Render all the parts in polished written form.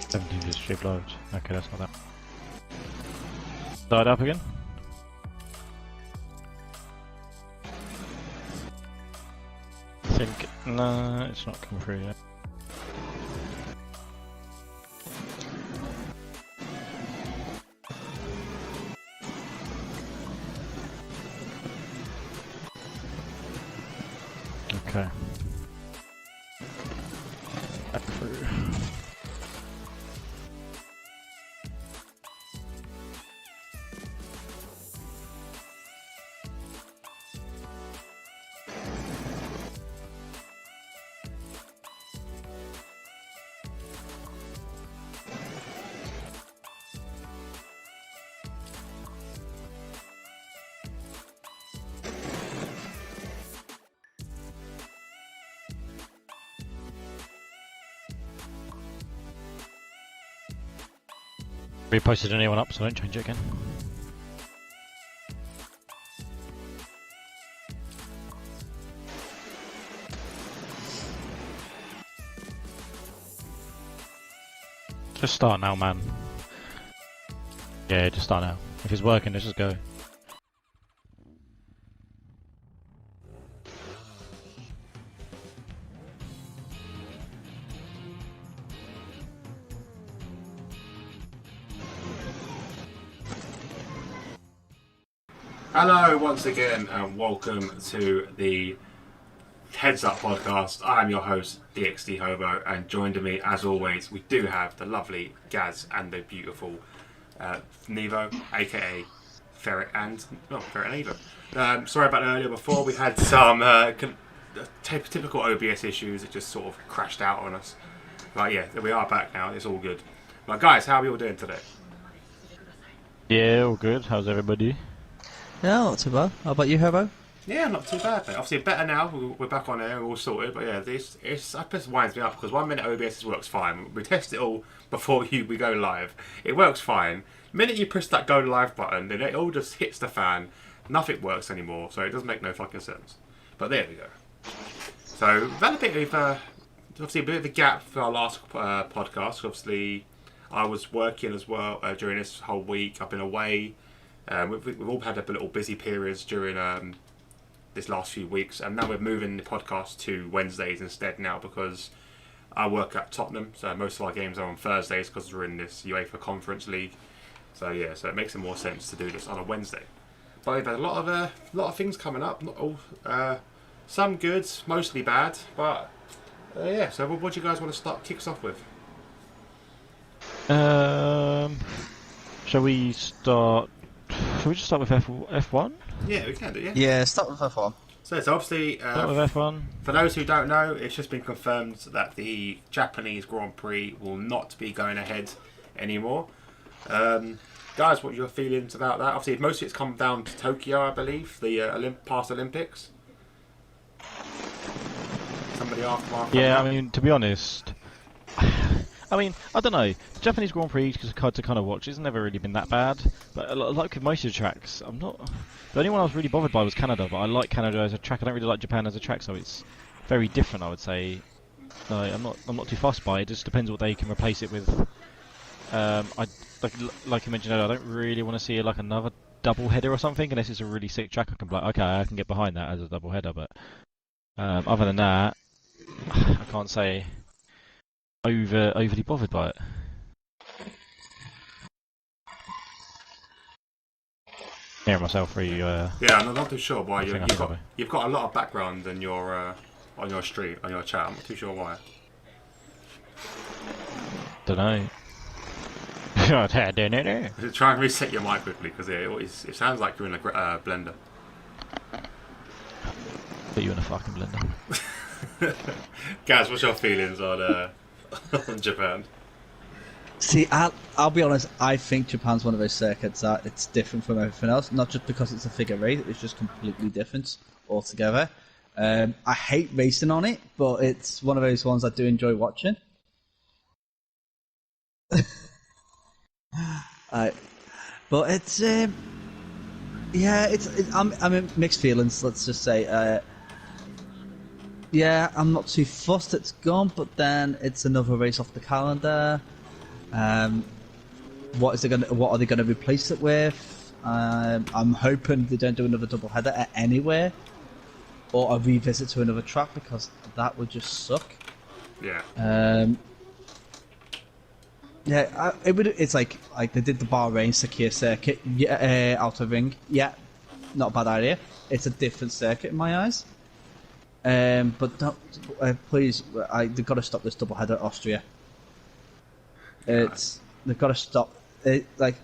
17 is shape large. Okay, that's not that. Start up again. I think no, it's not come through yet. Okay. Back through. Reposted a new one up, so don't change it again. Just start now, man. Yeah, just start now. If it's working, let's just go. Hello once again and welcome to the Heads Up podcast. I am your host DxT Hobo, and joined me as always we do have the lovely Gaz and the beautiful Nevo, aka Ferret and Evo. Sorry about earlier before, we had some typical OBS issues that just sort of crashed out on us. But yeah, we are back now, it's all good. But guys, how are we all doing today? Yeah, all good. How's everybody? Yeah, not too bad. How about you, Herbo? Yeah, not too bad, mate. Obviously, better now. We're back on air, we're all sorted. But yeah, I just winds me up because 1 minute OBS works fine. We test it all before we go live. It works fine. The minute you press that go live button, then it all just hits the fan. Nothing works anymore, so it doesn't make no fucking sense. But there we go. So we've had a bit of obviously a bit of a gap for our last podcast. Obviously, I was working as well during this whole week. I've been away. We've all had a little busy periods during this last few weeks, and now we're moving the podcast to Wednesdays instead now because I work at Tottenham, so most of our games are on Thursdays because we're in this UEFA Conference League. So yeah, so it makes more sense to do this on a Wednesday. But we've had a lot of things coming up. Not all, some good, mostly bad. But yeah, so what do you guys want to kick us off with? Shall we start? Shall we just start with F1? Yeah, we can do, yeah. Yeah, start with F1. So it's obviously, Start with F1. for those who don't know, it's just been confirmed that the Japanese Grand Prix will not be going ahead anymore. Guys, what are your feelings about that? Obviously, most of it's come down to Tokyo, I believe, the past Olympics. Somebody after Yeah, I mean, to be honest, I mean, I don't know. The Japanese Grand Prix, to kind of watch, it's never really been that bad. But like with most of the tracks, I'm not. The only one I was really bothered by was Canada, but I like Canada as a track. I don't really like Japan as a track, so it's very different, I would say. I'm not too fussed by it. It just depends what they can replace it with. I like you mentioned earlier, I don't really want to see like another double header or something, unless it's a really sick track. I can be like, okay, I can get behind that as a double header, but other than that, I can't say overly bothered by it. Hearing myself through yeah, I'm not too sure why you've got a lot of background in your on your stream, on your chat. I'm not too sure why. Don't know. Try and reset your mic quickly because it sounds like you're in a blender. Put you in a fucking blender. Gaz, what's your feelings on Japan? See, I'll be honest, I think Japan's one of those circuits that it's different from everything else, not just because it's a figure eight, it's just completely different altogether. I hate racing on it, but it's one of those ones I do enjoy watching. But it's yeah, I'm in mixed feelings. Let's just say, yeah, I'm not too fussed it's gone, but then it's another race off the calendar. What are they gonna replace it with? I'm hoping they don't do another double header at anywhere, or a revisit to another track because that would just suck. Yeah. Yeah, it would. It's like they did the Bahrain secure circuit, yeah, outer ring. Yeah, not a bad idea. It's a different circuit in my eyes. But don't, please, they've got to stop this double header at Austria. They've got to stop. Like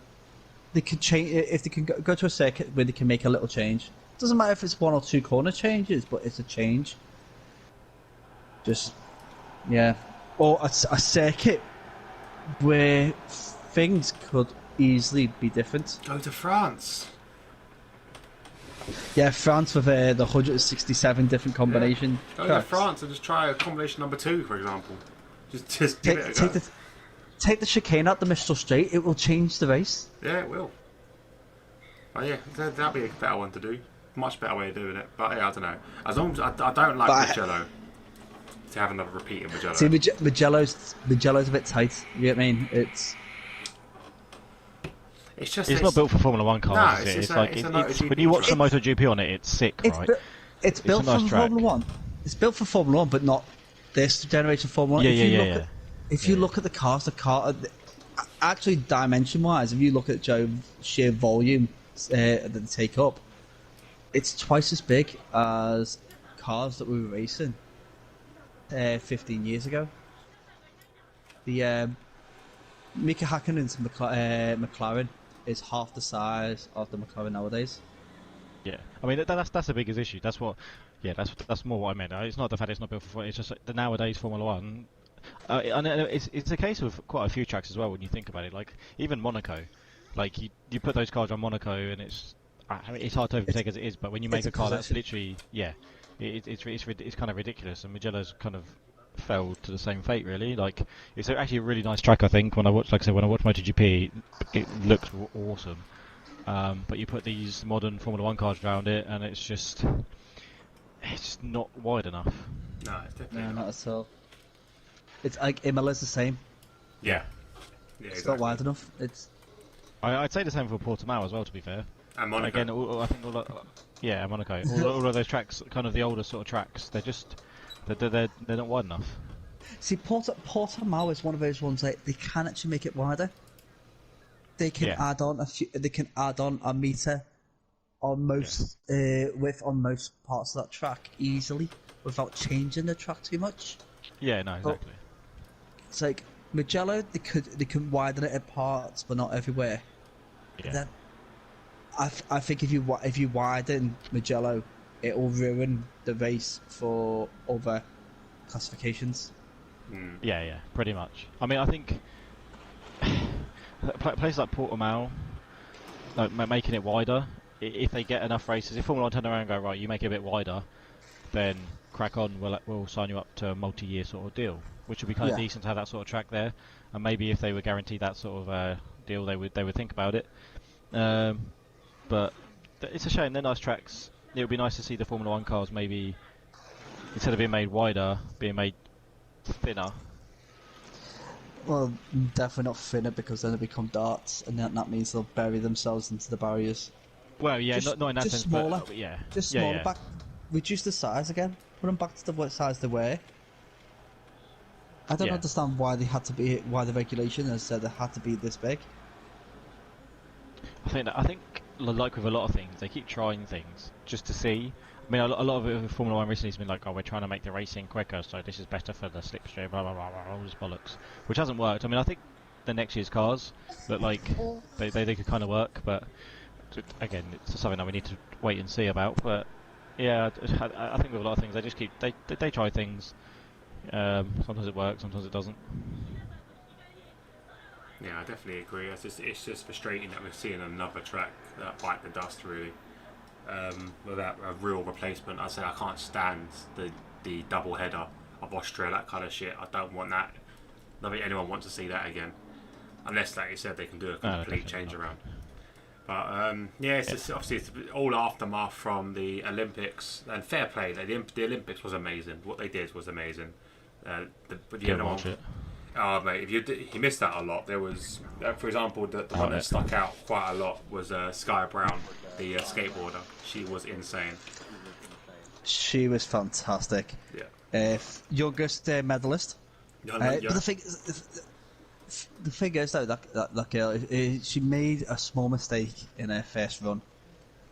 they could change if they can go to a circuit where they can make a little change. Doesn't matter if it's 1 or 2 corner changes, but it's a change. Just yeah, or a circuit where things could easily be different. Go to France. Yeah, France with the 167 different combination. Go to tracks. France and just try a combination number 2, for example. Just give it a go. Take the chicane out the Mistral Straight. It will change the race. Yeah, it will. But yeah, that'd be a better one to do. Much better way of doing it. But yeah, I don't know. As long as I don't like Mugello, to have another repeat in Mugello. See, Mugello's a bit tight. You get what I mean? It's not built for Formula One cars, no, is it? it's when you watch the MotoGP on it, it's sick, right? It's built a nice for track. Formula One. It's built for Formula One, but not this generation of Formula One. If you look at the cars, actually dimension-wise, if you look at sheer volume that they take up, it's twice as big as cars that we were racing 15 years ago. The Mika Häkkinen's McLaren is half the size of the McLaren nowadays. Yeah, I mean that's the biggest issue. That's what, that's more what I meant. It's not the fact it's not built for. It's just like the nowadays Formula One. And it's a case of quite a few tracks as well when you think about it. Like even Monaco, like you put those cars on Monaco and it's hard to overtake as it is. But when you make a car that's literally it's kind of ridiculous. And Mugello's kind of fell to the same fate really. Like it's actually a really nice track. I think when I watch MotoGP, it looks awesome. But you put these modern Formula One cars around it, and it's just not wide enough. No, it's definitely not at all. It's like Imola's the same. Yeah, it's not wide enough. I'd say the same for Portimao as well. To be fair. And Monaco. Again, I think Monaco. all of those tracks, kind of the older sort of tracks, they're not wide enough. See, Portimao is one of those ones that they can actually make it wider. They can add on They can add on a meter on most width on most parts of that track easily without changing the track too much. Yeah, no, exactly. But it's like Mugello, they can widen it at parts, but not everywhere. Yeah. Then I think if you widen Mugello, it will ruin the race for other classifications. Yeah, pretty much. I mean, I think places like Portimao, like making it wider, if they get enough races, if Formula One turn around and go, right, you make it a bit wider, then crack on, we'll sign you up to a multi-year sort of deal, which would be kind of decent to have that sort of track there. And maybe if they were guaranteed that sort of deal, they would think about it. But it's a shame. They're nice tracks. It would be nice to see the Formula One cars maybe, instead of being made wider, being made thinner. Well, definitely not thinner, because then they become darts, and that means they'll bury themselves into the barriers. Well, yeah, not in that sense, smaller, but yeah. Just smaller. Back, reduce the size again. Put them back to the size they were. I don't understand why the regulation has said they had to be this big. I think like with a lot of things, they keep trying things just to see. I mean, a lot of it with Formula One recently has been like, oh, we're trying to make the racing quicker, so this is better for the slipstream, blah blah blah blah, all this bollocks, which hasn't worked. I mean, I think the next year's cars look like they could kind of work, but again, it's something that we need to wait and see about. But yeah, I think with a lot of things, they just keep they try things. Sometimes it works, sometimes it doesn't. Yeah, I definitely agree. It's just frustrating that we're seeing another track that bite the dust really, without a real replacement. I say I can't stand the double header of Austria, that kind of shit. I don't want that. I don't think anyone wants to see that again, unless, like you said, they can do a complete change around. But it's just, obviously it's all aftermath from the Olympics, and fair play. The Olympics was amazing. What they did was amazing. Oh mate, if he missed that a lot. There was, for example, the one that stuck out quite a lot was Sky Brown, the skateboarder. She was insane. She was fantastic. Yeah. Youngest medalist. Yeah. But the thing is though, that girl, she made a small mistake in her first run.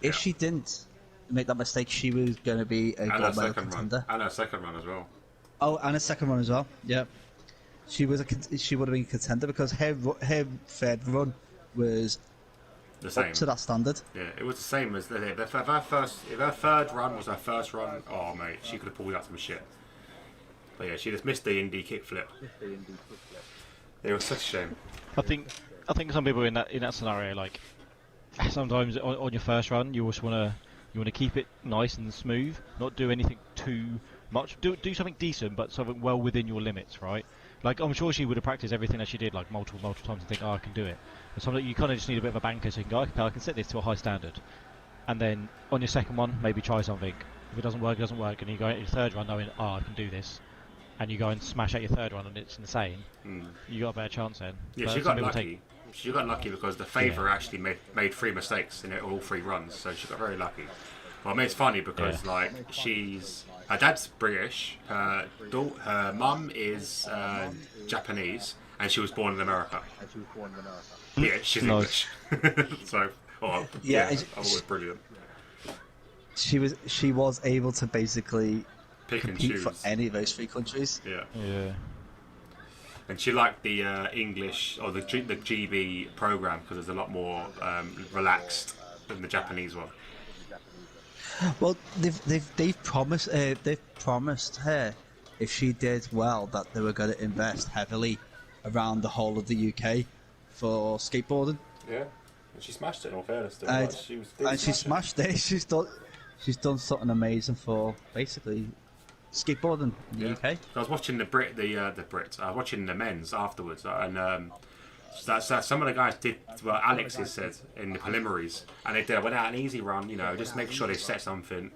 If she didn't make that mistake, she was going to be a gold medal contender. And her second run as well. Oh, and a second run as well. Yeah, she would have been a contender because her third run was the same up to that standard. Yeah, it was the same as if her third run was her first run. Oh mate, she could have pulled out some shit. But yeah, she just missed the indie kickflip. It was such a shame. I think some people in that scenario, like sometimes on your first run, you just want to keep it nice and smooth, not do anything too much. Do something decent, but something well within your limits, right? Like I'm sure she would have practiced everything that she did like multiple times and think, oh, I can do it. But something you kind of just need a bit of a banker so you can go, okay, I can set this to a high standard, and then on your second one, maybe try something. If it doesn't work, it doesn't work, and you go into your third run knowing, oh, I can do this. And you go and smash out your third one and it's insane, you got a better chance then. Yeah, but she got lucky. She got lucky because the favour actually made 3 mistakes in all 3 runs, so she got very lucky. Well, I mean, it's funny because like her dad's British, her mum is Japanese, and she was born in America. Yeah, she's English. So, yeah, I thought it was brilliant. She was able to basically pick and compete choose for any of those 3 countries. Yeah. And she liked the English or the GB program because it's a lot more relaxed than the Japanese one. Well, they've promised her if she did well that they were going to invest heavily around the whole of the UK for skateboarding. Yeah, and she smashed it. In all fairness, she smashed it. She's done something amazing for basically skateboarding in the UK. I was watching the Brits. I was watching the men's afterwards, and some of the guys did what Alex has said in the preliminaries, and they went out an easy run, just make sure they set something,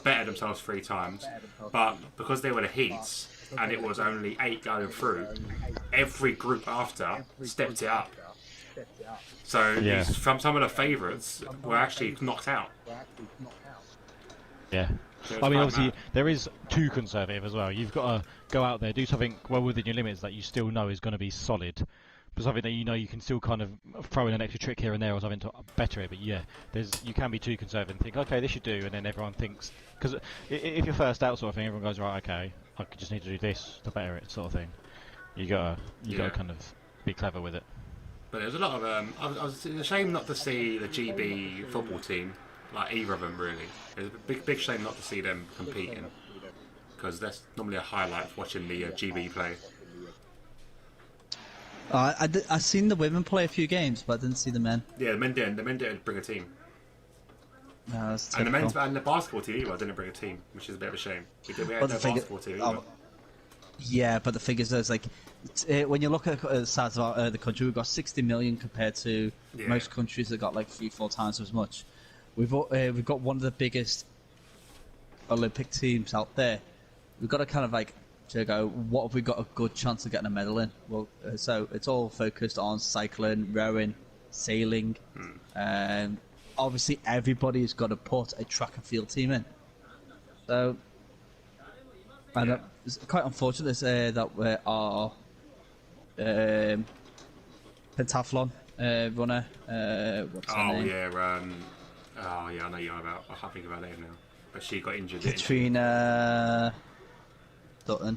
bettered themselves 3 times, but because they were the heats and it was only 8 going through, every group after stepped it up. So from some of the favourites were actually knocked out. Yeah. I mean, obviously, there is too conservative as well. You've got to go out there, do something well within your limits that you still know is going to be solid, but something that you can still kind of throw in an extra trick here and there or something to better it. But yeah, you can be too conservative and think, okay, this should do, and then everyone thinks, because if you're first out sort of thing, everyone goes, right, okay, I just need to do this to better it sort of thing. You gotta kind of be clever with it. But there's a lot of I was a shame not to see the GB football team. Like either of them, really. It's a big shame not to see them competing, because that's normally a highlight watching the GB play. I seen the women play a few games, but I didn't see the men. Yeah, the men didn't. The men didn't bring a team. No, that's and the basketball team either didn't bring a team, which is a bit of a shame. We had no basketball team either. Yeah, but the figure is, there's like, when you look at the size of the country, we've got 60 million compared to most countries that got like 3-4 times as much. We've got one of the biggest Olympic teams out there. We've got to kind of like to go, what have we got a good chance of getting a medal in? Well, so it's all focused on cycling, rowing, sailing. Obviously, everybody's got to put a track and field team in. So, and it's quite unfortunate that our pentathlon runner, what's her name? I know you're about. I can't think of her name now. But she got injured. Katrina Dutton.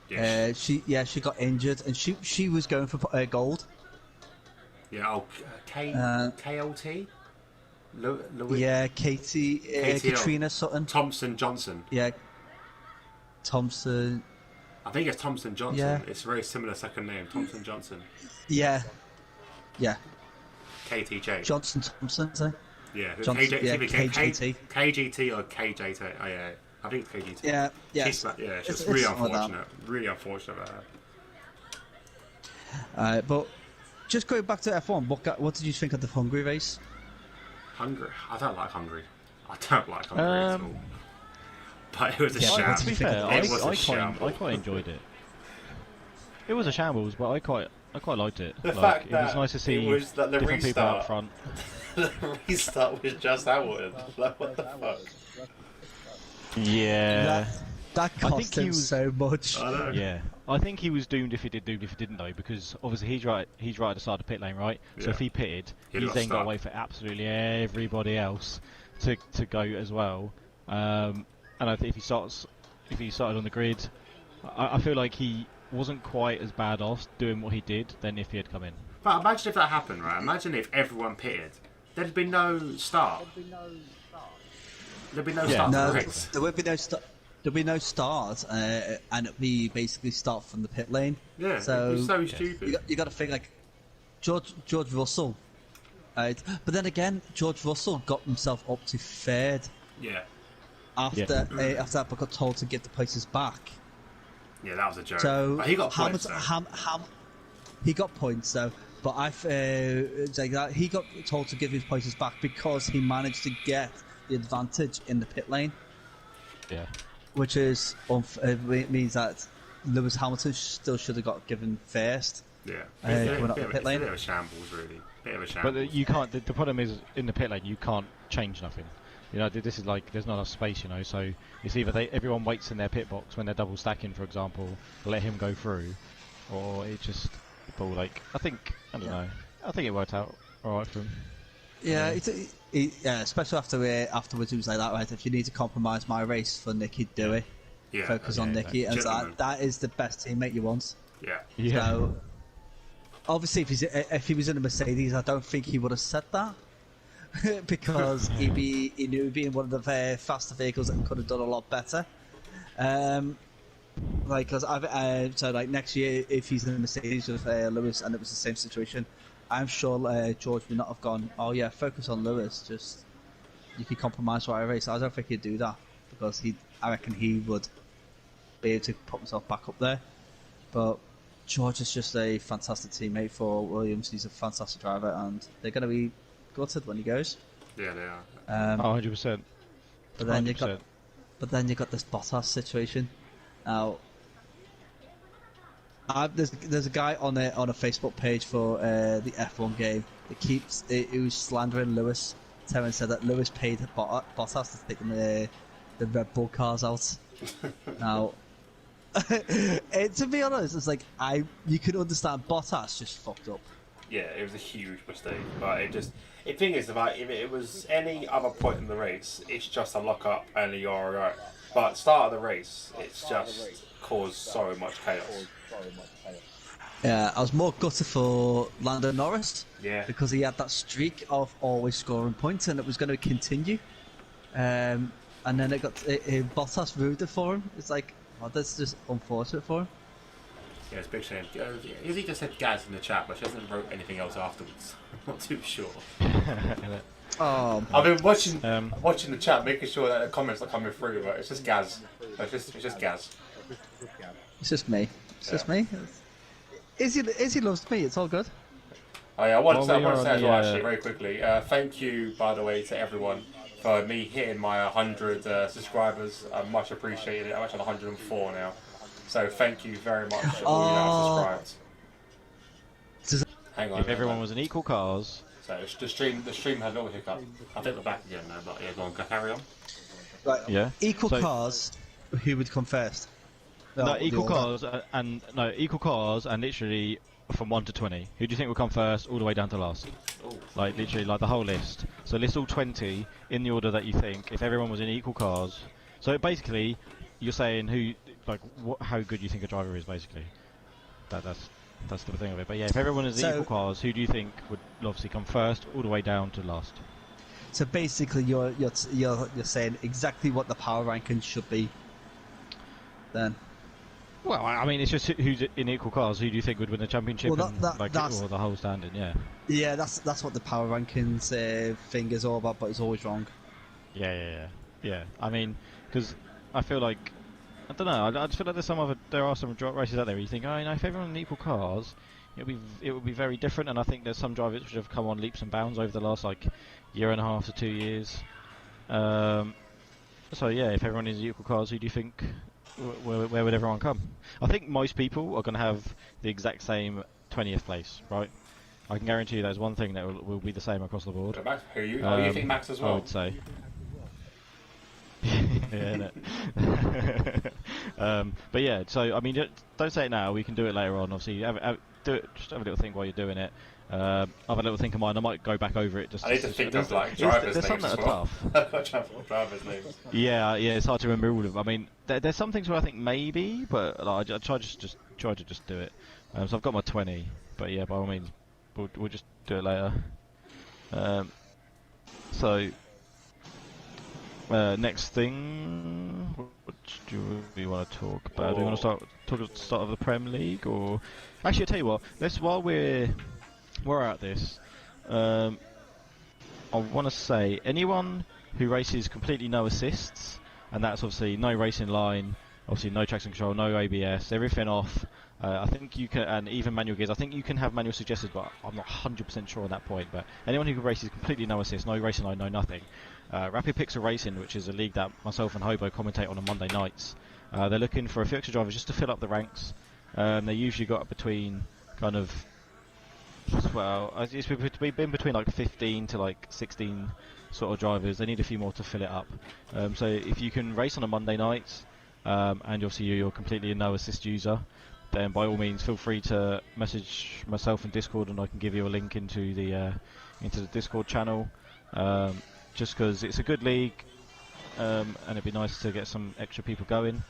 Yes. She got injured, and she was going for gold. Yeah. KLT. Katie. Katrina Sutton. Thompson Johnson. Yeah. Thompson. I think it's Thompson Johnson. Yeah. It's a very similar second name, Thompson Johnson. Yeah. KTJ. Johnson Thompson. So. Yeah, KGT. KGT or KJT. Oh, yeah, I think it's KGT. Yeah. It's really unfortunate. Really unfortunate about that. But just going back to F1, what did you think of the Hungary race? Hungary? I don't like Hungary. At all. But it was a sham. To be fair, I quite enjoyed it. It was a shambles, but I quite liked it. The Like, fact it was that nice to see it was like the different people out restart. front. The restart was just Hamilton. Like, what the fuck? Yeah. That I cost think he him was- so much. I know. Yeah, I think he was doomed if he didn't though, because obviously he's right at the start of the pit lane, right? So Yeah. if he pitted, He'd he's got then got stuck. away for absolutely everybody else to go as well. And I think if he started on the grid, I feel like he wasn't quite as bad off doing what he did than if he had come in. But imagine if that happened, right? Imagine if everyone pitted. There'd be no start. There'd be no Yeah. start No, for the race. there would be no there'll be no start, and it'll be basically start from the pit lane. Yeah, so it'd be so stupid. you got to think like George Russell, right? But then again, George Russell got himself up to third Yeah. after after that, but got told to give the places back. Yeah, that was a joke. So but he got points, though. he got points though, but it's like that he got told to give his places back because he managed to get the advantage in the pit lane, Yeah. which is means that Lewis Hamilton still should have got given first. Yeah. coming up the pit lane. Bit of a shambles, really. Bit of a shambles. But you can't. The problem is in the pit lane, you can't change nothing. You know, this is like there's not enough space. You know, so it's either everyone waits in their pit box when they're double stacking, for example, let him go through, or it just ball like I don't know. I think it worked out all right for him. Yeah, especially afterwards, it was like that, right? If you need to compromise my race for Nicky, do it. yeah. Focus on Nicky, and Gentleman. that is the best teammate you want. Yeah. Yeah. So, obviously, if he was in a Mercedes, I don't think he would have said that because he knew he'd be in one of the faster vehicles and could have done a lot better. Because so like next year, if he's in a Mercedes with Lewis and it was the same situation, I'm sure George would not have gone, oh yeah, focus on Lewis, just you can compromise for a race. I don't think he'd do that because I reckon he would be able to put himself back up there. But George is just a fantastic teammate for Williams. He's a fantastic driver, and they're going to be gutted when he goes. Yeah, they are. 100%. But then 100%. you got this Bottas situation. Now, there's a guy on a Facebook page for the F1 game that who's slandering Lewis. Terence said that Lewis paid Bottas to take the Red Bull cars out. Now, to be honest, it's like you could understand Bottas just fucked up. Yeah, it was a huge mistake. But the thing is, about if it was any other point in the race, it's just a lock up and you're alright. But start of the race, it's just caused so much chaos. Yeah, I was more gutted for Lando Norris. Yeah. Because he had that streak of always scoring points, and it was going to continue. And then Bottas ruined it for him. It's like, oh, that's just unfortunate for him. Yeah, it's a big shame. Izzy just said Gaz in the chat, but she hasn't wrote anything else afterwards. I'm not too sure. Oh, I've been watching the chat, making sure that the comments are coming through, but it's just Gaz. It's just Gaz. it's just me. It's just me. Izzy loves me. It's all good. Oh yeah, I want to say Well, as we are on well, the, actually, very quickly. Thank you, by the way, to everyone for me hitting my 100 subscribers. I much appreciated it. I'm actually on 104 now. So thank you very much to all you that have subscribed. Hang on. If everyone was in equal cars, So the stream had a little hiccup. I think we're back again now, but yeah, go on, carry on. Right. yeah. Equal So- cars. Who would come first? No, the equal order. cars equal cars and literally from 1 to 20. Who do you think will come first, all the way down to last? Oh. Like literally, like the whole list. So list all 20 in the order that you think. If everyone was in equal cars, so basically, you're saying how good you think a driver is, basically. That's the thing of it. But yeah, if everyone is in equal cars, who do you think would obviously come first, all the way down to last? So basically, you're saying exactly what the power ranking should be. Then. Well, I mean, it's just who's in equal cars. Who do you think would win the championship? Well, and, or the whole standing? Yeah. Yeah, that's what the power rankings thing is all about, but it's always wrong. Yeah. I mean, because I feel like I don't know. I just feel like there are some races out there where you think, oh, you know, if everyone in equal cars, it would be very different. And I think there's some drivers which have come on leaps and bounds over the last year and a half to 2 years. So yeah, if everyone is in equal cars, who do you think where would everyone come? I think most people are going to have the exact same 20th place, right? I can guarantee you there's one thing that will be the same across the board. So Max, who you? Oh, you think Max as well? I would say. Yeah, innit? But yeah, so I mean, don't say it now. We can do it later on. Obviously, do it. Just have a little think while you're doing it. Have a little think of mine. I might go back over it. Just I need to think of like drivers' there's some names that as are well. tough. I've got drivers' names. Yeah, it's hard to remember all of them. I mean, there's some things where I think maybe, but like, I try to just do it. So I've got my 20, but yeah, by all means, we'll just do it later. So next thing, what do we want to talk about? Do we want to start at the start of the Prem League, or actually, I'll tell you what. While we're at this, I want to say anyone who races completely no assists, and that's obviously no racing line, obviously no traction control, no ABS, everything off. I think you can, and even manual gears. I think you can have manual suggested, but I'm not 100% sure on that point. But anyone who races completely no assist, no racing line, no nothing. Rapid Pixel Racing, which is a league that myself and Hobo commentate on Monday nights. They're looking for a few extra drivers just to fill up the ranks. They usually got between kind of, well, it's been between like 15 to like 16 sort of drivers. They need a few more to fill it up. So if you can race on a Monday night, and obviously you're completely a no assist user, then by all means feel free to message myself in Discord, and I can give you a link into the Discord channel. Just because it's a good league, and it'd be nice to get some extra people going,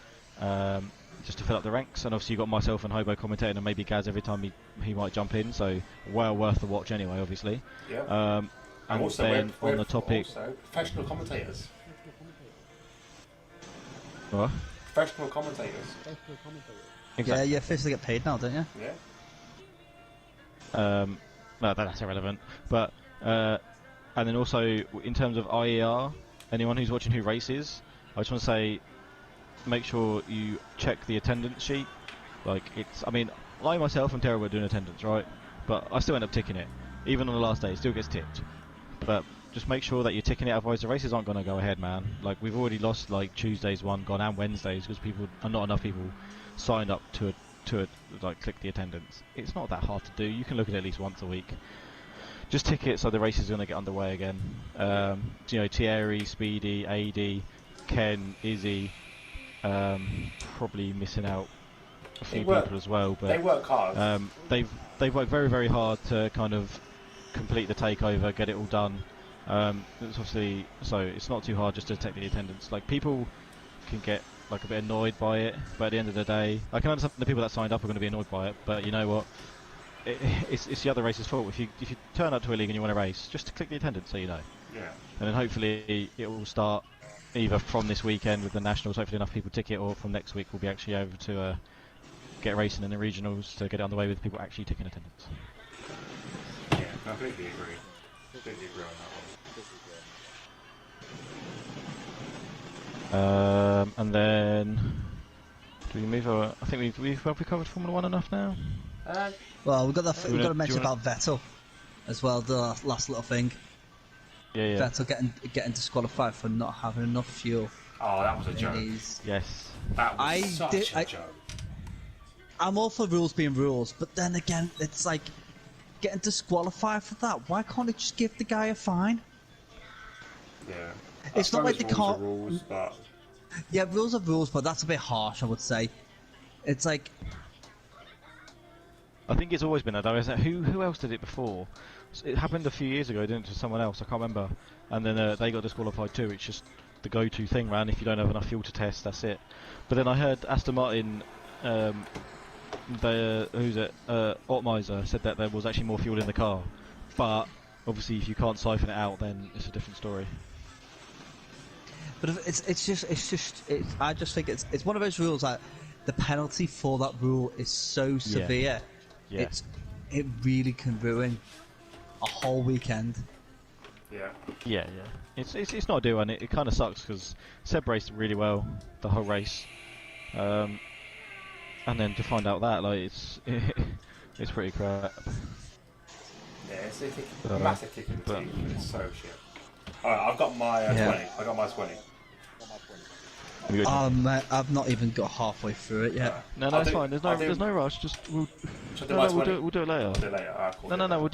just to fill up the ranks. And obviously you've got myself and Hobo commentating, and maybe Gaz every time he might jump in, so well worth the watch anyway, obviously. Yeah. And also, then we're on the topic, also professional commentators. what? Professional commentators. Yeah, you officially get paid now, don't you? Yeah. No, that's irrelevant. But and then also in terms of IER, anyone who's watching who races, I just want to say, make sure you check the attendance sheet. Like I mean, I myself am terrible at doing attendance, right? But I still end up ticking it. Even on the last day, it still gets ticked. But just make sure that you're ticking it, otherwise the races aren't going to go ahead, man. Like, we've already lost like Tuesday's one gone and Wednesdays because not enough people signed up to like click the attendance. It's not that hard to do. You can look at least once a week. Just tick it so the race is going to get underway again. Thierry, Speedy, AD, Ken, Izzy, probably missing out a few people as well. But they work hard. They've worked very, very hard to kind of complete the takeover, get it all done. It's obviously, so it's not too hard just to take the attendance. Like, people can get like a bit annoyed by it, but at the end of the day, I can understand the people that signed up are going to be annoyed by it. But you know what? It's the other race's fault. If you turn up to a league and you want to race, just click the attendance so you know. Yeah. And then hopefully it will start either from this weekend with the nationals. Hopefully enough people tick it, or from next week we'll be actually able to get racing in the regionals to get it underway with people actually taking attendance. Yeah, completely agree. Completely agree on that one. And then do we move over? I think we've covered Formula One enough now. Well, we've got to mention wanna... about Vettel as well. The last little thing. Yeah. Vettel getting disqualified for not having enough fuel. Oh, that was a joke. Yes. That was such a joke. I'm all for rules being rules, but then again, it's like getting disqualified for that. Why can't it just give the guy a fine? Yeah. It's not like they can't. Rules, but... Yeah, rules are rules, but that's a bit harsh, I would say. It's like, I think it's always been that though, isn't it? Who else did it before? It happened a few years ago, didn't it, to someone else? I can't remember. And then they got disqualified too. It's just the go-to thing, man. If you don't have enough fuel to test, that's it. But then I heard Aston Martin, Optimizer said that there was actually more fuel in the car. But obviously, if you can't siphon it out, then it's a different story. but I just think it's one of those rules that the penalty for that rule is so severe. Yeah. It really can ruin a whole weekend. Yeah. It's not a deal, and it kind of sucks because Seb raced really well the whole race, and then to find out that, like, it's pretty crap. Yeah, it's a massive kick in the teeth. It's so shit. Alright, I've got my 20. I got my 20. Have you got Mate, I've not even got halfway through it yet. No, I'll it's do- fine. There's I'll do- no rush. Just we'll. Should I do No, mine we'll 20? do it later. I'll do it later. Alright, cool. No, we'll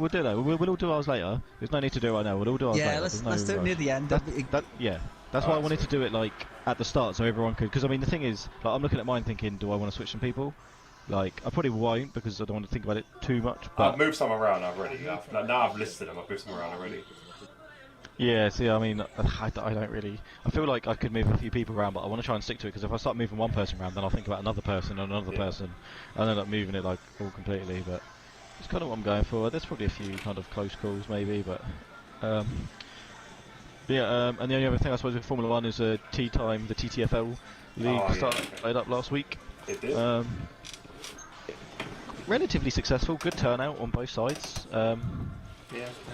do it later. We'll all do ours later. There's no need to do it right now. We'll all do ours Yeah, later. let's There's no do it rush. near the end. Yeah, that's why I Alright, wanted sweet. to do it like at the start so everyone could. Because I mean, the thing is, like, I'm looking at mine thinking, do I want to switch some people? Like, I probably won't because I don't want to think about it too much. I've But moved some around already. Now I've listed them. I've moved some around already. yeah, see, I mean, I don't really. I feel like I could move a few people around, but I want to try and stick to it because if I start moving one person around, then I'll think about another person and another Yeah. person, and end up moving it like all completely. But it's kind of what I'm going for. There's probably a few kind of close calls maybe, but yeah. And the only other thing I suppose with Formula One is tea time. The TTFL league Oh, yeah, started up last week. It did. Relatively successful, good turnout on both sides. Yeah,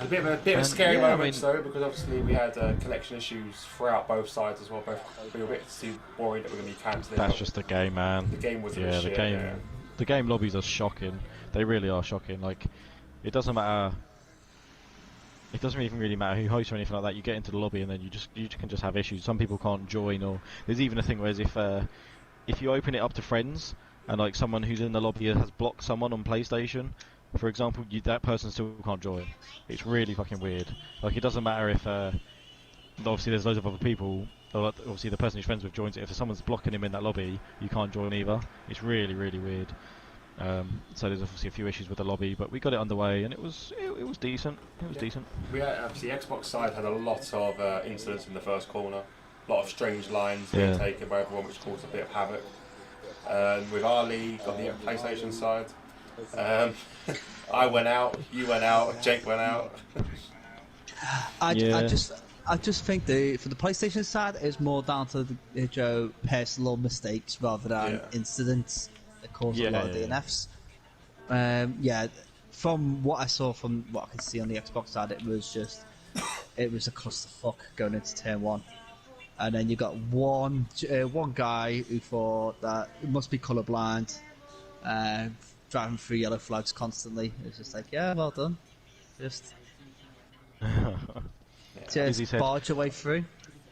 a bit of a scary yeah, I moment mean- though, because obviously we had connection issues throughout both sides as well. We were a bit too worried that we're going to be cancelling. That's just the game, man. The game was a bit yeah, the shit, game. yeah. The game lobbies are shocking. They really are shocking. Like, it doesn't matter. It doesn't even really matter who hosts or anything like that. You get into the lobby and then you can just have issues. Some people can't join, or there's even a thing where if you open it up to friends and like someone who's in the lobby has blocked someone on PlayStation, for example, that person still can't join. It's really fucking weird. Like, it doesn't matter if obviously there's loads of other people. Or obviously the person who's friends with joins it. If someone's blocking him in that lobby, you can't join either. It's really weird. So there's obviously a few issues with the lobby, but we got it underway and it was decent. It was decent. We had, obviously, the Xbox side had a lot of incidents in the first corner. A lot of strange lines being taken by everyone, which caused a bit of havoc. With our league on the PlayStation side, I went out, you went out, Jake went out. I just think for the PlayStation side, it's more down to the personal mistakes rather than incidents that cause a lot of DNFs. From what I saw, from what I could see on the Xbox side, it was a clusterfuck going into turn one. And then you got one guy who thought that it must be colourblind, driving through yellow flags constantly. It's just like, yeah, well done. Just Izzy said- barge your way through.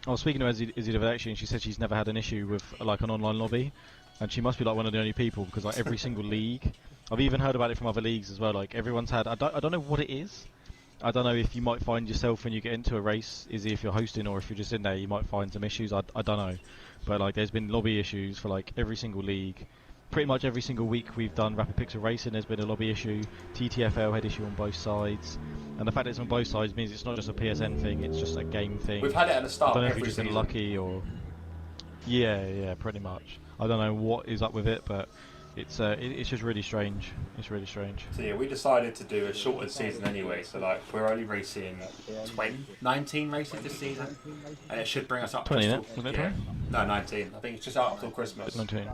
I was speaking to Izzy the other day actually, and she said she's never had an issue with like an online lobby, and she must be like one of the only people because like every single league, I've even heard about it from other leagues as well. Like everyone's had, I don't know what it is. I don't know if you might find yourself when you get into a race, Izzy, if you're hosting or if you're just in there, you might find some issues. I don't know, but like there's been lobby issues for like every single league. Pretty much every single week we've done Rapid Pixel Racing, there's been a lobby issue. TTFL had issue on both sides, and the fact that it's on both sides means it's not just a PSN thing; it's just a game thing. We've had it at the I start don't know of if we've every just been season. lucky or yeah, pretty much. I don't know what is up with it, but it's just really strange. It's really strange. So yeah, we decided to do a shortened season anyway. So like we're only racing 19 races this season, and it should bring us up 20, to wasn't it, 20? No, 19. I think it's just up till Christmas. 19.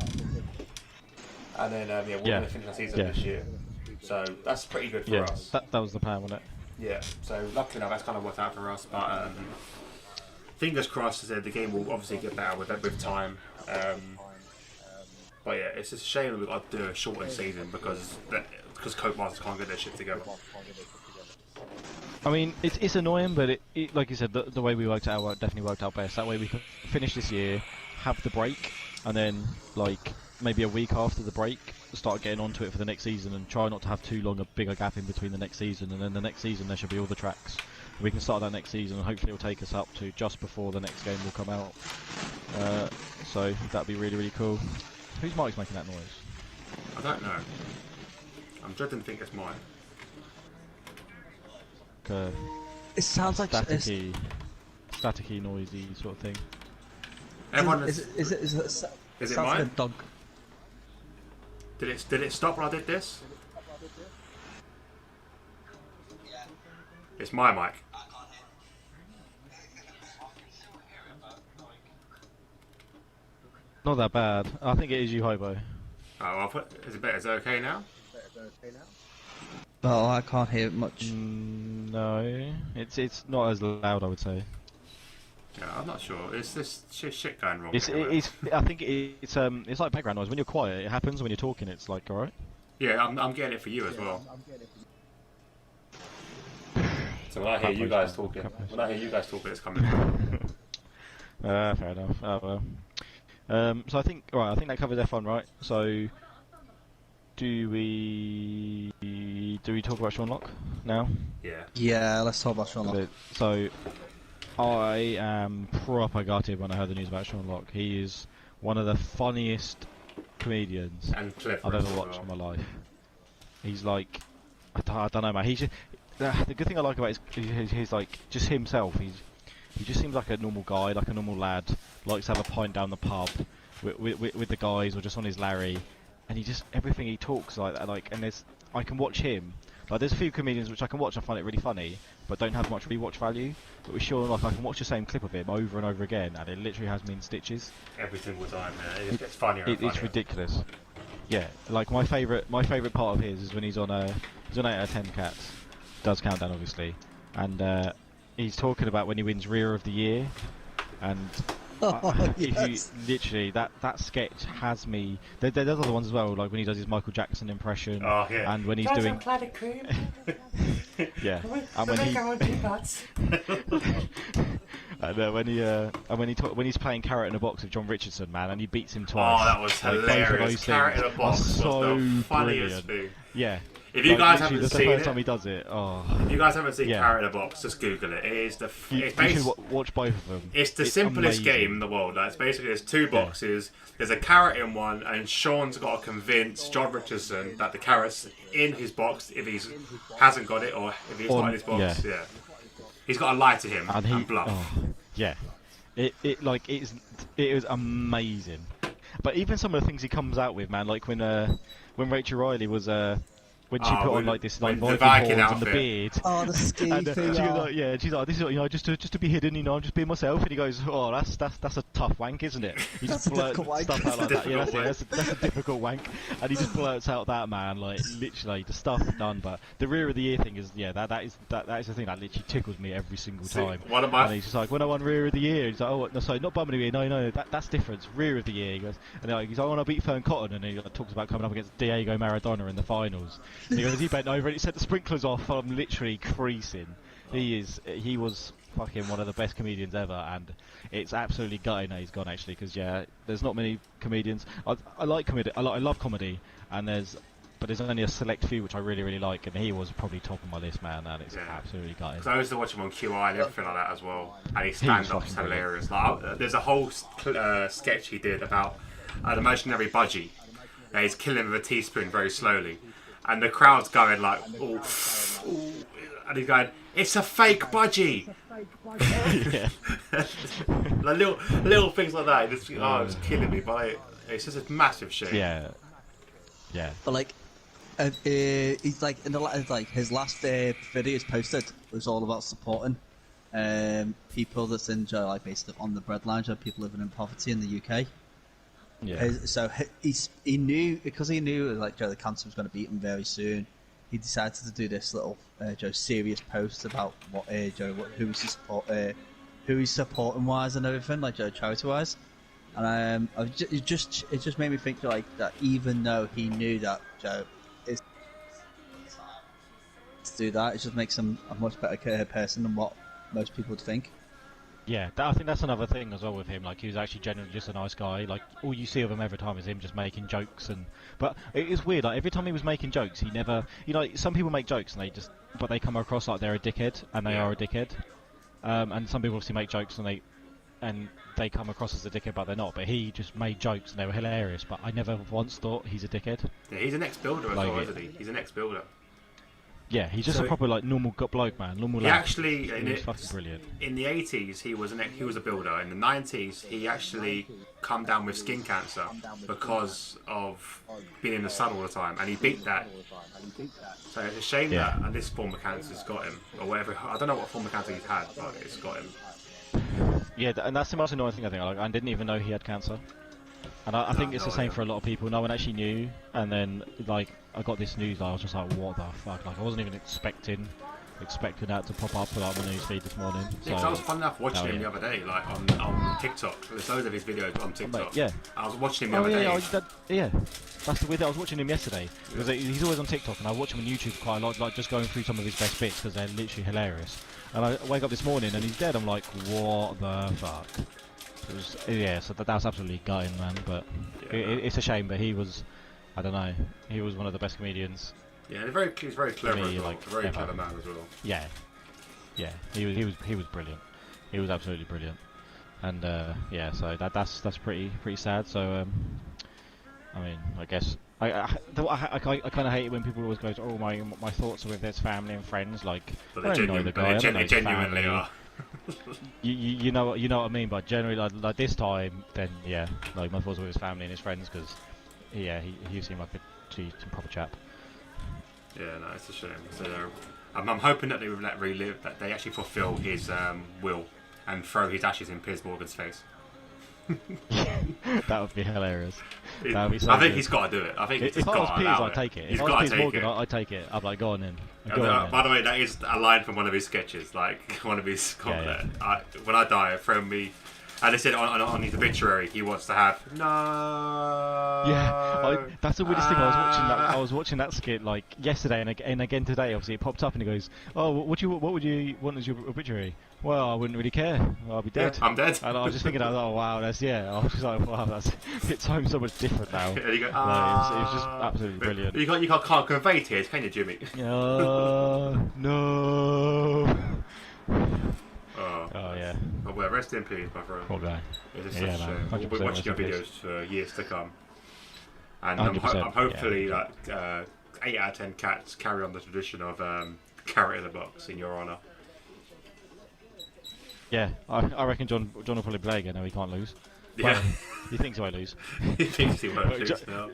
And then we're going to finish our season this year. So that's pretty good for us. That was the plan, wasn't it? Yeah. So luckily enough, that's kind of worked out for us. But fingers crossed, the game will obviously get better with time. But yeah, it's just a shame that we've got to do a shortened season because Codemasters can't get their shit together. I mean, it's annoying, but it like you said, the way we worked it out definitely worked out best. That way we can finish this year, have the break, and then like maybe a week after the break, start getting onto it for the next season, and try not to have too long a bigger gap in between the next season. And then the next season there should be all the tracks. We can start that next season, and hopefully it'll take us up to just before the next game will come out. So that'd be really cool. Whose mic's making that noise? I don't know. I'm dreading to think it's mine. It sounds like staticky, noisy sort of thing. Everyone Is it Is it sounds mine? like a dog. Did it stop when I did this? It's my mic. Not that bad. I think it is you, Hobo. Oh, I'll put. Is it okay now? Oh, I can't hear it much. No, it's not as loud, I would say. Yeah, I'm not sure. It's this shit going wrong. It's I think it's like background noise. When you're quiet, it happens. When you're talking, it's like alright. Yeah, I'm getting it for you as well. So when I hear you guys talking, it's coming through. Fair enough. Oh well. So I think that covers F1, right? So do we talk about Sean Lock now? Yeah. Yeah, let's talk about Sean Lock. So I am proper gutted when I heard the news about Sean Lock. He is one of the funniest comedians And clever I've as ever well. watched in my life. He's like, I don't know, man. He's just, the good thing I like about he's like just himself. He just seems like a normal guy, like a normal lad. Likes to have a pint down the pub with the guys or just on his Larry, and he just everything he talks like that. Like, and I can watch him. Like, there's a few comedians which I can watch and find it really funny, but don't have much rewatch value. But with Sean, like, I can watch the same clip of him over and over again, and it literally has me in stitches. Every single time, man. It just gets funnier and funnier. It's ridiculous. Yeah, like my favourite part of his is when he's on 8 out of 10 Cats. Does countdown obviously, and he's talking about when he wins Rear of the Year, and if you literally that sketch has me. There's other ones as well, like when he does his Michael Jackson impression, Oh, yeah. and when he's doing yeah, and when he when he's playing Carrot in a Box with John Richardson, man, and he beats him twice. Oh, that was like, hilarious. Carrot in a Box was so the funniest brilliant. thing. Yeah. If you guys haven't the seen first it, time he does it, if you guys haven't seen Yeah. Carrot in a Box, just Google it. It is you should watch both of them. It's the simplest amazing. game in the world. Like, it's basically there's two boxes. There's a carrot in one, and Sean's got to convince John Richardson that the carrot's in his box if he hasn't got it, or if he's not in his box. Yeah. He's got to lie to him and bluff. Yeah, it was amazing. But even some of the things he comes out with, man, like when Rachel Riley was when she put on like this like Viking horns and the beard. Oh, the ski and, thing. she was like, yeah, she's like, this is just to be hidden, I'm just being myself. And he goes, oh, that's a tough wank, isn't it? He just blurts stuff out like that. Yeah, that's a difficult wank. And he just blurts out that, man, like literally the stuff done. But the Rear of the Year thing is, that is the thing that literally tickles me every single time. And he's just like, when I won Rear of the Year, he's like, oh, no, sorry, not Bum of the Year, no, that's different. It's Rear of the Year. He goes, and he's like, I want to beat Fern Cotton, and he talks about coming up against Diego Maradona in the finals. And he goes, he bent over and he set the sprinklers off. I'm literally creasing. He was fucking one of the best comedians ever, and it's absolutely gutting that he's gone actually, because there's not many comedians. I like comedy. I love comedy, and but there's only a select few which I really really like, and he was probably top of my list, man. And it's absolutely gutting. Because I used to watch him on QI and everything like that as well, and his stand-up's hilarious. Like, there's a whole sketch he did about an imaginary budgie. He's killing with a teaspoon very slowly, and the crowd's going like, ooh, ooh, and he's going, it's a fake budgie. Like little things like that. It's killing me, but it's just a massive shame. Yeah. But like, he's like his last videos posted was all about supporting people that's in like basically on the breadline, people living in poverty in the UK. Yeah. So he knew, because he knew like the cancer was going to beat him very soon. He decided to do this little serious post about who he's supporting wise and everything, like charity wise. And it just made me think like that, even though he knew that Joe is to do that, it just makes him a much better person than what most people would think. Yeah, I think that's another thing as well with him. Like, he was actually genuinely just a nice guy. Like, all you see of him every time is him just making jokes. But it is weird. Like, every time he was making jokes, he never. Some people make jokes and but they come across like they're a dickhead, and they are a dickhead. And some people obviously make jokes and they come across as a dickhead, but they're not. But he just made jokes and they were hilarious. But I never once thought he's a dickhead. Yeah, he's an ex-builder as well, isn't he? He's an ex-builder. Yeah, he's just a proper like normal bloke, man. Normal. He actually, he's fucking brilliant. In the 80s, he was a builder. In the 90s, he actually come down with skin cancer because of being in the sun all the time, and he beat that. So it's a shame that this form of cancer's got him, or whatever. I don't know what form of cancer he's had, but it's got him. Yeah, and that's the most annoying thing I think. I didn't even know he had cancer. And I think it's the same for a lot of people. No one actually knew, and then like I got this news. I was just like, "What the fuck?" Like I wasn't even expecting that to pop up like, on my news feed this morning. Yeah, so I was fun enough watching him the other day, like on TikTok. There's loads of his videos on TikTok. Yeah, I was watching him the other day. Yeah, that's the weird thing. I was watching him yesterday because he's always on TikTok, and I watch him on YouTube quite a lot, like just going through some of his best bits because they're literally hilarious. And I wake up this morning and he's dead. I'm like, what the fuck? It was, yeah, so that was absolutely gutting, man. But Yeah, it's a shame. But he was, I don't know, he was one of the best comedians. yeah, he's very clever me, as well. like, A very ever. clever man as well. Yeah, yeah, he was brilliant. He was absolutely brilliant. And yeah, so that's pretty sad. So I mean, I guess I kind of hate it when people always go, "Oh, my thoughts are with his family and friends." Like, But I don't know the guy. I don't know they his genuinely family. are. You know what I mean. But generally, like this time, then yeah, like my thoughts were with his family and his friends because yeah, he seemed like a proper chap. Yeah, no, it's a shame. So I'm hoping that they will that they actually fulfil his will and throw his ashes in Piers Morgan's face. That would be hilarious. That would be so I think good. he's got to do it. I think he's If just I was got to Piers, allow I'd take it. He's If I got was to Piers take Morgan, it. I'd take it. I'd be like, go on then. Go on then. By the way, that is a line from one of his sketches. Like one of his Yeah, when I die, throw me. And they said on his obituary, he wants to have no. Yeah, that's the weirdest thing. I was watching that skit like yesterday and again today. Obviously, it popped up and he goes, "Oh, what would you want as your obituary?" Well, I wouldn't really care. I'll be dead. Yeah, I'm dead. And I was just thinking, oh wow, that's yeah. I was just like, wow, that's it's home so much different now. And you go, It was just absolutely brilliant. You can't convey tears, can you, Jimmy? No. Oh Yeah. Oh, well, rest in peace, my friend. Poor guy. It's Yeah, such a man, shame. We'll be 100% watching your rest in videos for years to come. And 100%, I'm hopefully yeah. 8 out of 10 cats carry on the tradition of carrot in the box in your honour. Yeah, I reckon John will probably play again. Now he can't lose. Yeah. Well, he thinks he won't lose. He thinks he won't But lose Jo- now.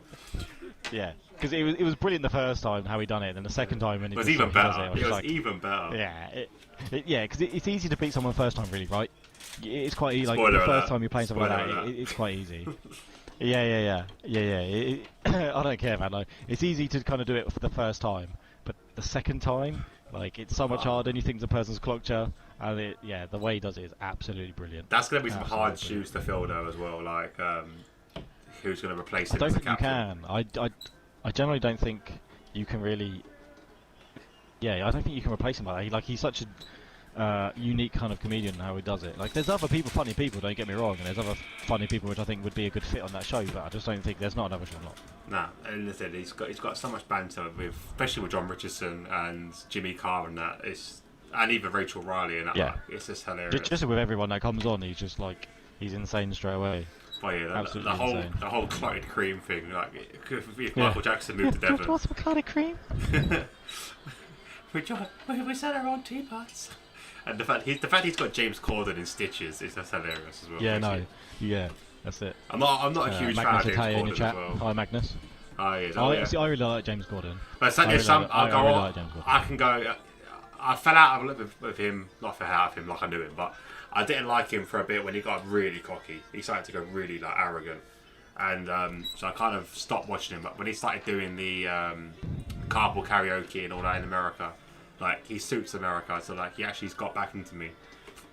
Yeah, because it was brilliant the first time how he done it, and the second time when It was he even does better. it, I was It was like, even better. yeah, yeah, because it's easy to beat someone first time, really, right? It's quite easy. Like Spoiler the first alert. time you're playing something like Spoiler that, alert. it's quite easy. Yeah. I don't care, man. Like, it's easy to kind of do it for the first time, but the second time, like, it's so much harder, and you think the person's clocked you, and the way he does it is absolutely brilliant. That's going to be some hard Absolutely shoes to fill, though, as well. Like, who's going to replace I him don't as the think you captain? can. I generally don't think you can really. Yeah, I don't think you can replace him like that. Like he's such a unique kind of comedian how he does it. Like there's other funny people. Don't get me wrong, and there's other funny people which I think would be a good fit on that show. But I just don't think there's not another Sherlock. Nah, and listen, he's got so much banter with, especially with John Richardson and Jimmy Carr and that. And even Rachel Riley and that. Yeah. Like, it's just hilarious. Just with everyone that comes on, he's just like he's insane straight away. But yeah, Absolutely the insane. whole clotted cream thing. Like, if Yeah. Michael Jackson moved to Devon, What's Bacardi cream? we sell our own teapots. And the fact he's got James Corden in Stitches is just hilarious as well. Yeah, basically. no, yeah, that's it. I'm not a huge fan Magnus of James Italia in Corden your as chat. well. Hi, Magnus. Oh, he is. Oh, yeah. See, I really like James Corden. But I really like James Corden. I can go. I fell out of it with him. Not fell out of him like I knew him, but I didn't like him for a bit when he got really cocky. He started to go really like arrogant, and so I kind of stopped watching him. But when he started doing the carpool karaoke and all that in America, like he suits America, so like he actually's got back into me.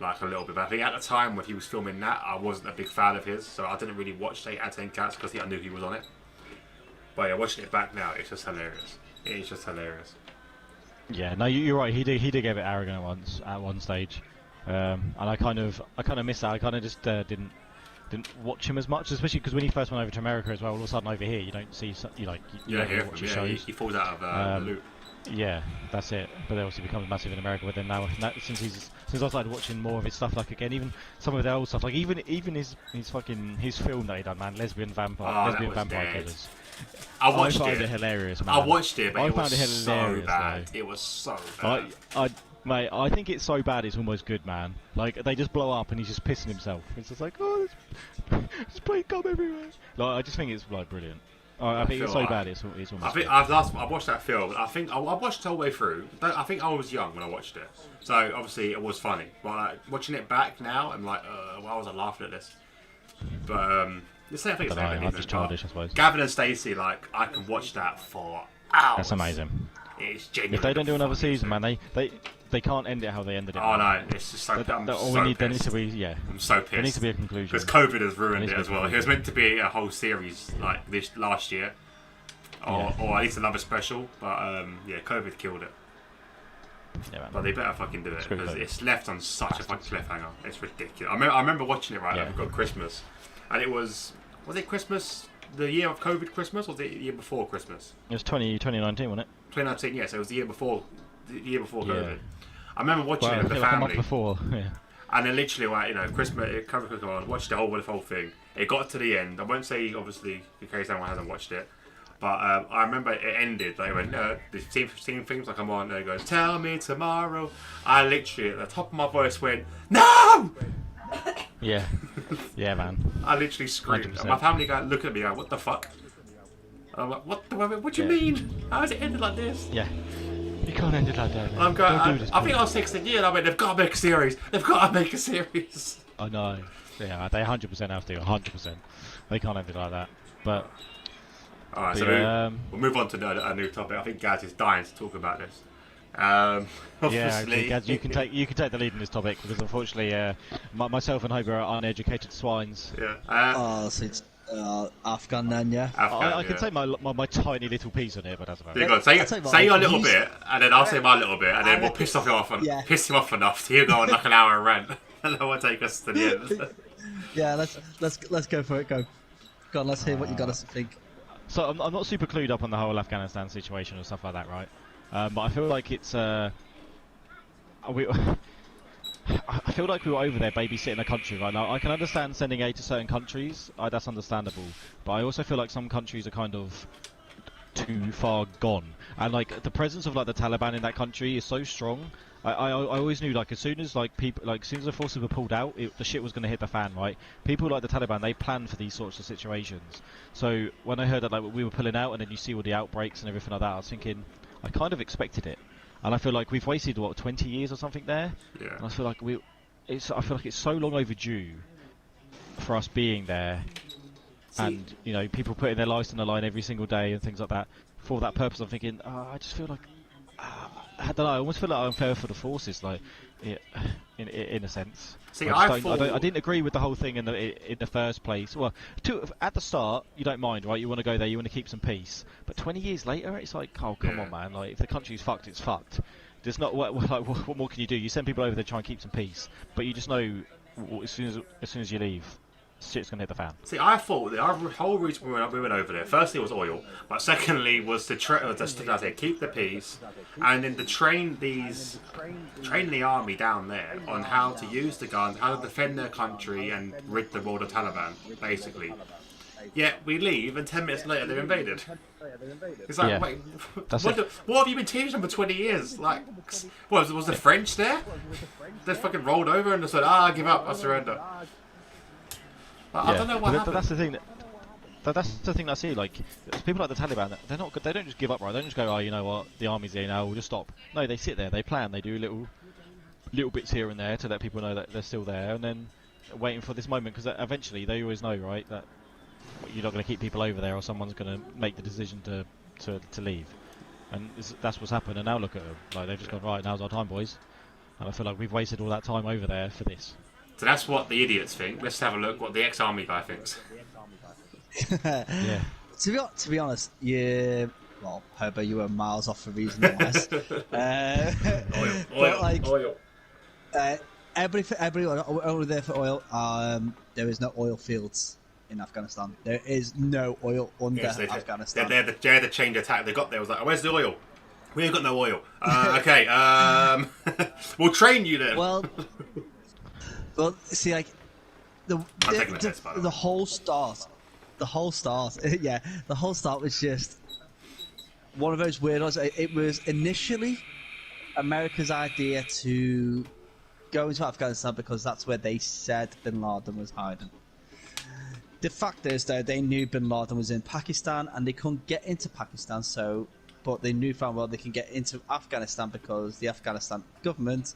Like a little bit, but I think at the time when he was filming that, I wasn't a big fan of his, so I didn't really watch 8 out of 10 Cats because I knew he was on it. But yeah, watching it back now, it's just hilarious. It is just hilarious. Yeah, no, you're right. He did get a bit arrogant at one stage, and I kind of missed that. I kind of just didn't watch him as much, especially because when he first went over to America as well. All of a sudden over here, you don't see you don't really watch his shows. He falls out of the loop. Yeah, that's it. But then obviously becomes massive in America. But then now, since I started watching more of his stuff, like again, even some of the old stuff, like even his film that he done, man, Lesbian Vampire dead. Killers. I watched found it. it hilarious, man. I watched it, but I it found was it so hilarious, bad. though. It was so bad. Mate, I think it's so bad it's almost good, man. Like they just blow up and he's just pissing himself. It's just like, oh, there's plain gum everywhere. Like I just think it's like brilliant. I think it's so bad it's almost. I think good. I watched that film. I think I watched it all the way through. I think I was young when I watched it, so obviously it was funny. But like, watching it back now, I'm like, why was I laughing at this? But the same thing. I'm just childish, I suppose. Gavin and Stacey, like, I can watch that for hours. That's amazing. It's genuinely. If they don't do another funny, season, man, they can't end it how they ended it. Oh man. no, it's just so. I'm All so we need there needs pissed. to be I'm so pissed. There needs to be a conclusion. Because COVID has ruined There it needs as to be a well. It was meant to be a whole series like this last year, or at least another special. But yeah, COVID killed it. Yeah, man. But they better fucking do it Screw because COVID. it's left on such a fucking cliffhanger. It's ridiculous. I remember watching it right Yeah. over Christmas, and it was it Christmas, the year of COVID Christmas, or was it the year before Christmas? It was 2019, wasn't it? 2019, yeah. So it was the year before Yeah. COVID. I remember watching Well, it with the like a month family, before. Yeah. and then literally, like, Christmas, COVID Christmas, I watched the whole thing. It got to the end. I won't say obviously in case anyone hasn't watched it. But I remember it ended. They went, the same things like I'm on. And it goes, "Tell me tomorrow." I literally, at the top of my voice, went, "No!" Yeah. Yeah, man. I literally screamed. 100%. And my family guy looked at me like, "What the fuck?" And I'm like, What do you Yeah. mean? How has it ended like this?" Yeah. You can't end it like that, man. And I'm going. Don't do this, I think I please. was 16 years. I went, "They've got to make a series. They've got to make a series." I know. Yeah, they 100% have to. 100%. They can't end it like that. But All right, But so yeah, we'll move on to a new topic. I think Gaz is dying to talk about this. yeah, Obviously, actually, Gaz, you can take the lead in this topic because unfortunately, myself and Hober are uneducated swines. Yeah. Oh, so it's Afghan then, yeah. Afghan, I can yeah. say my tiny little piece on it, but that's about There you it. go. Say, I'll tell you what, say your little he's- bit, and then I'll say my little bit, and then we'll piss him off enough. He'll go on like an hour and rant, and then we'll take us to the end. Yeah, let's go for it. Go on, let's hear what you got us to think. So I'm not super clued up on the whole Afghanistan situation and stuff like that, right? But I feel like it's we. I feel like we were over there babysitting a country right now. I can understand sending aid to certain countries, that's understandable. But I also feel like some countries are kind of too far gone, and like the presence of like the Taliban in that country is so strong. I always knew like as soon as like as soon as the forces were pulled out, the shit was going to hit the fan, right? People like the Taliban, they plan for these sorts of situations. So when I heard that like we were pulling out, and then you see all the outbreaks and everything like that, I was thinking I kind of expected it, and I feel like we've wasted 20 years or something there. Yeah. And I feel like I feel like it's so long overdue for us being there, and people putting their lives on the line every single day and things like that. For that purpose, I'm thinking, I just feel like I don't know. I almost feel like unfair for the forces, like in a sense. See, I didn't agree with the whole thing in the first place. Well, at the start, you don't mind, right? You want to go there, you want to keep some peace. But 20 years later, it's like, oh come on, man! Like if the country's fucked, it's fucked. There's not what more can you do? You send people over there to try and keep some peace, but you just know as soon as you leave, shit's gonna hit the fan. See, I thought the whole reason we went over there, firstly, was oil, but secondly was to keep the peace, and then to train the army down there on how to use the guns, how to defend their country, and rid the world of Taliban, basically. Yet we leave, and 10 minutes later they're invaded. It's like, Yeah. wait, That's what it. have you been teaching them for 20 years? Like, was the French there? They fucking rolled over and just said, "I give up, I surrender." I don't know what But happened. that's the thing. That's the thing I see. Like people like the Taliban, they're not. They don't just give up, right? They don't just go, "Oh, you know what? The army's here now. We'll just stop." No, they sit there. They plan. They do little bits here and there to let people know that they're still there, and then waiting for this moment because eventually they always know, right, that you're not going to keep people over there, or someone's going to make the decision to leave, and that's what's happened. And now look at them. Like they've just gone, right, now's our time, boys. And I feel like we've wasted all that time over there for this. So that's what the idiots think. Let's have a look what the ex-army guy thinks. Yeah. To be honest, well, Herbert, you were miles off for reason-wise. Oil. Everyone over there for oil. There is no oil fields in Afghanistan. There is no oil under Afghanistan. They're the change attack they got there. Was like, "Where's the oil? We ain't got no oil." Okay, we'll train you then. Well, see, like the taking the piss, by the way. whole start, yeah, the whole start was just one of those weird ones. It was initially America's idea to go into Afghanistan because that's where they said Bin Laden was hiding. The fact is, though, they knew Bin Laden was in Pakistan and they couldn't get into Pakistan, but they knew found well they can get into Afghanistan because the Afghanistan government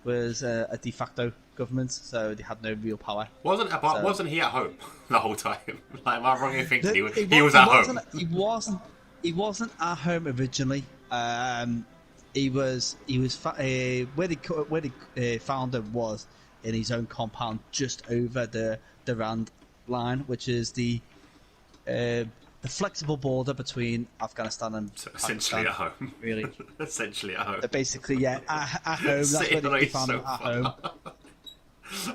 was a de facto government, so they had no real power. Wasn't he at home the whole time? Like, am I wrong in thinking he was at home? He wasn't at home originally. He was where the found him was in his own compound just over the Rand line, which is the the flexible border between Afghanistan and Essentially Pakistan. at home. Really, Essentially at home. basically, yeah, at home. That's Sitting where on they his found him sofa. at home.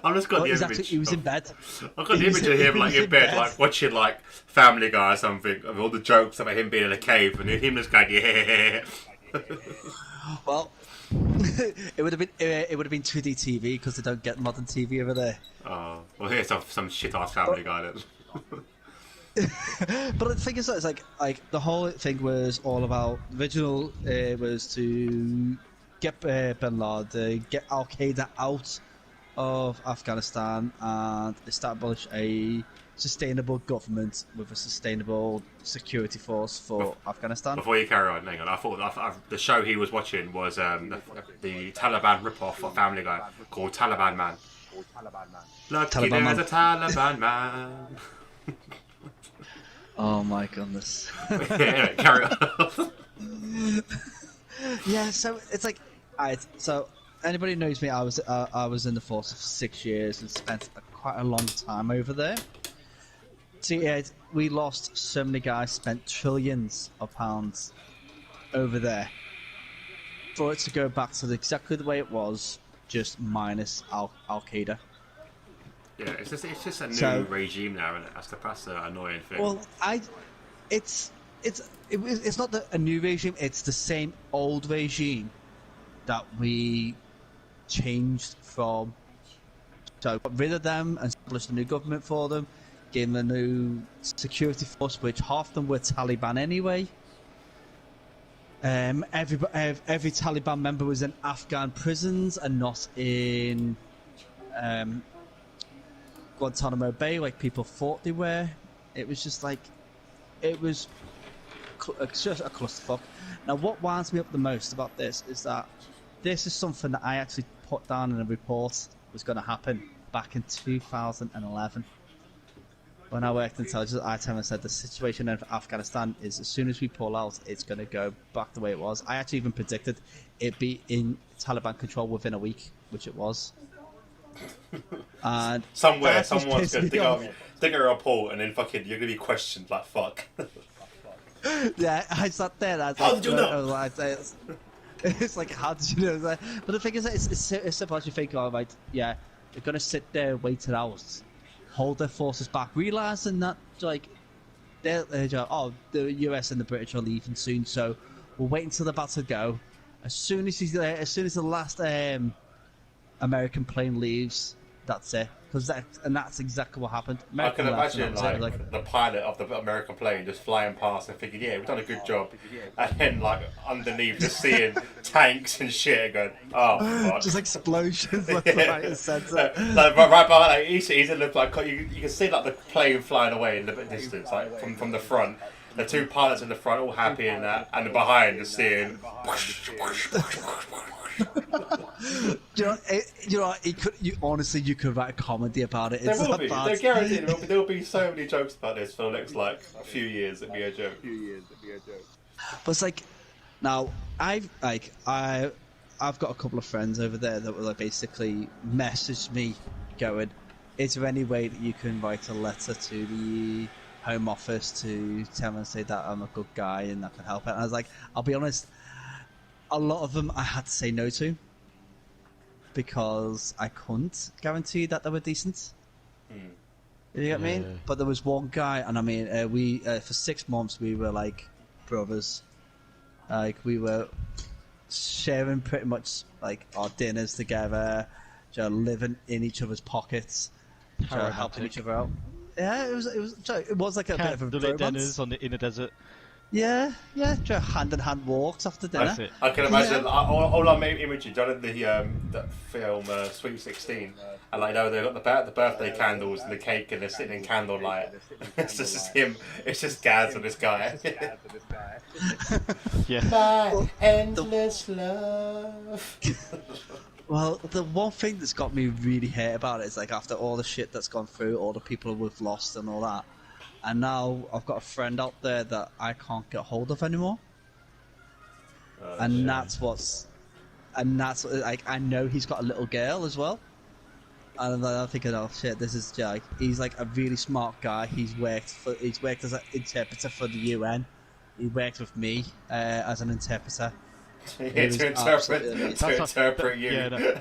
I've just got Well, the he's image. actually, he was in bed. I've got the He was- image of him he like was in in bed, bed. like watching like Family Guy or something, of all the jokes about him being in a cave, and him just going, yeah. Well, it would have been 2D TV because they don't get modern TV over there. Oh, well, here's some shit ass Family Guy then. But the thing is, it's like the whole thing was all about. The original was to get Bin Laden, get Al Qaeda out of Afghanistan, and establish a sustainable government with a sustainable security force for Afghanistan. Before you carry on, hang on. I thought the show he was watching was the Taliban rip-off of Family Guy called Taliban Man. Lucky Taliban there's Man. a Taliban man. Oh my goodness. Anyway, carry on. Yeah, so it's like, so anybody who knows me, I was in the force for 6 years and spent quite a long time over there. So yeah, we lost so many guys, spent trillions of pounds over there. For it to go back to exactly the way it was, just minus Al Qaeda. Yeah, it's just a new So- regime now, and that's the annoying thing. Well, it's not a new regime. It's the same old regime that we changed from. So got rid of them and established a new government for them. Gave them a new security force, which half of them were Taliban anyway. Every Taliban member was in Afghan prisons and not in Guantanamo Bay like people thought they were. It was just like, it was just a clusterfuck. Now, what winds me up the most about this is that this is something that I actually put down in a report was going to happen back in 2011. When I worked in intelligence at ITEM, I said the situation in Afghanistan is as soon as we pull out, it's going to go back the way it was. I actually even predicted it'd be in Taliban control within a week, which it was. And Somewhere, that just someone's pissed going me to off. dig a report, and then fucking you're going to be questioned like fuck. Yeah, I sat there. And I was How like, did you know? I was like, it's like, how did you know? It's like, but the thing is, it's simple as you think. Oh, right, yeah, they're gonna sit there, wait it out, hold their forces back, realizing that like they're the US and the British are leaving soon, so we'll wait until they're about to go. As soon as the last American plane leaves, that's it. That's exactly what happened. I can American left, and imagine that was it. like the pilot of the American plane just flying past and thinking, yeah, we've done a good job, and then like underneath just seeing tanks and shit and going, oh fuck. Just explosions left, right, and centre. Like right behind, like he's looked like you can see like the plane flying away in the distance, like from the front. The two pilots in the front all happy in that, and the behind just seeing. Honestly, you could write a comedy about it. There It's will that be. bad. They're guaranteed. There will be so many jokes about this for the next like a few years. It'll be a joke. But it's like, now I've got a couple of friends over there that will like basically message me, going, "Is there any way that you can write a letter to the Home Office to tell them and say that I'm a good guy and I can help it?" And I was like, I'll be honest, a lot of them I had to say no to because I couldn't guarantee that they were decent. You get me? Yeah. But there was one guy, and I mean, we for 6 months we were like brothers. Like we were sharing pretty much like our dinners together, living in each other's pockets, helping each other out. Yeah, it was like a bit of a Candlelit romance. dinners in the desert. Yeah, hand in hand walks after dinner. That's it. I can imagine Yeah. all our images. Done in the film Sweet 16, and like they've got the birthday candles and the cake, and they're sitting in candlelight. It's just him. It's just Gaz and this guy. Yeah. My endless love. Well, the one thing that's got me really hurt about it is like after all the shit that's gone through, all the people we've lost and all that, and now I've got a friend out there that I can't get hold of anymore. And that's like, I know he's got a little girl as well. And I'm thinking, oh shit, this is Jack. He's like a really smart guy. He's worked as an interpreter for the UN. He worked with me as an interpreter. It was to interpret, absolutely amazing. to interpret you. Yeah, no,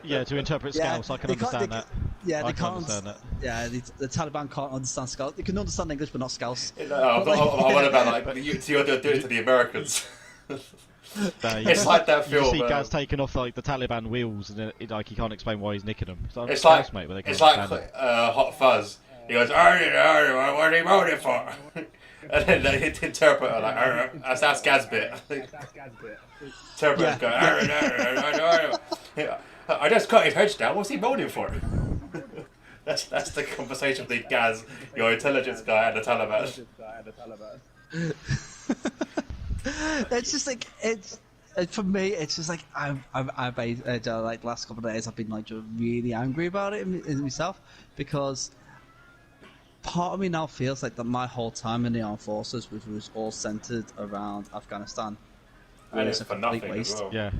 yeah, to interpret Scouts. I can understand that. Yeah, I can understand that. Yeah, the Taliban can't understand Scouts. They can understand English, but not Scouts. No, I want about like so you're doing it to the Americans. No, It's like that film. You see Gaz taking off like the Taliban wheels, and like he can't explain why he's nicking them. It's like mate, but they can it's like understand it. Hot Fuzz. He goes, what are you voting for? And then the interpreter like, that's Gaz bit. Interpreter's going, I just cut his head down. What's he voting for? That's the conversation between Gaz, your intelligence guy, and the Taliban. It's just like for me. It's just like I've like last couple of days I've been like just really angry about it in myself, because part of me now feels like that my whole time in the armed forces was all centered around Afghanistan. And it's for nothing waste. as well. Yeah,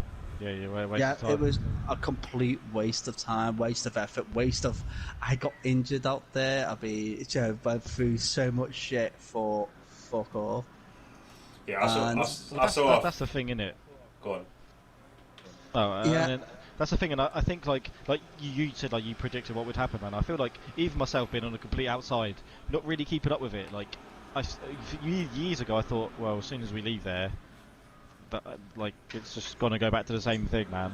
waste of time. It was a complete waste of time, waste of effort, waste of. I got injured out there. Went through so much shit for fuck all. Yeah, I saw. That's the thing, innit? Go on. Oh, Yeah. and then that's the thing, and I think like you said, like you predicted what would happen, man. I feel like even myself being on the complete outside, not really keeping up with it. Like years ago, I thought, well, as soon as we leave there, that like it's just gonna go back to the same thing, man.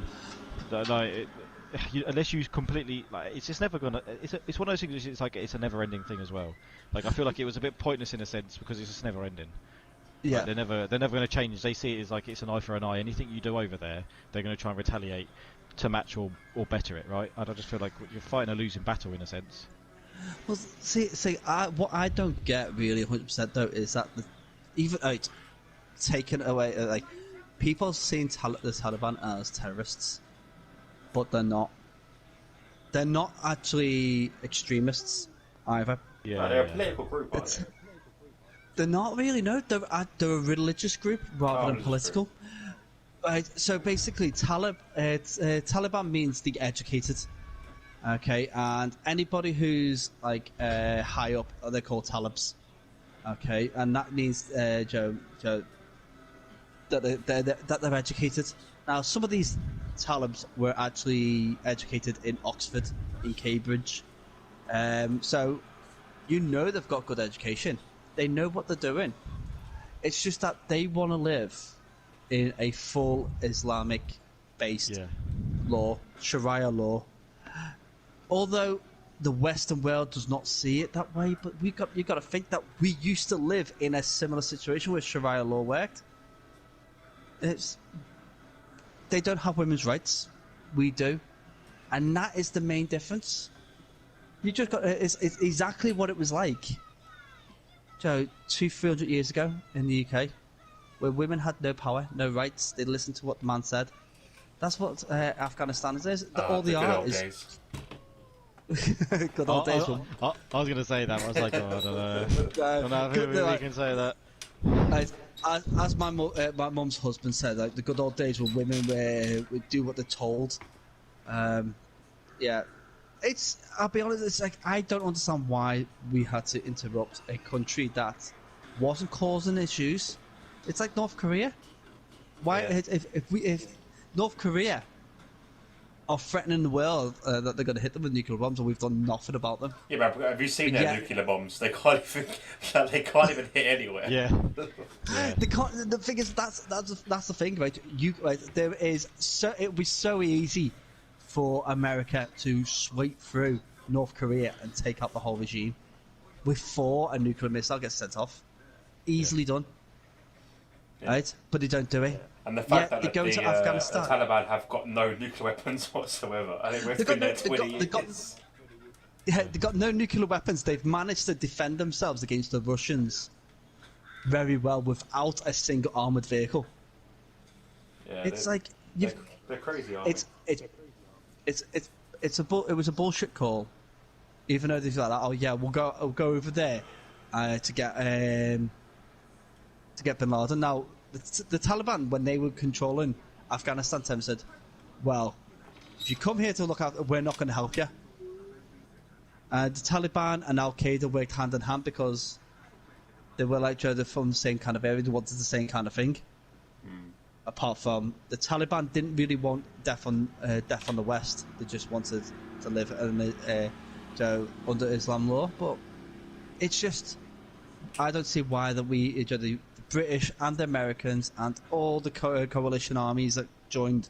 Unless you completely like, it's just never gonna. It's one of those things. It's like it's a never-ending thing as well. Like I feel like it was a bit pointless in a sense because it's just never-ending. Yeah, Like, they're never going to change. They see it as like it's an eye for an eye. Anything you do over there, they're going to try and retaliate to match or better it, right? I just feel like you're fighting a losing battle in a sense. Well, what I don't get really 100% though is that even taken away, like people seeing the Taliban as terrorists, but they're not. They're not actually extremists either. Yeah, No, they're a political group, aren't they? They're not really, no. They're a religious group rather than political. Right, so basically, Taliban means the educated. Okay, and anybody who's like high up, they're called Talibs. Okay, and that means that they're educated. Now, some of these Talibs were actually educated in Oxford, in Cambridge. So they've got good education. They know what they're doing. It's just that they want to live in a full Islamic-based law, Sharia law. Although the Western world does not see it that way, but you've got to think that we used to live in a similar situation where Sharia law worked. They don't have women's rights. We do. And that is the main difference. You just got it's exactly what it was like. So 200-300 years ago in the UK, where women had no power, no rights, they listened to what the man said. That's what Afghanistan is. All they are is good old days. I was gonna say that. I was like, oh, I don't know. I don't know if we can say that. As my mum's husband said, like the good old days when women would do what they're told. Yeah. I'll be honest, it's like I don't understand why we had to interrupt a country that wasn't causing issues. It's like North Korea. Why if North Korea are threatening the world that they're going to hit them with nuclear bombs, and we've done nothing about them? Yeah, but have you seen their nuclear bombs? They can't even hit anywhere. Yeah. They can't. The thing is, that's the thing, right? It would be so easy for America to sweep through North Korea and take out the whole regime before a nuclear missile gets sent off. Easily done. Yeah. Right? But they don't do it. And the fact that they go to Afghanistan. The Taliban have got no nuclear weapons whatsoever. I think we've been there 20 years. They've got no nuclear weapons. They've managed to defend themselves against the Russians very well without a single armoured vehicle. Yeah, it's like... They're crazy, aren't they? It was a bullshit call, even though they feel like, oh yeah, we'll go over there to get Bin Laden. Now the Taliban, when they were controlling Afghanistan, said, well, if you come here to look out, we're not going to help you. The Taliban and Al Qaeda worked hand in hand because they were like they're from the same kind of area. They wanted the same kind of thing. Apart from the Taliban didn't really want death on the West. They just wanted to live under Islam law. But it's just I don't see why that the British and the Americans and all the coalition armies that joined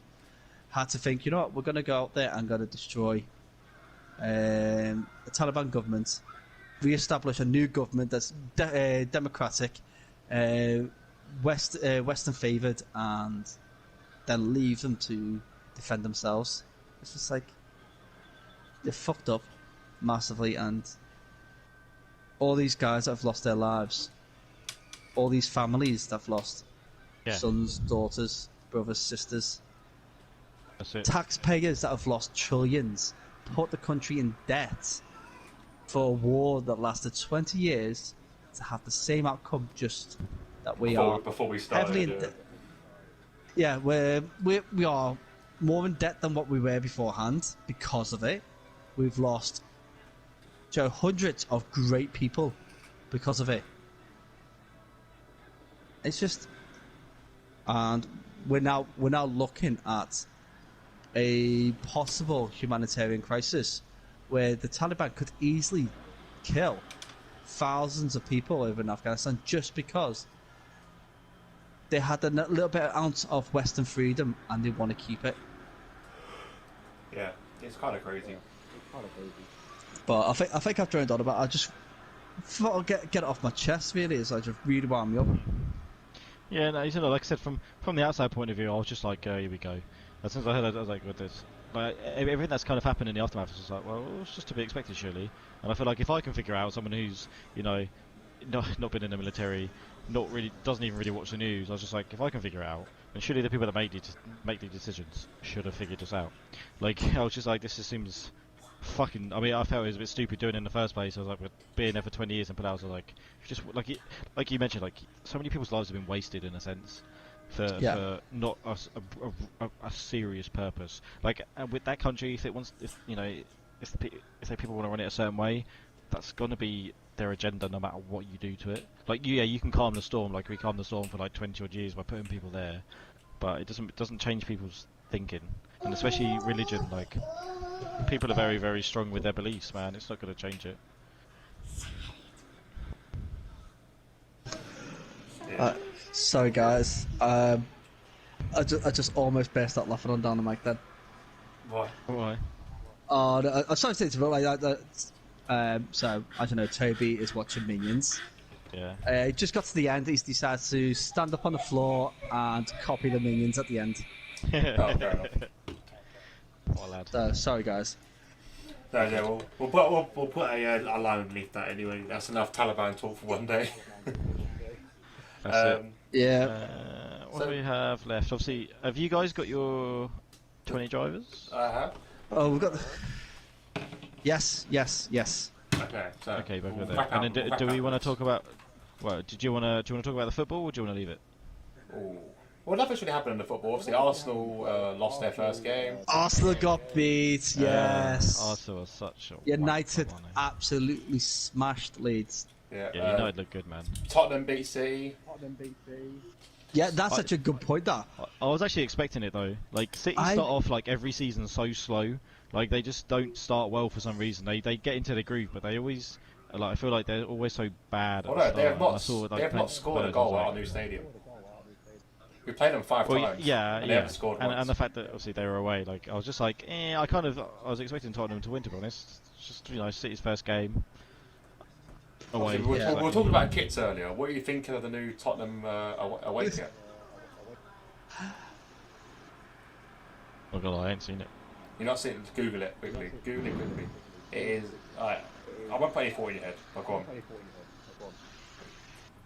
had to think, you know what, we're going to go out there and going to destroy the Taliban government, re-establish a new government that's democratic, Western favoured, and then leave them to defend themselves. It's just like they're fucked up massively, and all these guys that have lost their lives, all these families that have lost sons, daughters, brothers, sisters, taxpayers that have lost trillions, put the country in debt for a war that lasted 20 years to have the same outcome, just that before we started. We are more in debt than what we were beforehand because of it. We've lost hundreds of great people because of it. It's just, and we're now looking at a possible humanitarian crisis where the Taliban could easily kill thousands of people over in Afghanistan just because they had a little bit of ounce of Western freedom and they want to keep it. Yeah, it's kind of crazy. But I think I've droned on about it. I just thought I'd get it off my chest, really, as I just really wound me up. Yeah, no, like I said, from the outside point of view, I was just like, here we go. As soon as I heard that, I was like, with this, like everything that's kind of happened in the aftermath is just like, well, it's just to be expected, surely. And I feel like if I can figure out someone who's, not been in the military, doesn't even really watch the news, I was just like, if I can figure it out, then surely the people that make these decisions should have figured this out. Like, I was just like, this just seems fucking. I mean, I felt it was a bit stupid doing it in the first place. I was like, being there for 20 years and put out, I was like, just like you mentioned, like so many people's lives have been wasted in a sense for not a serious purpose. Like with that country, if the people want to run it a certain way, that's gonna be their agenda no matter what you do to it. Like you can calm the storm, like we calmed the storm for like 20 odd years by putting people there, but it doesn't change people's thinking, and especially religion. Like people are very, very strong with their beliefs, man. It's not going to change it. Sorry guys, I just almost burst out laughing on down the mic then. Why? Oh, no, I'm sorry to interrupt like that. So I don't know. Toby is watching Minions. Yeah. He just got to the end. He's decided to stand up on the floor and copy the Minions at the end. Oh, fair enough. What a lad. Sorry guys. No, yeah, we'll put a line underneath that anyway. That's enough Taliban talk for one day. That's it. Yeah. What do we have left? Obviously, have you guys got your 20 drivers? I have. Oh, we've got. Yes. Okay, so Okay, back with it. wrap And up- then wrap do we up want to this. talk about? Well, do you want to talk about the football, or do you want to leave it? Ooh. Well, nothing's really happened in the football. Obviously, Arsenal lost their first game. Arsenal got beat. Yes. Arsenal was such a United whack, absolutely smashed Leeds. Yeah, yeah, United looked good, man. Tottenham beat City. Yeah, that's such a good point. That I was actually expecting it though. Like City start off like every season so slow. Like they just don't start well for some reason. They get into the groove, but they always I feel like they're always so bad. At Well, the no, start. they have not scored a Spurs, goal I at was our new stadium. We played them five times. Yeah, and they haven't scored once. and the fact that obviously they were away, like I was just like, I was expecting Tottenham to win, to be honest. It's just City's first game away. Obviously, we Yeah. were talking about kits earlier. What are you thinking of the new Tottenham away kit? Oh god, I ain't seen it. You're not seeing it? Google it quickly. Google it quickly. It is. I won't put any thought in your head. But go on.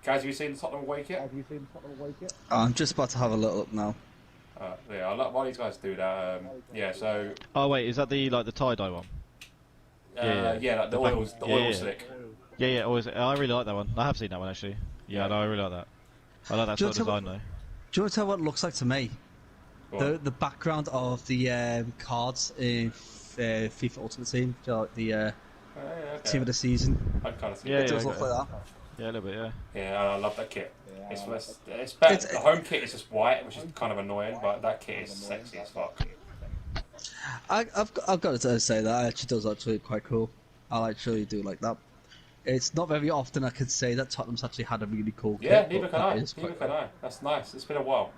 Guys, have you seen the Tottenham away kit? I'm just about to have a little look now. Yeah, I'll let one of these guys do that. Yeah, so. Oh wait, is that the tie-dye one? Yeah, like the back- oil yeah. slick. Yeah. Always. I really like that one. I have seen that one actually. Yeah, no, I really like that. I like that Do you sort of want design though. Do you want to tell what it looks like to me? Go on. The background of the cards in FIFA Ultimate Team, Okay. team of the season. I kind of see Yeah, It that. does yeah, look like that. Yeah, a little bit, yeah. Yeah, I love that kit. It's better. It's- The home kit is just white, which is kind of annoying, but that kit is sexy as fuck. I've got to say that actually does actually quite cool. I actually do like that. It's not very often I could say that Tottenham's actually had a really cool Yeah, kit, neither but can that I. is Neither quite can I. That's nice. It's been a while.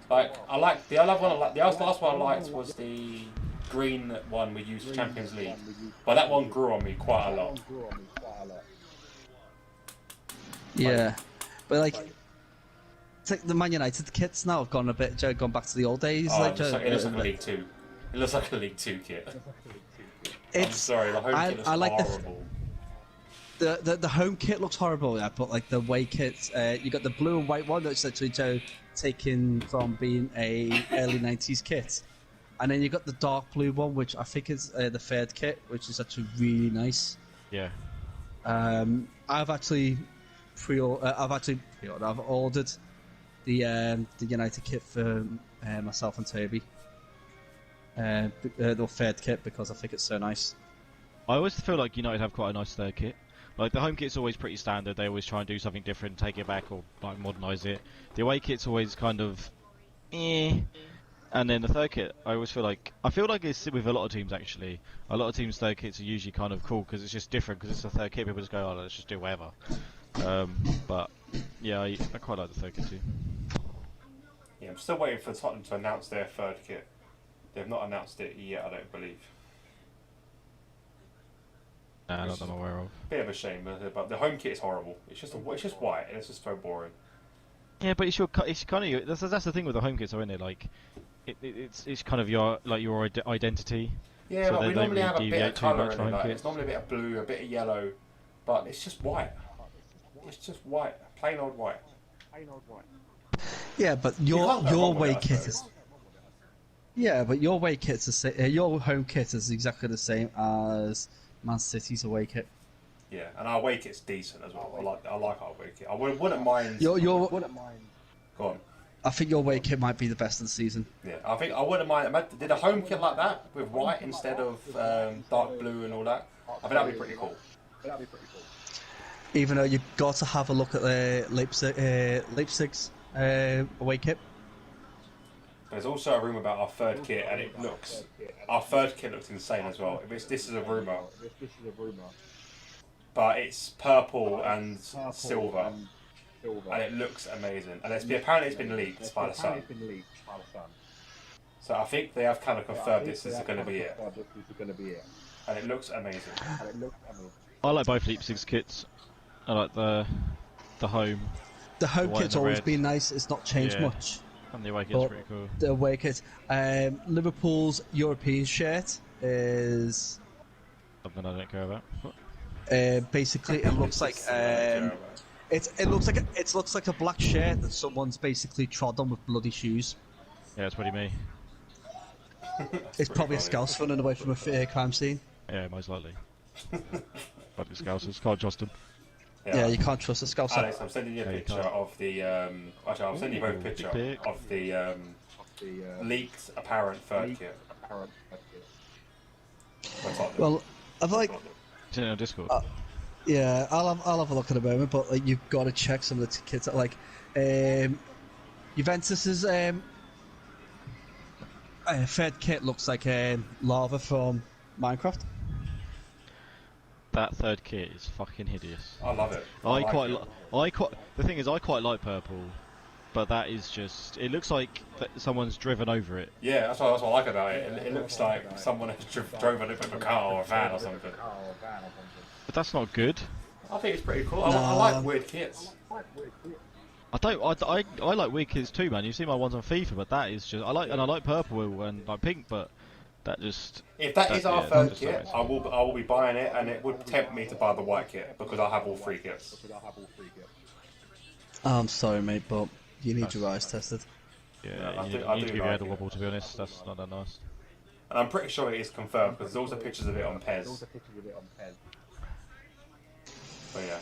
Like I like the other one. The last one I liked was the green one we used for Champions League, but that one grew on me quite a lot. Yeah, but like, it's like the Man United kits now have gone a bit, gone back to the old days. Oh, like, it looks like a League Two. It looks like a League Two kit. I'm it's sorry, the home kit looks I like horrible. the home kit looks horrible, yeah, but like the away kit, you got the blue and white one that's actually taken from being a early '90s kit, and then you got the dark blue one, which I think is the third kit, which is actually really nice. Yeah. I've actually I've ordered the United kit for myself and Toby. The third kit because I think it's so nice. I always feel like United have quite a nice third kit. Like the home kit's always pretty standard. They always try and do something different, take it back or like modernise it. The away kit's always kind of, and then the third kit, I feel like it's with a lot of teams actually. A lot of teams' third kits are usually kind of cool because it's just different because it's the third kit. People just go, oh, let's just do whatever. But yeah, I quite like the third kit too. Yeah, I'm still waiting for Tottenham to announce their third kit. They've not announced it yet, I don't believe. Nah, not that I'm aware of. Bit of a shame, but the home kit is horrible. It's just white and it's just so boring. Yeah, but it's kind of that's the thing with the home kits, though, isn't it? Like, it's kind of your identity. Yeah, So but they we don't normally really have a bit of deviate too colour much in from it. home Like, kits. it's normally a bit of blue, a bit of yellow, but it's just white. It's just white, plain old white. Yeah, but can't your go wrong with away it, I kit suppose. is. Yeah, but your away kit's the same. Your home kit is exactly the same as Man City's away kit. Yeah, and our away kit's decent as well. I like our away kit. I wouldn't mind. Your Go on. I think your away kit might be the best of the season. Yeah, I wouldn't mind. Did a home kit like that with white instead of dark blue and all that? I think that'd be pretty cool. Even though you've got to have a look at the Leipzig's away kit. There's also a rumour about our third kit, and our third kit looks insane as well. This is a rumour, but it's purple and silver, and it looks amazing. And apparently it's been leaked by the Sun. So I think they have kind of confirmed this is going to be it, and it looks amazing. I like both Leipzig's kits. I like the home The home white kit's and the always red. been nice. It's not changed Yeah. much. and the away kit's But pretty cool. the away kit, Liverpool's European shirt is Something I don't care about. basically it looks like it looks like a black shirt that someone's basically trod on with bloody shoes. Yeah, it's pretty me. It's probably a funny. scouse running away from a crime scene. Yeah, most likely. But it's Scousers, can't trust them. Yeah, you can't trust a scouse. Alex, I'm sending you a Yeah, you picture can't. of the. Actually, I'll send you both a picture pic. of the leaked apparent third kit. For Tottenham. Well, I've like, It's in our Discord. yeah, I'll have a look in a moment, but like, you've got to check some of the kits out. Like, Juventus's third kit looks like lava from Minecraft. That third kit is fucking hideous. I love it. The thing is, I quite like purple, but that is just. It looks like someone's driven over it. Yeah, that's what I like about it. It looks like someone has drove it with a car or a van or something. But that's not good. I think it's pretty cool. I like weird kits. I like weird kits too, man. You see my ones on FIFA, but that is just. I like purple and like pink, but that just. If that is our yeah, third just kit, doesn't I will be buying it, and it would tempt me to buy the white kit because I have all three kits. I'm sorry, mate, but you need your eyes tested. Yeah, I you do- need, I you need do to give your like head a it. wobble, to be honest. That's not that nice. And I'm pretty sure it is confirmed because there's also pictures of it on Pez. But yeah.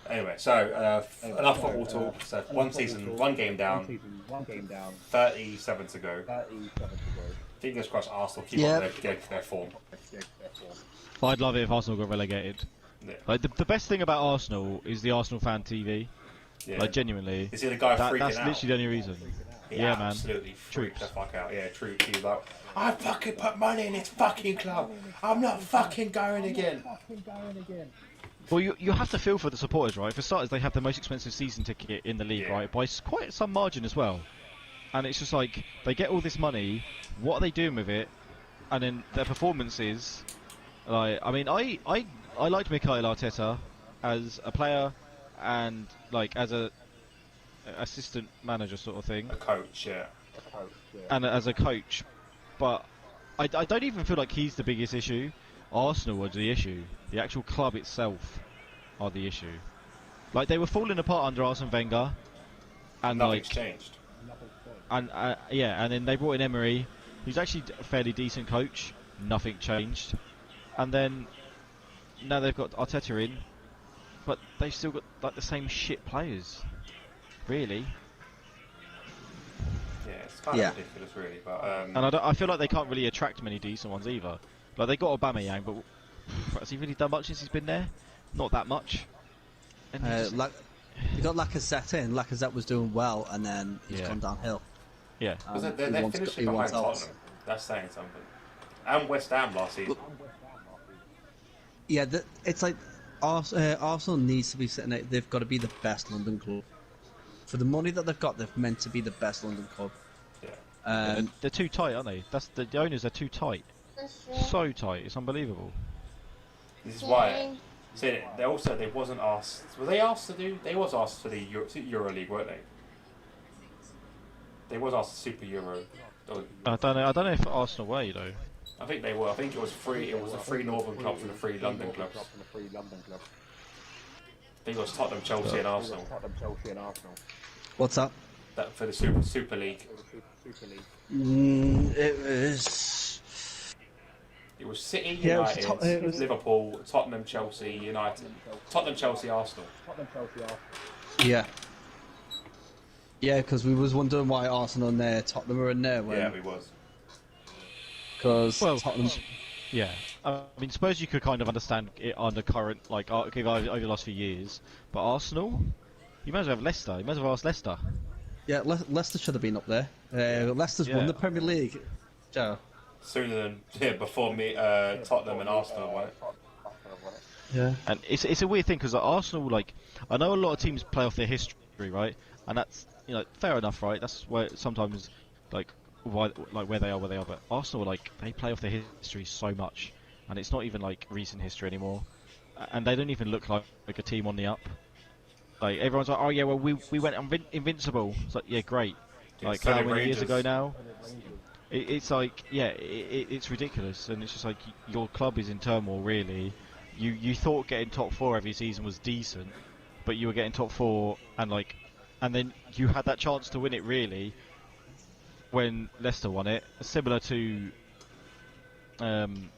Anyway, so enough football talk. So one season, one game down, 37 to go. Fingers crossed Arsenal keep Yeah. up their form. I'd love it if Arsenal got relegated. Yeah. Like the best thing about Arsenal is the Arsenal fan TV. Yeah. Like genuinely, You see the guy freaking that's out. literally the only reason. He Yeah, man. absolutely freaked Troops. the fuck out. Yeah, true. He was like, I fucking put money in this fucking club. I'm not fucking going again. Well, you have to feel for the supporters, right? For starters, they have the most expensive season ticket in the league, Yeah. right? By quite some margin as well. And it's just like, they get all this money, what are they doing with it? And then their performances, like, I mean, I liked Mikel Arteta as a player and, like, as a assistant manager sort of thing. A coach, yeah. And as a coach, but I don't even feel like he's the biggest issue. Arsenal are the issue. The actual club itself are the issue. Like, they were falling apart under Arsene Wenger, and Nothing's changed. and yeah, and then they brought in Emery, who's actually a fairly decent coach. Nothing changed, and then now they've got Arteta in, but they've still got like the same shit players, really. Yeah, it's kind of ridiculous, really. But And I feel like they can't really attract many decent ones either. Like, they got Aubameyang, but has he really done much since he's been there? Not that much. And You got Lacazette in. Lacazette was doing well, and then he's gone downhill. yeah. because He they're wants- finishing he behind wants ours. Tottenham. That's saying something. And West Ham last season. Yeah, it's like Arsenal needs to be sitting there. They've got to be the best London club. For the money that they've got, they've meant to be the best London club. Yeah. They're too tight, aren't they? That's the owners are too tight. So tight, it's unbelievable. This is why. See, they wasn't asked. Were they asked to do? They was asked for the Euro League, weren't they? They was asked for Super Euro. I don't know if Arsenal were, you know. I think they were. I think it was free. It was the three Northern clubs and the three London clubs. I think it was Tottenham, Chelsea, and Arsenal. What's that? That for the Super League. It was. It was City, Yeah, it was United, it was- Liverpool, Tottenham, Chelsea, United, Tottenham, Chelsea, Arsenal. Yeah. Yeah, because we was wondering why Arsenal and Tottenham were in there. Yeah, we was. Because Well, Tottenham. Yeah. I mean, suppose you could kind of understand it on the current, like, over the last few years. But Arsenal? You might as well have Leicester. You might as well ask Leicester. Yeah, Leicester should have been up there. Leicester's won Yeah. the Premier League. Joe. Sooner than before me, Tottenham and Arsenal won it. Yeah. And it's a weird thing because Arsenal, like, I know a lot of teams play off their history, right? And that's, you know, fair enough, right? That's where sometimes, like, why, like where they are. But Arsenal, like, they play off their history so much, and it's not even like recent history anymore, and they don't even look like a team on the up. Like, everyone's like, oh yeah, well we went invincible. It's like, yeah, great. Like, how many years ago now? It's like, yeah, it's ridiculous, and it's just like your club is in turmoil, really. You thought getting top 4 every season was decent, but you were getting top 4, and then you had that chance to win it, really, when Leicester won it, similar to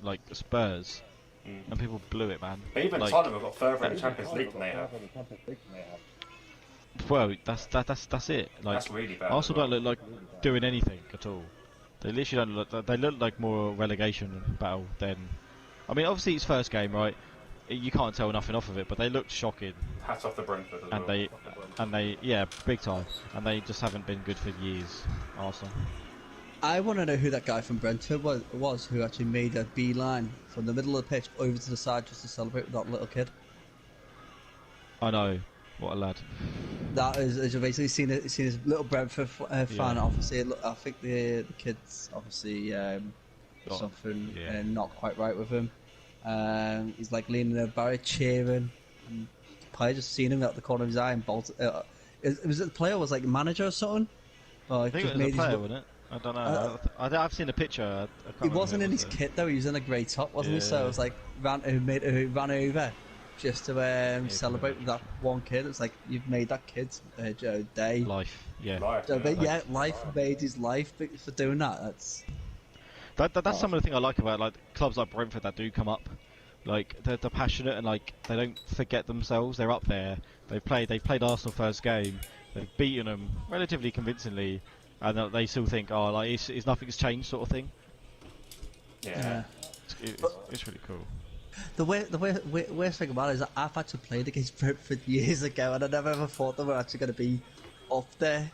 like Spurs, and people blew it, man. But even Like, Tottenham have got further in the Champions League than they have. well, that's it. Like, That's really bad. Arsenal don't look like doing anything at all. They literally don't look. They look like more relegation battle than. I mean, obviously it's first game, right? You can't tell nothing off of it, but they looked shocking, Hats off to Brentford as and well. yeah, big time, and they just haven't been good for years. Arsenal. I want to know who that guy from Brentford was who actually made a beeline from the middle of the pitch over to the side just to celebrate with that little kid. I know, what a lad. That is basically seen his little Brentford fan. Yeah. Obviously, I think the kid's obviously something not quite right with him. He's like leaning over, cheering, and the player just seen him out the corner of his eye and bolted. Was it the player? Was like manager or something? Or I think it was a player, wasn't it? I don't know. I've seen a picture. I can't He remember wasn't who in it his was, kit though. He was in a grey top, wasn't he? So Yeah. it was like who ran over just to celebrate with that one kid. It's like you've made that kid's day. Life, yeah. Life, So, but yeah. life made his life for doing that. That's some of the thing I like about like clubs like Brentford that do come up. Like they're passionate and like they don't forget themselves. They're up there. They played Arsenal first game. They've beaten them relatively convincingly, and they still think, oh, like it's nothing's changed, sort of thing. Yeah. It's really cool. The worst thing about it is that I've actually played against Brentford years ago, and I never ever thought they were actually going to be up there.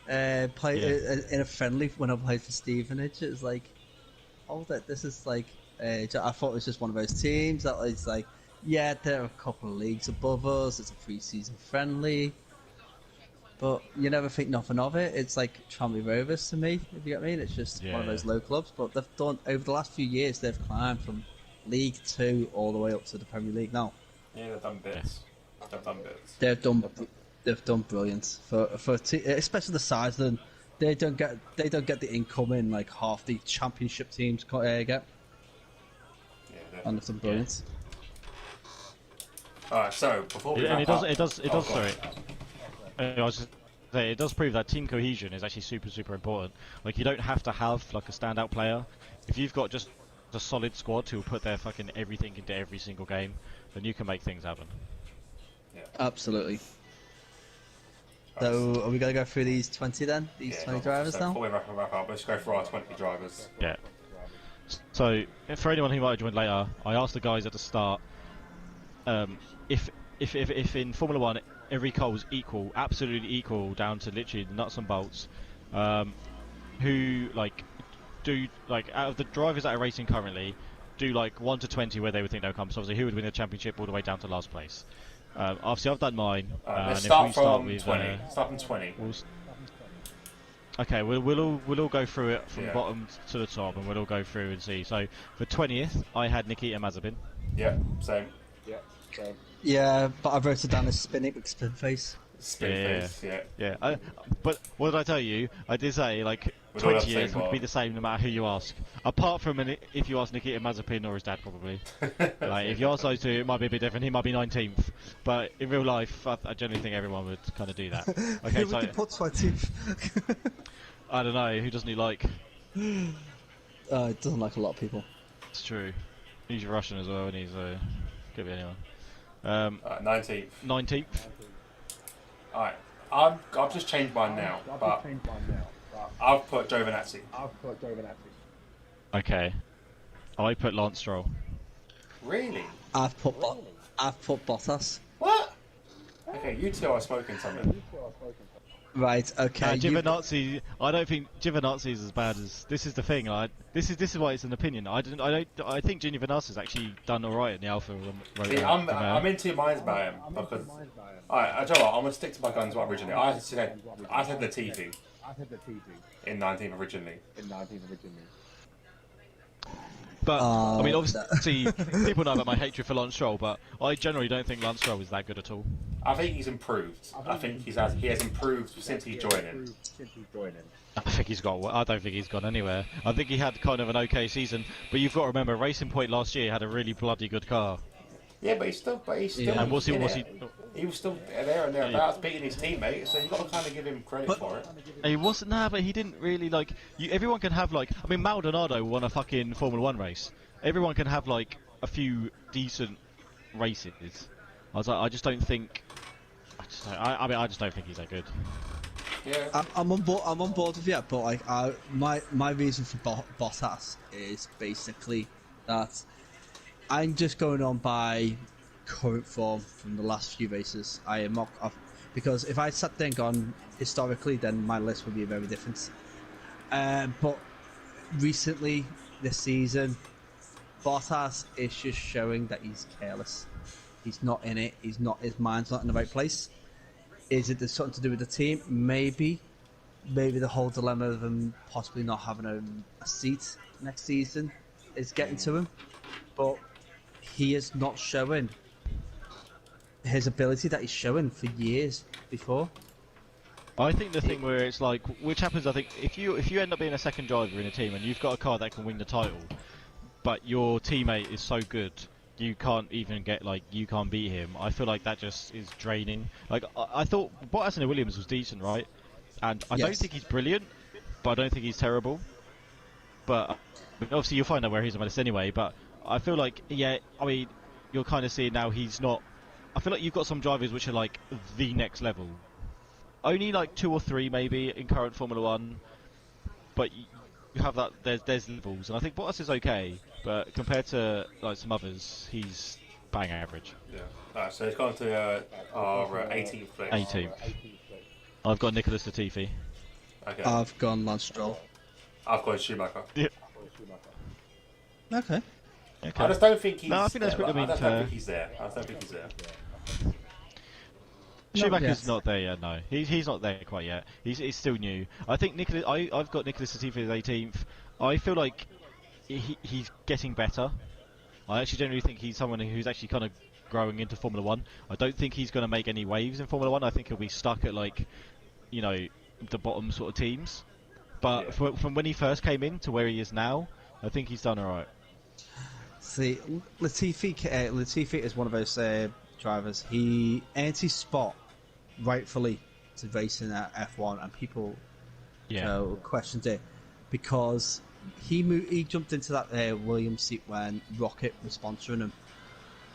In a friendly when I played for Stevenage, it was like, oh, that this is like. I thought it was just one of those teams that was like, yeah, they're a couple of leagues above us. It's a pre-season friendly, but you never think nothing of it. It's like Tranmere Rovers to me, if you get me. It's just one of those low clubs, but they've done over the last few years. They've climbed from League Two all the way up to the Premier League now. Yeah, they've done bits. They've done bits. They've done brilliant especially the size of them. They don't get the income in like half the Championship teams get. Yeah, And they've done brilliant. Alright, so before we And wrap up, it does. oh, Sorry, I was just saying, it does prove that team cohesion is actually super important. Like, you don't have to have like a standout player. If you've got just a solid squad who will put their fucking everything into every single game, then you can make things happen. Yeah. Absolutely. So, are we going to go through these 20 then? These 20 drivers now? Before we wrap up, let's go for our 20 drivers. Yeah. So, for anyone who might have joined later, I asked the guys at the start, if in Formula 1 every car was equal, absolutely equal, down to literally the nuts and bolts, who do out of the drivers that are racing currently, do 1 to 20 where they would think they'll come. So obviously, who would win the championship all the way down to last place? Obviously, I've done mine. Let's and start if we start from with 20. Start from 20. Okay, we'll all go through it from bottom to the top, and we'll all go through and see. So for 20th, I had Nikita Mazepin. Yeah, same. Yeah, but I wrote it down as spin face. Spin face, Yeah. But what did I tell you? I did say 20 years would be the same no matter who you ask. Apart from if you ask Nikita Mazepin or his dad, probably. If you ask those two, it might be a bit different. He might be 19th, but in real life, I generally think everyone would kind of do that. Okay, Who would you put 20th? I don't know. Who doesn't he like? It doesn't like a lot of people. It's true. He's Russian as well, and he's could be anyone. 19th. 19th. Alright, I've just changed mine now, but I've put Giovinazzi. Okay. I put Lance Stroll. Really? I've put Bottas. What? Okay, you two are smoking something. Right. Okay. Giovinazzi. I don't think Giovinazzi is as bad as. This is the thing. This is why it's an opinion. I think Giovinazzi's actually done all right in the Alpha. See, I'm in two minds about him because. Alright, I tell you what, I'm gonna stick to my guns originally. I said Latifi. In 19th originally. But I mean, obviously, people know about my hatred for Lance Stroll, but I generally don't think Lance Stroll is that good at all. I think he's improved. I think he has improved since he joined. I think he's got. I don't think he's gone anywhere. I think he had kind of an okay season, but you've got to remember, Racing Point last year had a really bloody good car. Yeah, but he's still. Yeah. And he was still there and thereabouts, beating his teammate. So you've got to kind of give him credit for it. He wasn't. Nah, but he didn't really everyone can have I mean, Maldonado won a fucking Formula 1 race. Everyone can have a few decent races. I just don't think. I just don't think he's that good. Yeah. I'm on board with you, but my reason for Bottas is basically that I'm just going on by current form from the last few races. I am not because if I sat there and gone historically, then my list would be very different. But recently, this season, Bottas is just showing that he's careless. He's not in it. His mind's not in the right place. Is it something to do with the team? Maybe the whole dilemma of him possibly not having a seat next season is getting to him. But he is not showing his ability that he's showing for years before. I think the thing where it's which happens, I think, if you end up being a second driver in a team and you've got a car that can win the title, but your teammate is so good, you can't even get you can't beat him. I feel like that just is draining. I thought Bottas and Williams was decent, right? And I don't think he's brilliant, but I don't think he's terrible. But obviously you'll find out where he's on my list anyway. But I feel I mean, you're kind of seeing now he's not. I feel like you've got some drivers which are the next level. Only 2 or 3 maybe in current Formula 1, but you have that. There's levels, and I think Bottas is okay, but compared to like some others, he's bang average. Yeah. Alright, so it's gone to our 18th place. 18th. I've got Nicholas Latifi. Okay. I've gone Lance Stroll. I've got Schumacher. Yeah. Okay. Okay. I just don't think he's No, I think that's there. pretty I just fair. don't think he's there. I just don't think he's there. Schumacher's yet. not there yet. No, he's not there quite yet. He's still new. I think Nicholas. I've got Nicholas Latifi as 18th. I feel like he's getting better. I actually generally think he's someone who's actually kind of growing into Formula One. I don't think he's going to make any waves in Formula One. I think he'll be stuck at like, you know, the bottom sort of teams. But Yeah. from when he first came in to where he is now, I think he's done alright. See, Latifi is one of those drivers. He earned his spot rightfully to race in F1, and people Yeah. questioned it because he jumped into that Williams seat when Rocket was sponsoring him.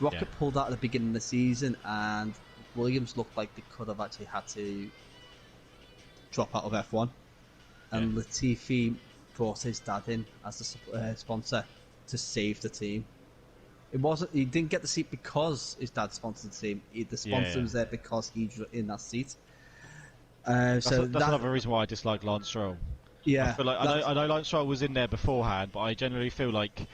Rocket Yeah. pulled out at the beginning of the season, and Williams looked like they could have actually had to drop out of F1. And Yeah. Latifi brought his dad in as the sponsor to save the team. It wasn't. He didn't get the seat because his dad sponsored the team. The sponsor Yeah. was there because he's in that seat. That's So that's another reason why I dislike Lance Stroll. yeah. I feel like I know Lance Stroll was in there beforehand, but I generally feel like,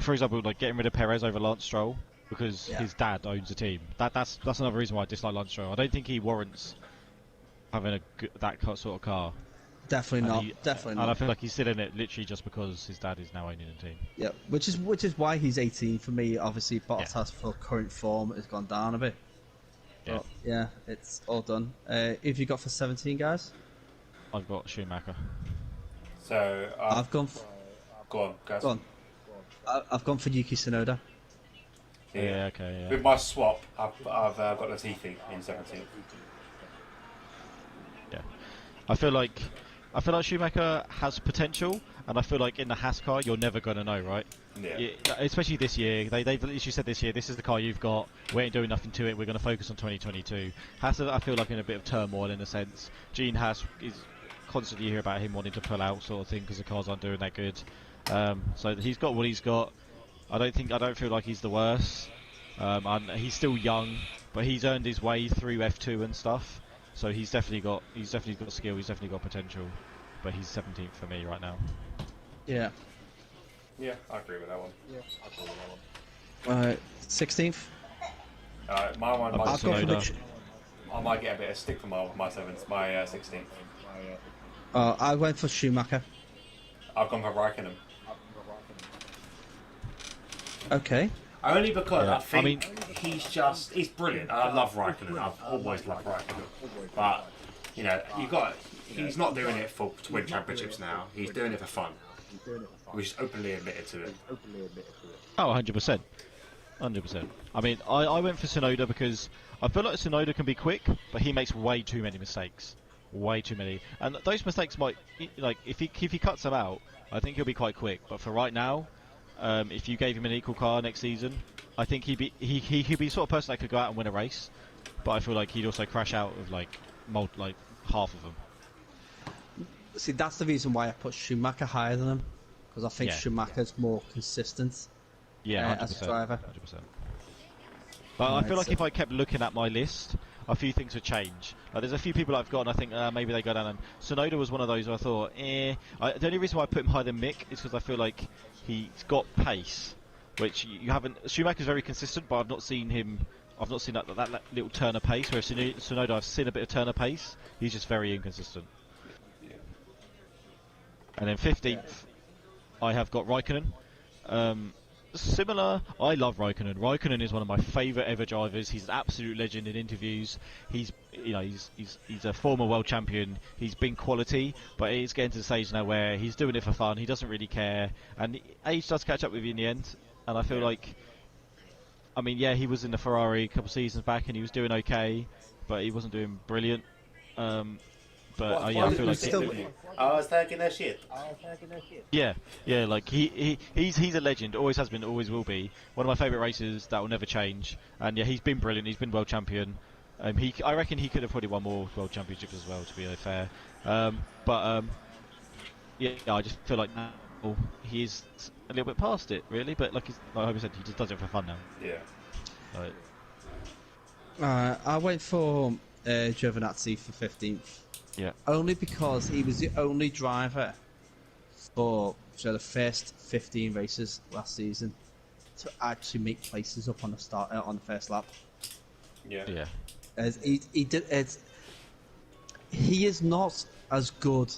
for example, like getting rid of Perez over Lance Stroll because Yeah. his dad owns the team. That's another reason why I dislike Lance Stroll. I don't think he warrants having that sort of car. Definitely And not. he- Definitely And I not. feel like he's still in it literally just because his dad is now owning the team. Yeah, which is why he's 18 for me. Obviously, Bottas Yeah. has for current form has gone down a bit. Yeah. But yeah, it's all done. If you got for 17, guys, I've got Schumacher. So I've gone. go on, guys. Go on. I've gone for Yuki Tsunoda. Yeah, okay, yeah. With my swap, I've got Latifi in 17th. Yeah. I feel like Schumacher has potential, and I feel like in the Haas car you're never going to know, right? Yeah. Especially this year, they've literally said this year, this is the car you've got. We ain't doing nothing to it. We're going to focus on 2022. Haas, I feel like in a bit of turmoil in a sense. Gene Haas is constantly you hear about him wanting to pull out, sort of thing, because the cars aren't doing that good. So he's got what he's got. I don't feel like he's the worst. And he's still young, but he's earned his way through F2 and stuff. So he's definitely got skill. He's definitely got potential. But he's 17th for me right now. Yeah. Yeah, I agree with that one. 16th. My one, I've my, got I've gone for Tsunoda. I might get a bit of stick for my 16th. I went for Schumacher. I've gone for Raikkonen. Okay. Only because Yeah, I think I mean- he's brilliant. I love Raikkonen. I've always loved Raikkonen. But, he's not doing it to win championships now. He's doing it for fun. Which is openly admitted to it. Oh, 100%. 100%. I mean, I went for Tsunoda because I feel like Tsunoda can be quick, but he makes way too many mistakes. Way too many. And those mistakes might, like, if he cuts them out, I think he'll be quite quick. But for right now, if you gave him an equal car next season, I think he'd be the sort of person that could go out and win a race. But I feel like he'd also crash out of like half of them. See, that's the reason why I put Schumacher higher than him, because I think Yeah. Schumacher's more consistent. Yeah, 100%. as a driver. 100%. But I Right, feel like so- if I kept looking at my list, a few things would change. Like, there's a few people I've got, and I think maybe they go down. And Tsunoda was one of those where I thought, The only reason why I put him higher than Mick is because I feel like he's got pace, which you haven't. Schumacher's very consistent, but I've not seen him. I've not seen that little turn of pace. Whereas Tsunoda, I've seen a bit of turn of pace. He's just very inconsistent. And then 15th, I have got Raikkonen. Similar, I love Raikkonen. Raikkonen is one of my favourite ever drivers. He's an absolute legend in interviews. He's a former world champion. He's been quality, but he's getting to the stage now where he's doing it for fun. He doesn't really care, and age does catch up with you in the end. And I feel like, I mean, yeah, he was in the Ferrari a couple of seasons back, and he was doing okay, but he wasn't doing brilliant. But yeah, I feel like still- I was taking that shit. yeah, like he's a legend. Always has been, always will be. One of my favourite racers that will never change. And yeah, he's been brilliant. He's been world champion. I reckon he could have probably won more world championships as well, to be fair. yeah, I just feel like now he's a little bit past it, really. But like I said, he just does it for fun now. Yeah. Like, I went for Giovinazzi for 15th. yeah, Only because he was the only driver for the first 15 races last season to actually make places up on the start on the first lap. Yeah. yeah, As he did it. He is not as good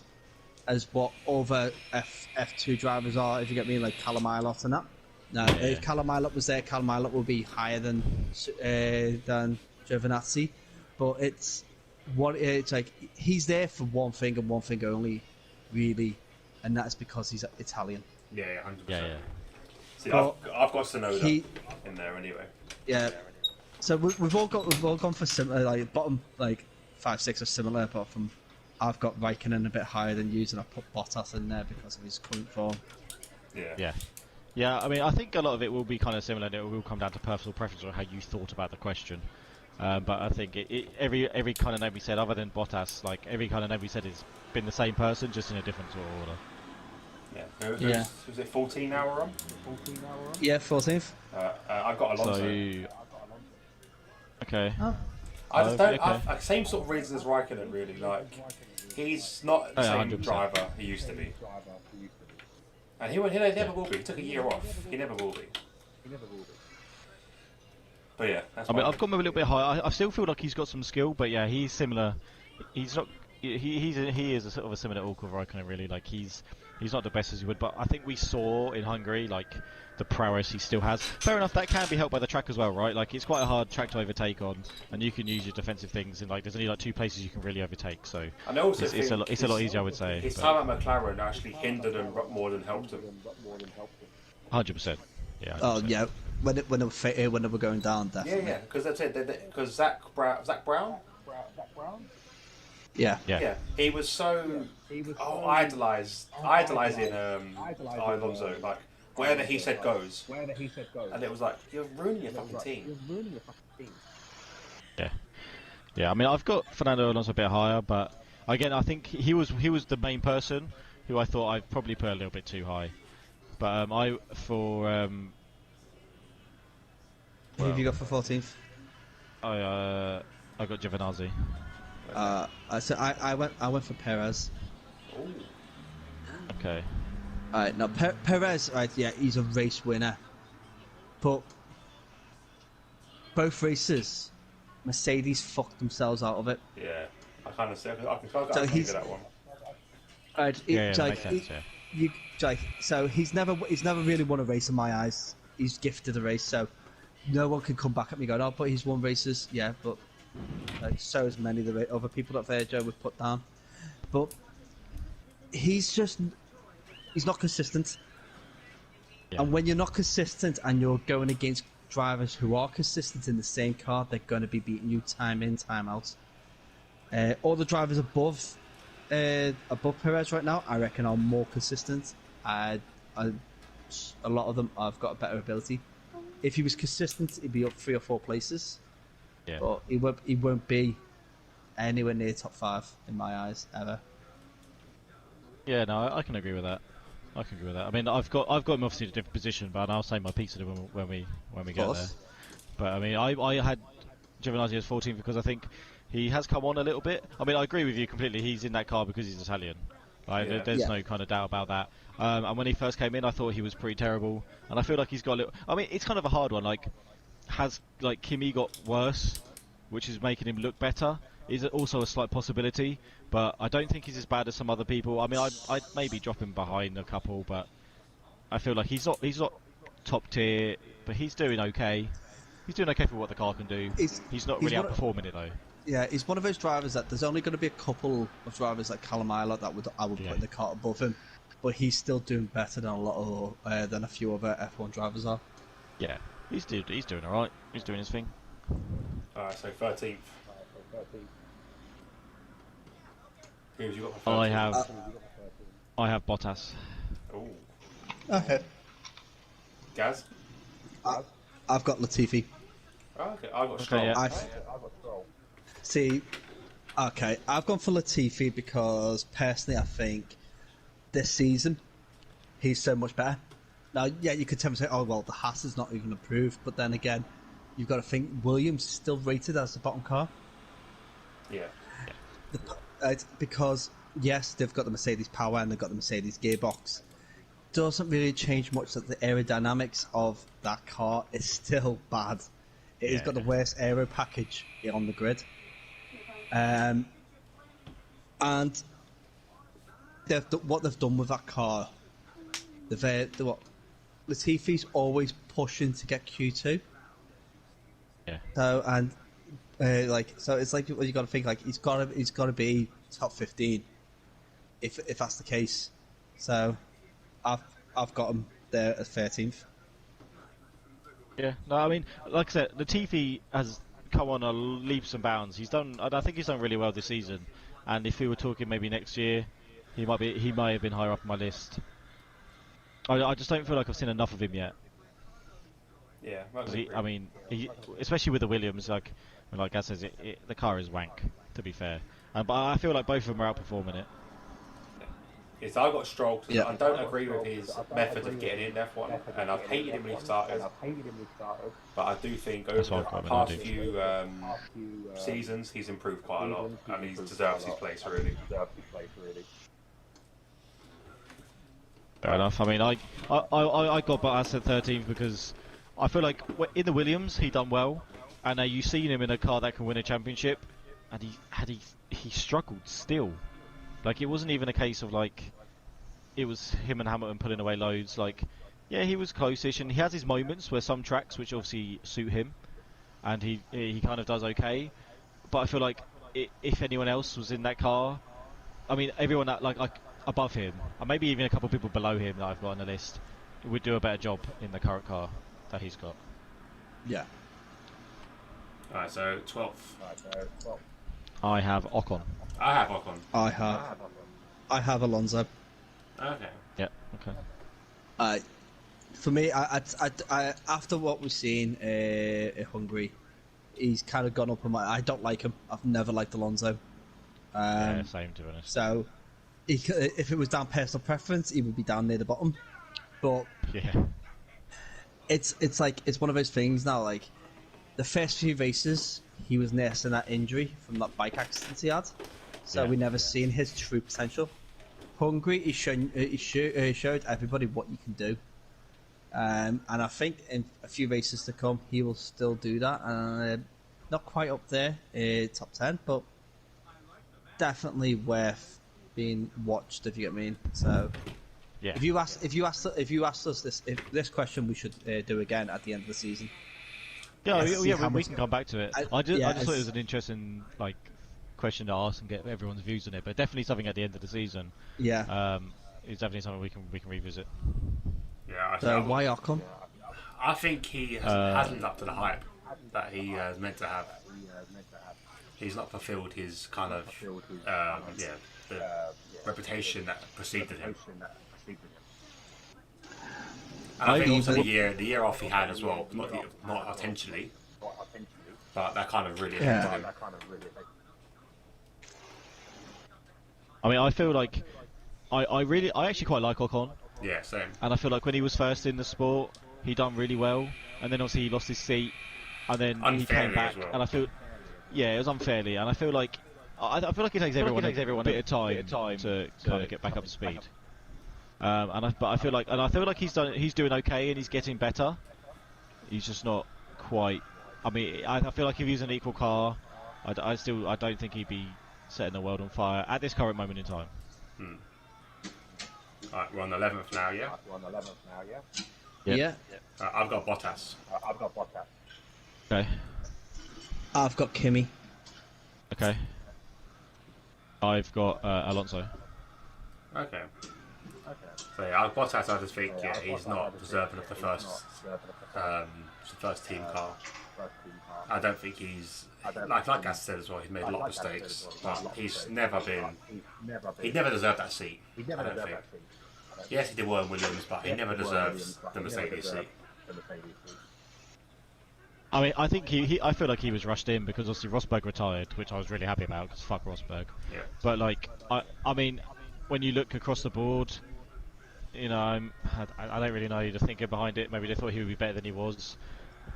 as what other F2 drivers are. If you get me, like Callum Ilott and that. No, Yeah. if Callum Ilott was there, Callum Ilott would be higher than Giovinazzi. But it's like he's there for one thing and one thing only, really, and that's because he's Italian. Yeah, 100%. yeah. See, But I've got Sonoda he- in there anyway. Yeah. So we've all gone for similar, like bottom like 5, 6 are similar, apart from I've got Raikkonen a bit higher than you, and I put Bottas in there because of his current form. Yeah. Yeah, I mean, I think a lot of it will be kind of similar, and it will come down to personal preference or how you thought about the question. But I think every kind of name we said, other than Bottas, like every kind of name we said has been the same person, just in a different sort of order. Yeah. Was it 14 now we're on? Yeah, 14th. I've got Alonso. Okay. Oh. I just don't. Okay. Same sort of reasons as Raikkonen, really. Like, he's not the same 100%. driver he used to be. And he never will be. He took a year off. He never will be. But yeah, that's I mean, my I've got him a little bit higher. I still feel like he's got some skill, but yeah, he's similar. He's not. He is a sort of a similar ilk of Raikkonen, really. Like he's not the best as he would, but I think we saw in Hungary like the prowess he still has. Fair enough, that can be helped by the track as well, right? Like it's quite a hard track to overtake on, and you can use your defensive things, and like there's only like 2 places you can really overtake. So And I also it's a lot easier, I would say. His but time at McLaren actually hindered him more than helped him. 100%. Yeah. 100%. Oh yeah, when they were going down, definitely. Yeah. Because that's it. Because Zach Brown. Yeah. Yeah. He was so idolizing Alonso. Like wherever he said goes. And it was like, you're ruining your fucking team. Yeah. I mean, I've got Fernando Alonso a bit higher, but again, I think he was the main person who I thought I'd probably put a little bit too high. But Who have you got for 14th? I got Giovinazzi. So I went for Perez. Ooh. Okay. Alright, now Perez, right? Yeah, he's a race winner, but both races, Mercedes fucked themselves out of it. Yeah. I kind of see. I can So think of that one. Right, Yeah, it's that like, makes sense, so he's never really won a race in my eyes. He's gifted a race, so no one can come back at me going, oh, but he's won races. Yeah, but so has many of the other people that Virgil would put down. But he's not consistent. Yeah. And when you're not consistent and you're going against drivers who are consistent in the same car, they're going to be beating you time in, time out. All the drivers above Perez right now, I reckon, are more consistent. A lot of them have got a better ability. If he was consistent, he'd be up 3 or 4 places. Yeah. But he won't be anywhere near top 5 in my eyes ever. Yeah, no, I can agree with that. I mean, I've got him obviously in a different position, but I'll say my piece of it when we get there. course. But I mean, I had Giovinazzi as 14 because I think he has come on a little bit. I mean, I agree with you completely. He's in that car because he's Italian. Like, Yeah. there's Yeah. no kind of doubt about that. And when he first came in, I thought he was pretty terrible. And I feel like he's got a little. I mean, it's kind of a hard one. Like, has Kimi got worse, which is making him look better? Is it also a slight possibility? But I don't think he's as bad as some other people. I mean, I'd maybe drop him behind a couple, but I feel like he's not top tier, but he's doing okay. He's doing okay for what the car can do. He's not really outperforming it though. Yeah, he's one of those drivers that there's only going to be a couple of drivers like Callum Ilott that I would put in the car above him, but he's still doing better than a few other F1 drivers are. Yeah, he's doing all right. He's doing his thing. Alright, so 13th. Who have you got for 13th? I have Bottas. Ooh. Okay. Gaz? I've got Latifi. Oh, okay, I got Stroll. yeah. See, okay, I've gone for Latifi because personally I think this season, he's so much better. Now, yeah, you could tell me say, oh well, the Haas is not even approved, but then again, you've got to think Williams is still rated as the bottom car. Yeah. It's because yes, they've got the Mercedes power and they've got the Mercedes gearbox. Doesn't really change much that the aerodynamics of that car is still bad. It has got the worst aero package on the grid. And what they've done with that car, Latifi's always pushing to get Q2. Yeah. So so it's like you got to think like he's got to be top 15 if that's the case. So I've got him there as 13th. Yeah, no, I mean, like I said, Latifi has come on a leaps and bounds. I think he's done really well this season. And if we were talking maybe next year, he might have been higher up on my list. I just don't feel like I've seen enough of him yet. Yeah. Especially with the Williams, like Gaz says, the car is wank. To be fair, but I feel like both of them are outperforming it. Yes, I got Stroll because Yeah. I don't agree with his method of getting in F1, and I've hated him when he started. But I do think over the past few seasons, he's improved quite a lot, and he deserves his place really. Fair enough. I mean, I got Bottas at 13th because I feel like in the Williams he done well, and you've seen him in a car that can win a championship, and he struggled still. Like, it wasn't even a case of like it was him and Hamilton pulling away loads. Like, yeah, he was close-ish, and he has his moments where some tracks which obviously suit him, and he kind of does okay. But I feel like if anyone else was in that car, I mean, everyone that like above him, and maybe even a couple of people below him that I've got on the list, would do a better job in the current car that he's got. Yeah. Alright, so 12th. I have Ocon. I have Ocon. I have Alonso. Okay. Yeah. Okay. For me, I after what we've seen in Hungary, he's kind of gone up on my. I don't like him. I've never liked Alonso. Yeah, same to be honest. So, if it was down personal preference, he would be down near the bottom. But yeah, it's one of those things now. Like the first few races, he was nursing that injury from that bike accident he had, so we never seen his true potential. Hungary, he showed everybody what you can do, and I think in a few races to come, he will still do that. Not quite up there, top 10, but definitely worth being watched. If you get me. So, yeah. If you asked us this question, we should do again at the end of the season. Yeah, Yeah, we can come back to it. I just thought it was it's- an interesting question to ask and get everyone's views on it, but definitely something at the end of the season. Yeah. It's definitely something we can revisit. Yeah. So why Ocon? I think he hasn't lived up to the hype that he is meant to have. He's not fulfilled his kind of the reputation that preceded him. And I think also the year off he had as well, not intentionally, but that kind of really affected him. I mean, I feel like I actually quite like Ocon, Yeah, same. and I feel like when he was first in the sport, he done really well, and then obviously he lost his seat, and then he came Unfairly back, as well. and I feel, it was unfairly, and I feel like it takes everyone a bit of time to kind of get back up to speed. But I feel like he's doing okay, and he's getting better. He's just not quite. I mean, I feel like if he was an equal car, I don't think he'd be setting the world on fire at this current moment in time. Alright, we're on the 11th now, yeah? Yeah. I've got Bottas. Okay. I've got Kimi. Okay. I've got Alonso. Okay. So yeah, Bottas, I just think he's not deserving of the first team car. I don't think he's like I said as well. He's made a lot of mistakes, but he's never been. He never deserved that seat. I don't think. Yes, he did well in Williams, but he never deserves the Mercedes seat. I mean, I think I feel like he was rushed in because obviously Rosberg retired, which I was really happy about because fuck Rosberg. Yeah. But like, I mean, when you look across the board, you know, I don't really know the thinking behind it. Maybe they thought he would be better than he was,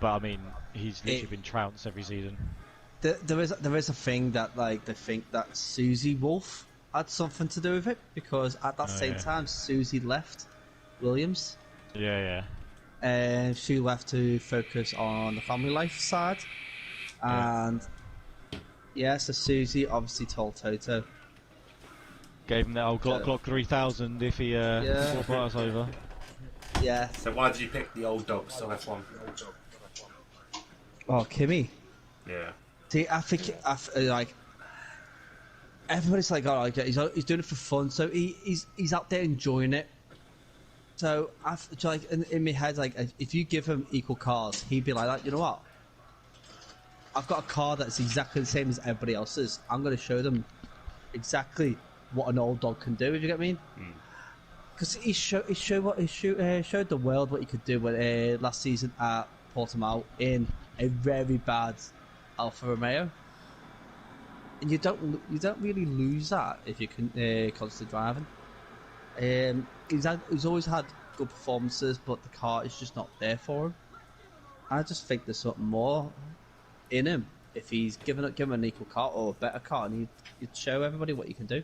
but I mean, he's literally It, been trounced every season. there is a thing that like they think that Susie Wolf had something to do with it because at that Oh, same yeah. time Susie left Williams Yeah, yeah. and she left to focus on the family life side, Yeah. and yeah, so Susie obviously told Toto. Gave him that old Glock 3000 if he Yeah. brought Bottas over. Yeah. So why did you pick the old dogs on F1? Oh, Kimmy. Yeah. See, I think like everybody's like, oh, okay, he's doing it for fun, so he's out there enjoying it. So like in my head, like if you give him equal cars, he'd be like that. You know what? I've got a car that's exactly the same as everybody else's. I'm going to show them exactly what an old dog can do. If you get me? Because he showed the world what he could do with, last season at Portimao in a very bad Alfa Romeo. And you don't really lose that if you can constant driving. He's always had good performances, but the car is just not there for him. I just think there's something more in him if he's given an equal car or a better car, and you'd show everybody what you can do.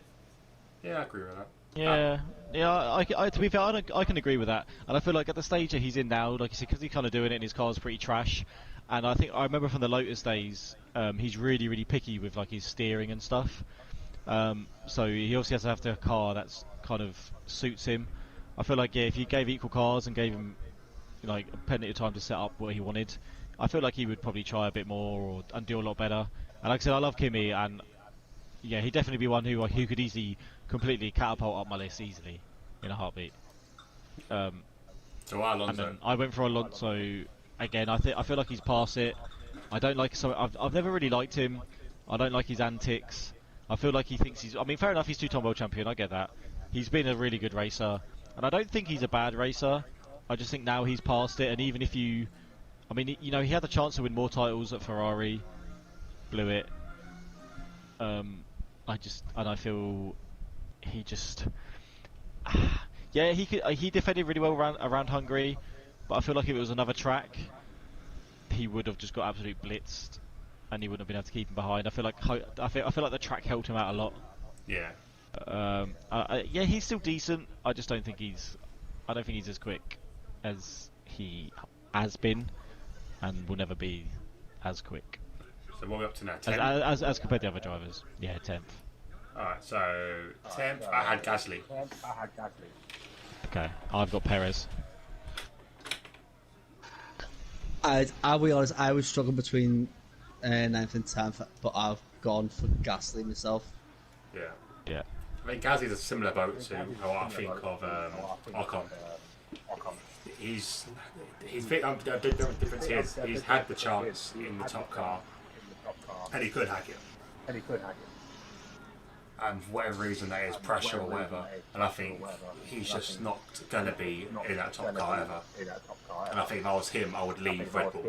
Yeah, I agree with that. Yeah, to be fair, I can agree with that. And I feel like at the stage that he's in now, like you said, because he's kind of doing it and his car's pretty trash. And I remember from the Lotus days, he's really, really picky with like his steering and stuff. So he obviously has to have a car that's kind of suits him. I feel like, yeah, if you gave equal cars and gave him like plenty of time to set up what he wanted, I feel like he would probably try a bit more and do a lot better. And like I said, I love Kimi, and yeah, he'd definitely be one who could easily completely catapult up my list easily in a heartbeat. So why And Alonso? then I went for Alonso again. I feel like he's past it. I don't like I've never really liked him. I don't like his antics. I feel like he thinks he's. I mean, fair enough, he's two-time world champion. I get that. He's been a really good racer, and I don't think he's a bad racer. I just think now he's past it. And even if you, I mean, you know, he had the chance to win more titles at Ferrari, blew it. I feel he just, yeah, he defended really well around Hungary, but I feel like if it was another track, he would have just got absolutely blitzed, and he wouldn't have been able to keep him behind. I feel like the track helped him out a lot. Yeah. Yeah, he's still decent. I just don't think I don't think he's as quick as he has been, and will never be as quick So what are we up to now? 10? as compared to other drivers. Yeah, 10th. Alright, so 10th, I had Gasly. Okay, I've got Perez. I'll be honest, I was struggling between 9th and 10th, but I've gone for Gasly myself. Yeah. Yeah. I mean, Gasly's a similar boat to how I think of Ocon. He's the difference is he's had the chance in the top car, and he could hack it. And for whatever reason that is, pressure or whatever, and I think he's just not going to be in that top car ever. And I think if I was him, I would leave Red Bull.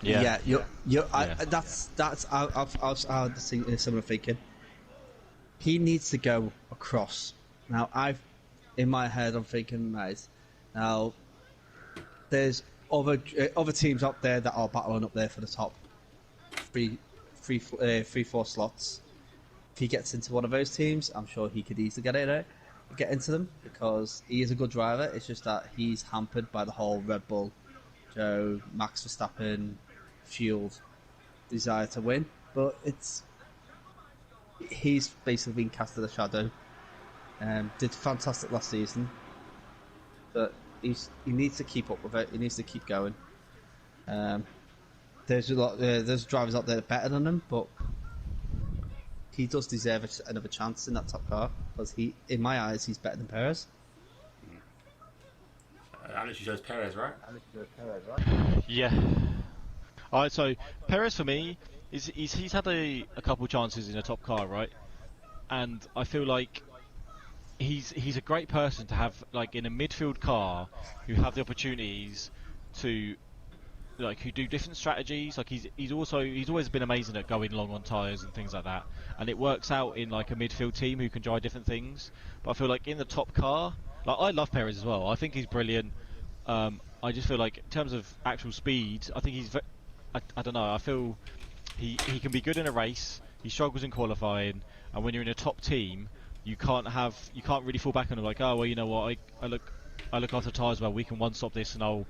Yeah. That's I've seen similar thinking. He needs to go across. Now in my head I'm thinking, right, now there's other teams up there that are battling up there for the top three, 4 slots. If he gets into one of those teams, I'm sure he could easily get into them because he is a good driver. It's just that he's hampered by the whole Red Bull, Max Verstappen, fueled desire to win. But he's basically been cast in the shadow. Did fantastic last season, but he needs to keep up with it. He needs to keep going. There's drivers out there that are better than him, but he does deserve another chance in that top car because in my eyes, he's better than Perez. Alex, you chose Perez, right? Yeah. Alright, so Perez for me he's had a couple chances in a top car, right? And I feel like he's a great person to have like in a midfield car who have the opportunities to who do different strategies. Like he's always been amazing at going long on tyres and things like that. and it works out in like a midfield team who can try different things. But I feel like in the top car, like I love Perez as well. I think he's brilliant. I just feel like in terms of actual speed, I think he's. I don't know. I feel he can be good in a race. He struggles in qualifying, and when you're in a top team, you can't really fall back on it like, oh well, you know what, I look after tyres well. We can one stop this, and I'll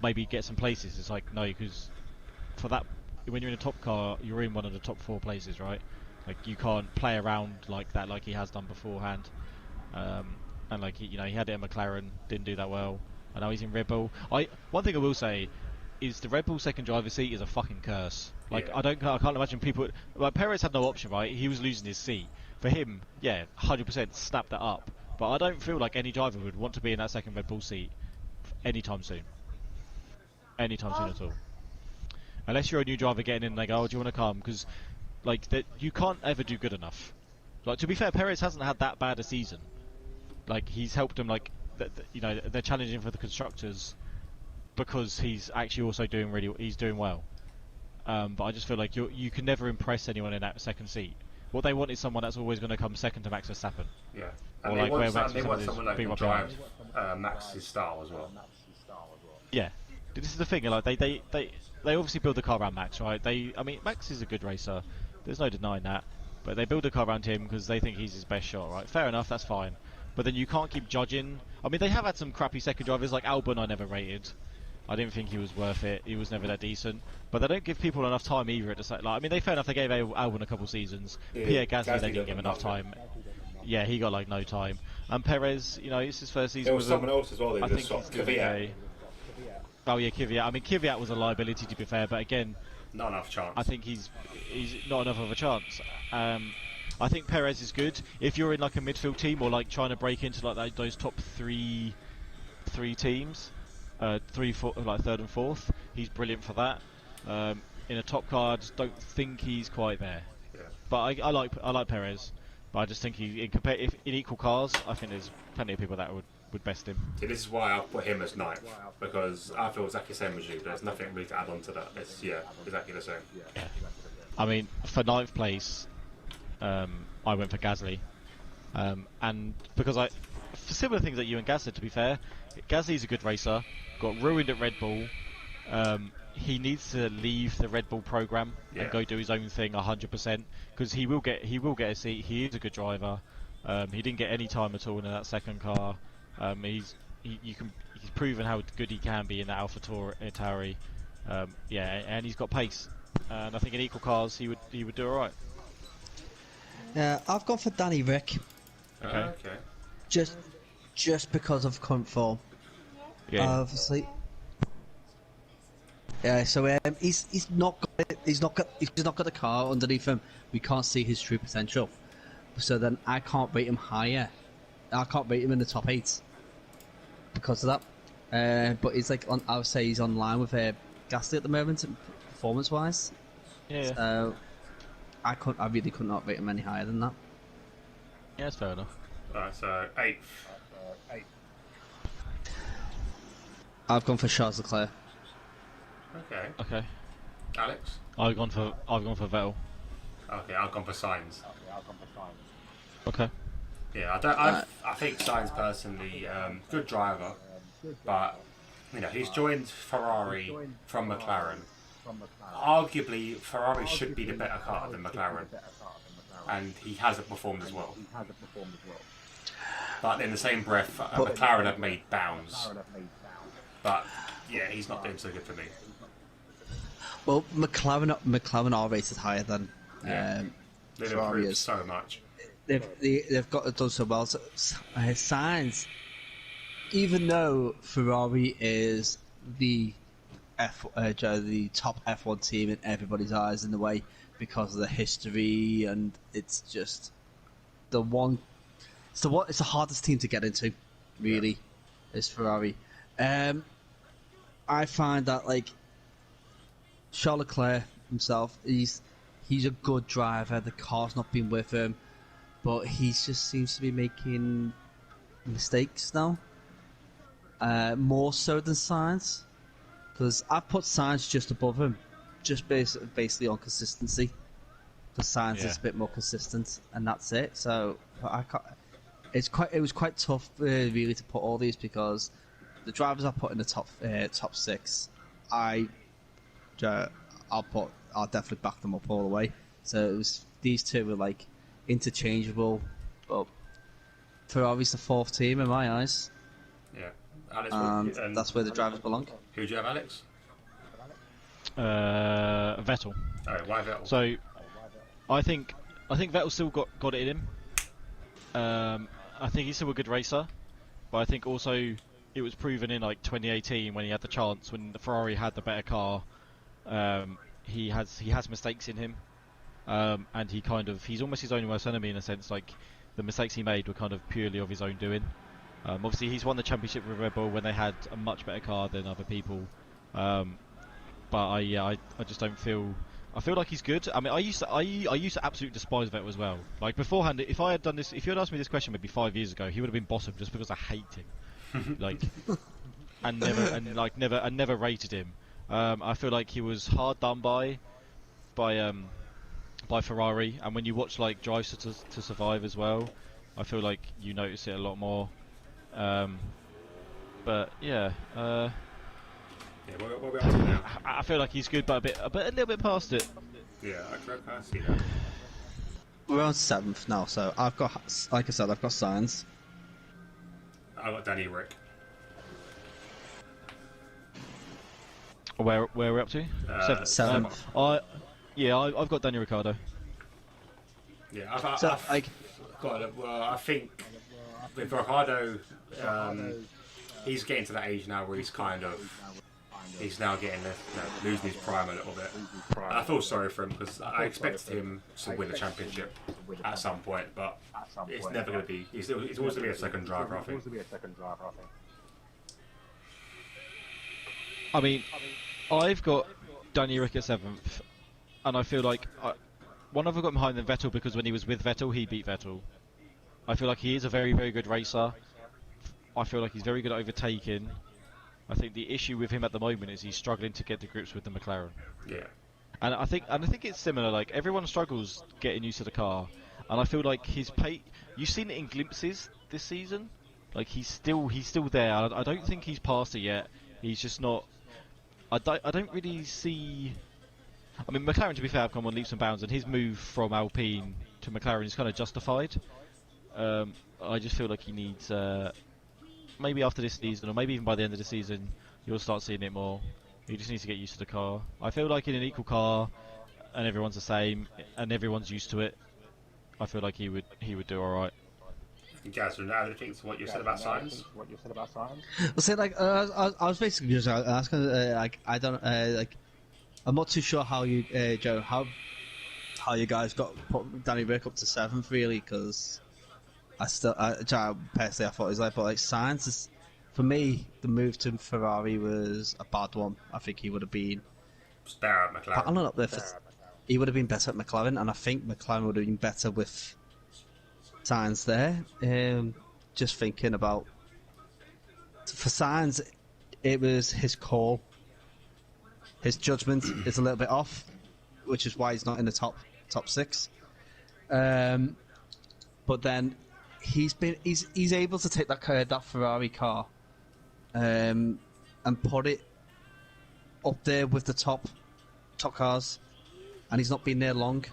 maybe get some places. It's like no, because for that, when you're in a top car, you're in one of the top 4 places, right? Like you can't play around like that, like he has done beforehand. And like he had it in McLaren, didn't do that well. I know he's in Red Bull. One thing I will say is the Red Bull second driver seat is a fucking curse. Like Yeah. I can't imagine people. Like Perez had no option, right? He was losing his seat. For him, yeah, 100% snap that up. But I don't feel like any driver would want to be in that second Red Bull seat anytime soon. Anytime soon at all. Unless you're a new driver getting in and they go, oh, do you want to come? Because like that, you can't ever do good enough. Like to be fair, Perez hasn't had that bad a season. Like he's helped them. Like they're challenging for the constructors because he's actually also he's doing well. But I just feel like you can never impress anyone in that second seat. What they want is someone that's always going to come second to Max Verstappen. Yeah, Or and like where Max they want Verstappen someone is that being can right drive Max's style as well. Yeah, this is the thing. Like they obviously build the car around Max, right? I mean, Max is a good racer. There's no denying that. But they build a car around him because they think he's his best shot, right? Fair enough, that's fine. But then you can't keep judging. I mean, they have had some crappy second drivers, like Albon. I never rated. I didn't think he was worth it. He was never that decent. But they don't give people enough time either at the same. Like, I mean, fair enough. They gave Albon a couple seasons. Yeah, Pierre Gasly, Gasly they didn't give got enough nothing. time. Yeah, he got like no time. And Perez, it's his first season. There was with them. someone else as well. They I just think swapped he's doing Kvyat. okay. Oh yeah, Kvyat. I mean, Kvyat was a liability to be fair, but again, Not enough chance. I think he's not enough of a chance. I think Perez is good if you're in like a midfield team or like trying to break into like those top three teams, like third and fourth. He's brilliant for that. In a top car, I just don't think he's quite there. Yeah. But I like Perez. But I just think if in equal cars, I think there's plenty of people that would best him. See, this is why I put him as ninth, because I feel exactly the same as you. There's nothing really to add on to that. It's exactly the same. I mean, for ninth place, I went for Gasly, and because for similar things that you and Gaz said, to be fair, Gasly's a good racer, got ruined at Red Bull. He needs to leave the Red Bull program and go do his own thing 100%, because he will get a seat. He is a good driver. He didn't get any time at all in that second car. He's proven how good he can be in that AlphaTauri. And he's got pace. And I think in equal cars he would do alright. I've gone for Danny Rick, Okay. just because of current form. Yeah. Obviously. Yeah, so he's not got a car underneath him. We can't see his true potential. So then I can't rate him higher. I can't rate him in the top 8 because of that. But he's like I would say he's on line with Gasly at the moment, performance-wise. Yeah. So I really could not rate him any higher than that. Yeah, that's fair enough. Alright, so 8th. I've gone for Charles Leclerc. Okay. Alex? I've gone for Vettel. Okay, I've gone for Sainz. Okay. Yeah, I think Sainz personally, good driver, but he's joined Ferrari from McLaren. Arguably, Ferrari should be the better car than McLaren, and he hasn't performed as well. But in the same breath, McLaren have made bounds. But yeah, he's not doing so good for me. Well, McLaren are rated higher than They've Ferrari improved is. so much. They've got done so well. So, Sainz, even though Ferrari is the the top F1 team in everybody's eyes in a way because of the history, and it's just it's the hardest team to get into, really, is Ferrari. I find that like Charles Leclerc himself, he's a good driver. The car's not been with him, but he just seems to be making mistakes now, more so than Sainz. Because I put Sainz just above him, just basically on consistency. The Sainz Yeah. is a bit more consistent, and that's it. So but I can't, it was quite tough really to put all these because the drivers I put in the top six, I I'll definitely back them up all the way. So it was these two were like interchangeable, but Ferrari's the fourth team in my eyes, Yeah. Alex, and that's where the drivers belong. who do you have, Alex? Vettel. Oh, why Vettel? So I think Vettel still got it in him. I think he's still a good racer, but I think also it was proven in like 2018 when he had the chance when the Ferrari had the better car. He has mistakes in him, and he's almost his own worst enemy in a sense. Like the mistakes he made were kind of purely of his own doing. Obviously, he's won the championship with Red Bull when they had a much better car than other people. But I just don't feel. I feel like he's good. I mean, I used to absolutely despise Vettel as well. Like beforehand, if I had done this, if you had asked me this question maybe 5 years ago, he would have been bottom just because I hate him. Like, and never rated him. I feel like he was hard done by Ferrari, and when you watch like Drive to Survive as well, I feel like you notice it a lot more. But yeah. Yeah, what are we up to now? I feel like he's good, but a little bit past it. Yeah, I see that. We're on seventh now, so I've got, like I said, I've got Sainz. I got Danny Rick. Where we're up to? Seventh. I've got Daniel Ricciardo. Yeah, I've got it. Well, I think with Ricardo, he's getting to that age now where he's now getting losing his prime a little bit. I feel sorry for him because I expected him to win the championship at some point, but it's never going to be. He's always going to be a second driver, I think. I mean, I've got Danny Rick at seventh, and I feel like one I've got him higher than Vettel because when he was with Vettel, he beat Vettel. I feel like he is a very, very good racer. I feel like he's very good at overtaking. I think the issue with him at the moment is he's struggling to get to grips with the McLaren. Yeah. And I think it's similar. Like everyone struggles getting used to the car, and I feel like his pace. You've seen it in glimpses this season. Like he's still there. I don't think he's past it yet. He's just not. I don't really see. I mean, McLaren, to be fair, have come on leaps and bounds, and his move from Alpine to McLaren is kind of justified. I just feel like he needs. Maybe after this season, or maybe even by the end of the season, you'll start seeing it more. He just needs to get used to the car. I feel like in an equal car, and everyone's the same, and everyone's used to it, I feel like he would do all right. Gaz, do you have anything to what you said about science? Well, say I was basically just asking, I don't, I'm not too sure how you, Joe, how you guys got put Danny Rick up to seventh, really, because personally, I thought it was but like Sainz is, for me, the move to Ferrari was a bad one. I think he would have been better at McLaren. battling up there. He would have been better at McLaren, and I think McLaren would have been better with Sainz there. Just thinking about for Sainz, it was his call. His judgment is a little bit off, which is why he's not in the top six. But then he's able to take that Ferrari car and put it up there with the top cars, and he's not been there long.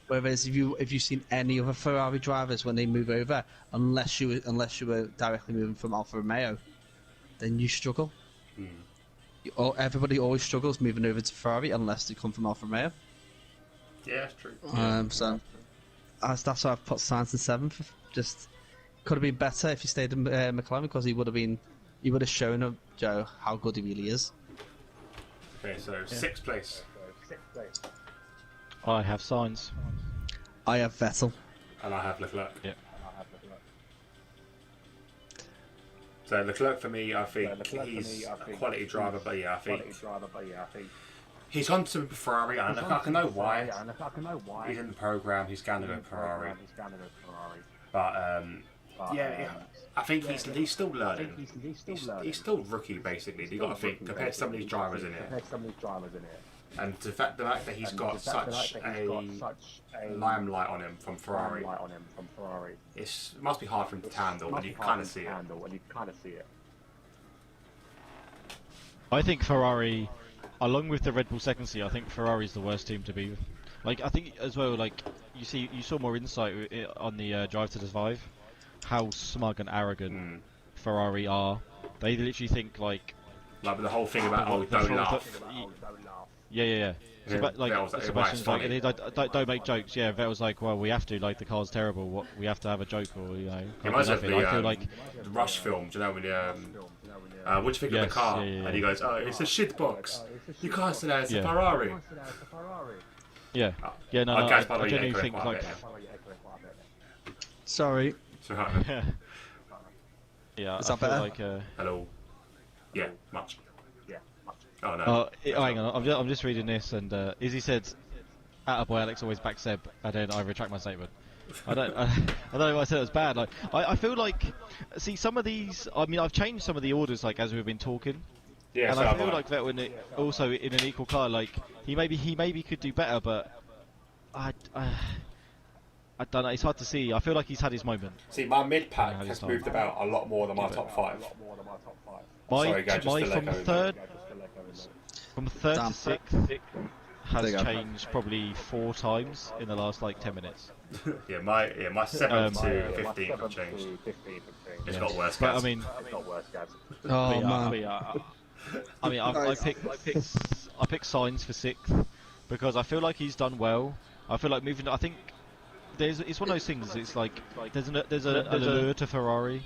Whereas if you've seen any other Ferrari drivers when they move over, unless you were directly moving from Alfa Romeo, then you struggle. Everybody always struggles moving over to Ferrari unless they come from Alfa Romeo. Yeah, that's true. So that's why I've put Sainz in seventh. Just could have been better if he stayed in McLaren, because he would have shown Joe how good he really is. Okay, so sixth place. I have Sainz. I have Vettel. And I have Leclerc. Yeah. So Leclerc for me, I think he's a quality driver, but I think he's on to Ferrari, and I can know why. He's in the program. He's going to go Ferrari. But I think he's still learning. He's still rookie basically. You got to think compared to some of these drivers in here. And the fact that he's got such a limelight on him from Ferrari, it must be hard for him to handle when you kind of see it. I think Ferrari, along with the Red Bull second seat, I think Ferrari's the worst team to be. Like, I think as well, like you saw more insight on the Drive to Survive, how smug and arrogant Ferrari are. They literally think like the whole thing about don't laugh. Yeah. So, like Sebastian's like, don't make jokes. Yeah, Vettel's like, well, we have to. Like, the car's terrible. What we have to have a joke, or you know. It reminds me of the Rush film. Do you know when what do you think of the car? Yeah. And he goes, "Oh, it's a shit box. You can't say that. It's a Ferrari." Yeah. No. I genuinely think like. Sorry. Yeah. Is I that feel better? like. Hello. Yeah, much. Oh no. Hang on. I'm just reading this, and Izzy said, "Attaboy, Alex always back Seb," and then I retract my statement. I don't know why I said it was bad. Like, I feel like, see, some of these. I mean, I've changed some of the orders, like as we've been talking. Yeah. And so I feel like Vettel also in an equal car, like he maybe could do better, but I don't know. It's hard to see. I feel like he's had his moment. See, my mid pack has moved about a lot more than my top 5. Sorry, guys, From third to sixth has changed probably 4 times in the last like 10 minutes. yeah, my 7th to 15th have changed. It's got worse, But guys. I mean, I picked Sainz for 6th because I feel like he's done well. I feel like moving. I think it's one of those things. It's like there's an allure to Ferrari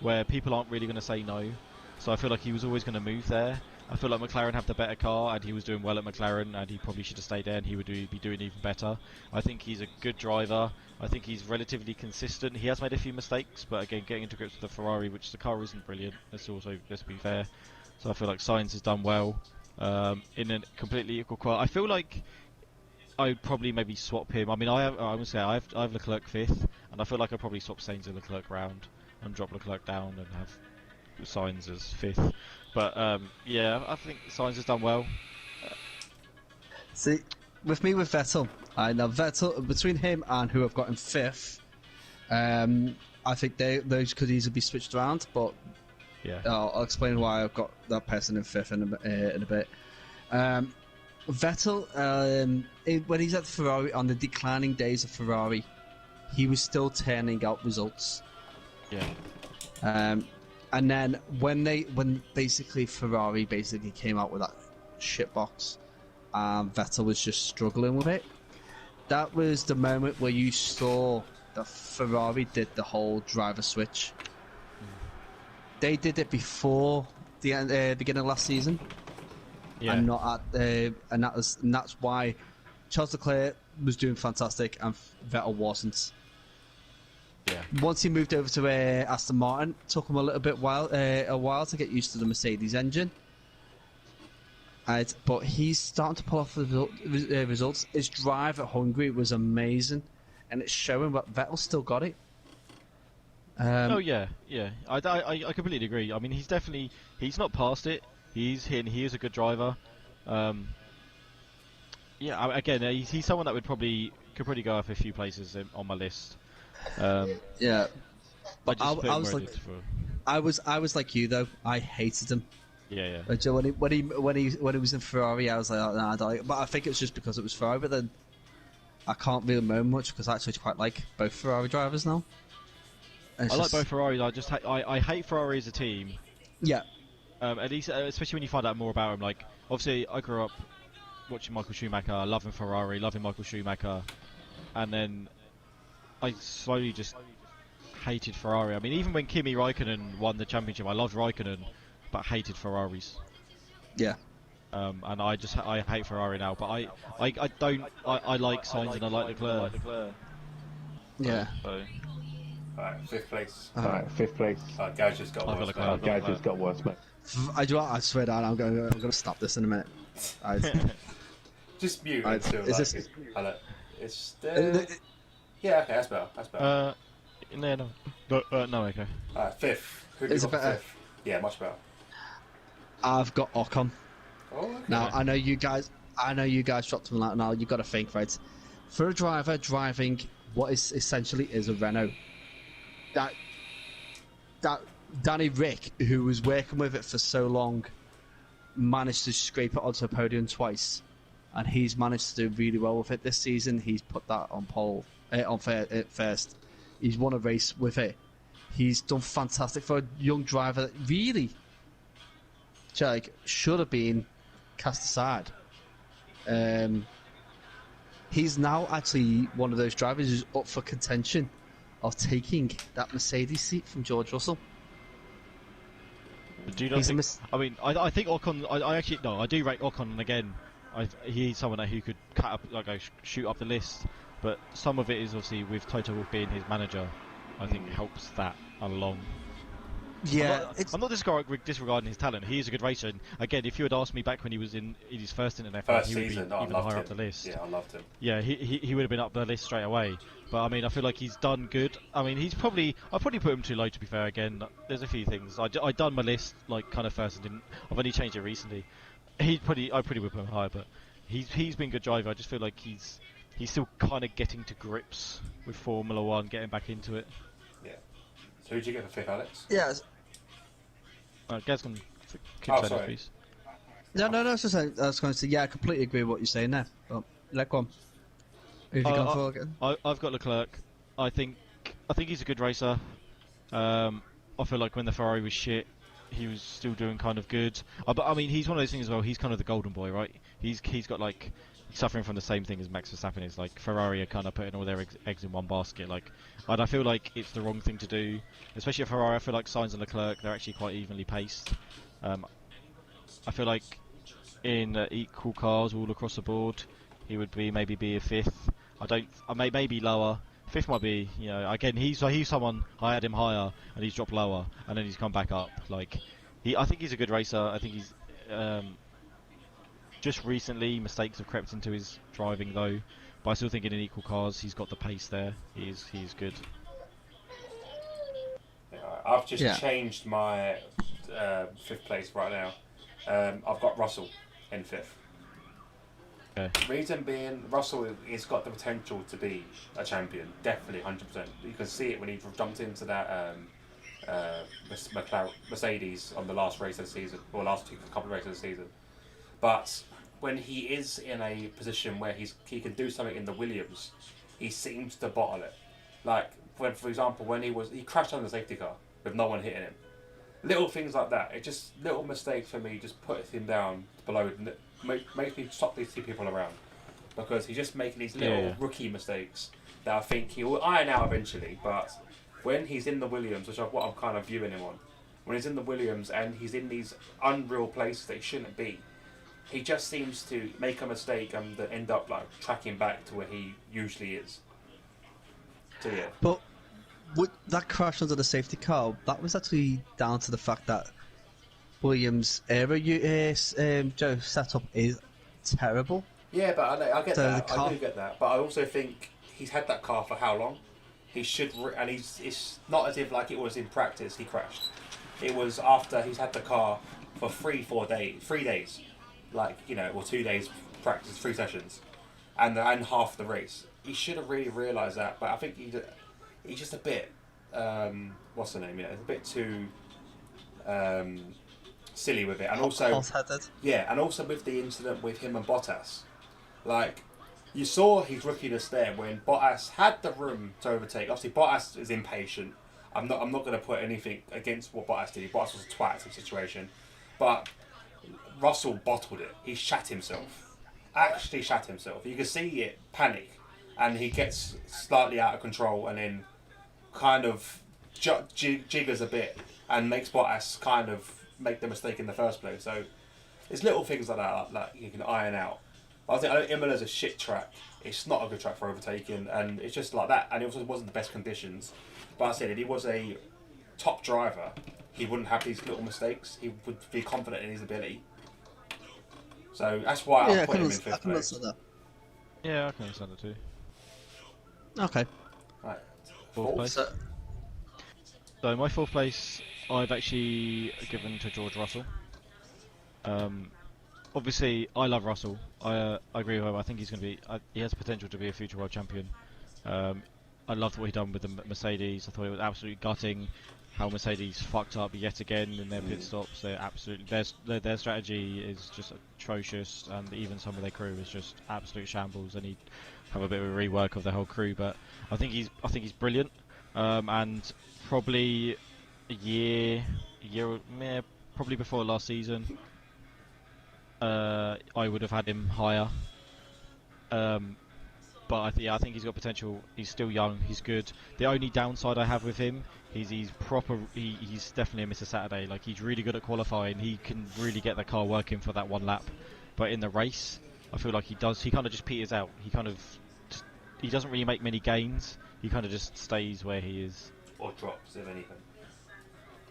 where people aren't really going to say no. So I feel like he was always going to move there. I feel like McLaren have the better car, and he was doing well at McLaren, and he probably should have stayed there, and he would be doing even better. I think he's a good driver. I think he's relatively consistent. He has made a few mistakes, but again, getting into grips with the Ferrari, which the car isn't brilliant. Let's be fair. So I feel like Sainz has done well in a completely equal qual. I feel like I'd probably maybe swap him. I mean, I would say I have Leclerc 5th, and I feel like I'd probably swap Sainz and Leclerc round and drop Leclerc down and have Sainz as 5th. But yeah, I think Sainz has done well. See, with Vettel, now Vettel, between him and who I've got in 5th, I think those could easily be switched around, but yeah, I'll explain why I've got that person in 5th in a bit. Vettel, when he's at Ferrari, on the declining days of Ferrari, he was still turning out results. Yeah. And then when basically Ferrari came out with that shit box, Vettel was just struggling with it. That was the moment where you saw that Ferrari did the whole driver switch. They did it before the beginning of last season, and not at and that's why Charles Leclerc was doing fantastic and Vettel wasn't. Yeah. Once he moved over to Aston Martin, it took him a while to get used to the Mercedes engine. But he's starting to pull off the results. His drive at Hungary was amazing, and it's showing. But Vettel still got it. Yeah. I completely agree. I mean, he's not past it. He is a good driver. Again, he's someone that could probably go up a few places on my list. Yeah, but I was like you though. I hated him. Yeah. When he was in Ferrari, I was like, oh, nah, I don't like it. But I think it's just because it was Ferrari. But then I can't really moan much because I actually quite like both Ferrari drivers now. I like both Ferraris. I hate Ferrari as a team. Yeah. At least, especially when you find out more about him. Like, obviously, I grew up watching Michael Schumacher, loving Ferrari, loving Michael Schumacher, and then I slowly just hated Ferrari. I mean, even when Kimi Raikkonen won the championship, I loved Raikkonen, but hated Ferraris. Yeah. And I hate Ferrari now. But I like Sainz and I like Leclerc. Yeah. So. Alright, 5th place. Fifth place. Gaz just got worse. Gaz just got worse, mate. I swear down, I'm going to stop this in a minute. Just mute Right, until is like, this- it's still... Yeah, okay, that's better. No, okay. 5th. Who do you Is it got for better? 5th? Yeah, much better. I've got Ocon. Oh, okay. Now I know you guys I know you guys dropped him out now. You've got to think, right? For a driver driving what is essentially is a Renault, that Danny Rick, who was working with it for so long, managed to scrape it onto a podium twice, and he's managed to do really well with it this season. He's put that on first. He's won a race with it. He's done fantastic for a young driver that really, should have been cast aside. He's now actually one of those drivers who's up for contention of taking that Mercedes seat from George Russell. Do you not think? I mean, I think Ocon. I actually no. I do rate Ocon, and again, he's someone who could cut up, shoot up the list. But some of it is obviously with Toto Wolff being his manager. I think helps that along. Yeah, I'm not disregarding his talent. He is a good racer. And again, if you had asked me back when he was in his first in an F1, First he would be season, even higher up the list. Yeah, I loved him. Yeah, he would have been up the list straight away. But I mean, I feel like he's done good. I mean, I'd probably put him too low, to be fair. Again, there's a few things. I done my list kind of first and didn't. I've only changed it recently. I probably would put him higher, but he's been a good driver. I just feel like he's still kind of getting to grips with Formula One, getting back into it. Yeah. So who'd you get for fifth, Alex? yeah. Gaz can keep Oh, saying sorry. his piece. No. It's just, I was going to say, yeah, I completely agree with what you're saying there. But let go on. Who have you gone for again? I've got Leclerc. I think he's a good racer. I feel like when the Ferrari was shit, he was still doing kind of good. But I mean, he's one of those things as well. He's kind of the golden boy, right? He's got he's suffering from the same thing as Max Verstappen is. Like Ferrari are kind of putting all their eggs in one basket. And I feel like it's the wrong thing to do, especially at Ferrari. I feel like Sainz and Leclerc, they're actually quite evenly paced. I feel like in equal cars all across the board, he would maybe be a fifth. Maybe lower. Fifth might be, again, he's someone I had him higher and he's dropped lower and then he's come back up. I think he's a good racer. I think he's just recently mistakes have crept into his driving though, but I still think in equal cars he's got the pace there. He's good. Yeah, I've just changed my fifth place right now. I've got Russell in fifth. Okay. Reason being, Russell has got the potential to be a champion, definitely 100%. You can see it when he jumped into that Mercedes on the last race of the season, or last couple of races of the season. But when he is in a position where he can do something in the Williams, he seems to bottle it. Like for example, when he crashed on the safety car with no one hitting him. Little things like that. It just little mistakes for me just puts him down below. Makes me stop these two people around because he's just making these little rookie mistakes that I think he will iron out eventually. But when he's in the Williams, which is what I'm kind of viewing him on, when he's in the Williams and he's in these unreal places that he shouldn't be, he just seems to make a mistake and end up tracking back to where he usually is. So yeah. But with that crash under the safety car, that was actually down to the fact that Williams' Joe setup is terrible. Yeah, but I get that. I do get that. But I also think he's had that car for how long? He should, and it's not as if it was in practice he crashed. It was after he's had the car for 3 days, or 2 days practice, 3 sessions, and half the race. He should have really realised that. But I think he's just a bit, what's the name? Yeah, it's a bit too silly with it, and also hot-headed. Yeah, and also with the incident with him and Bottas, you saw his rookiness there when Bottas had the room to overtake. Obviously, Bottas is impatient. I'm not going to put anything against what Bottas did. Bottas was a twat in the situation, but Russell bottled it. He shat himself. Actually, shat himself. You can see it panic, and he gets slightly out of control, and then kind of jiggers a bit, and makes Bottas kind of make the mistake in the first place. So it's little things like that you can iron out. I think Imola's a shit track. It's not a good track for overtaking, and it's just like that. And it also wasn't the best conditions. But I said, if he was a top driver, he wouldn't have these little mistakes. He would be confident in his ability. So that's why I put him in fifth place. Yeah, I can understand it too. Okay. Right. Fourth place. So my fourth place, I've actually given to George Russell. obviously, I love Russell. I agree with him. I think he's going to be. He has potential to be a future world champion. I loved what he done with the Mercedes. I thought it was absolutely gutting how Mercedes fucked up yet again in their pit stops. They're absolutely their strategy is just atrocious, and even some of their crew is just absolute shambles. They need to have a bit of a rework of the whole crew. But I think he's brilliant, and probably probably before last season, I would have had him higher. But I think he's got potential. He's still young. He's good. The only downside I have with him is he's proper. He's definitely a Mr. Saturday. Like, he's really good at qualifying. He can really get the car working for that one lap. But in the race, I feel like he does. He kind of just peters out. He doesn't really make many gains. He kind of just stays where he is. Or drops, if anything.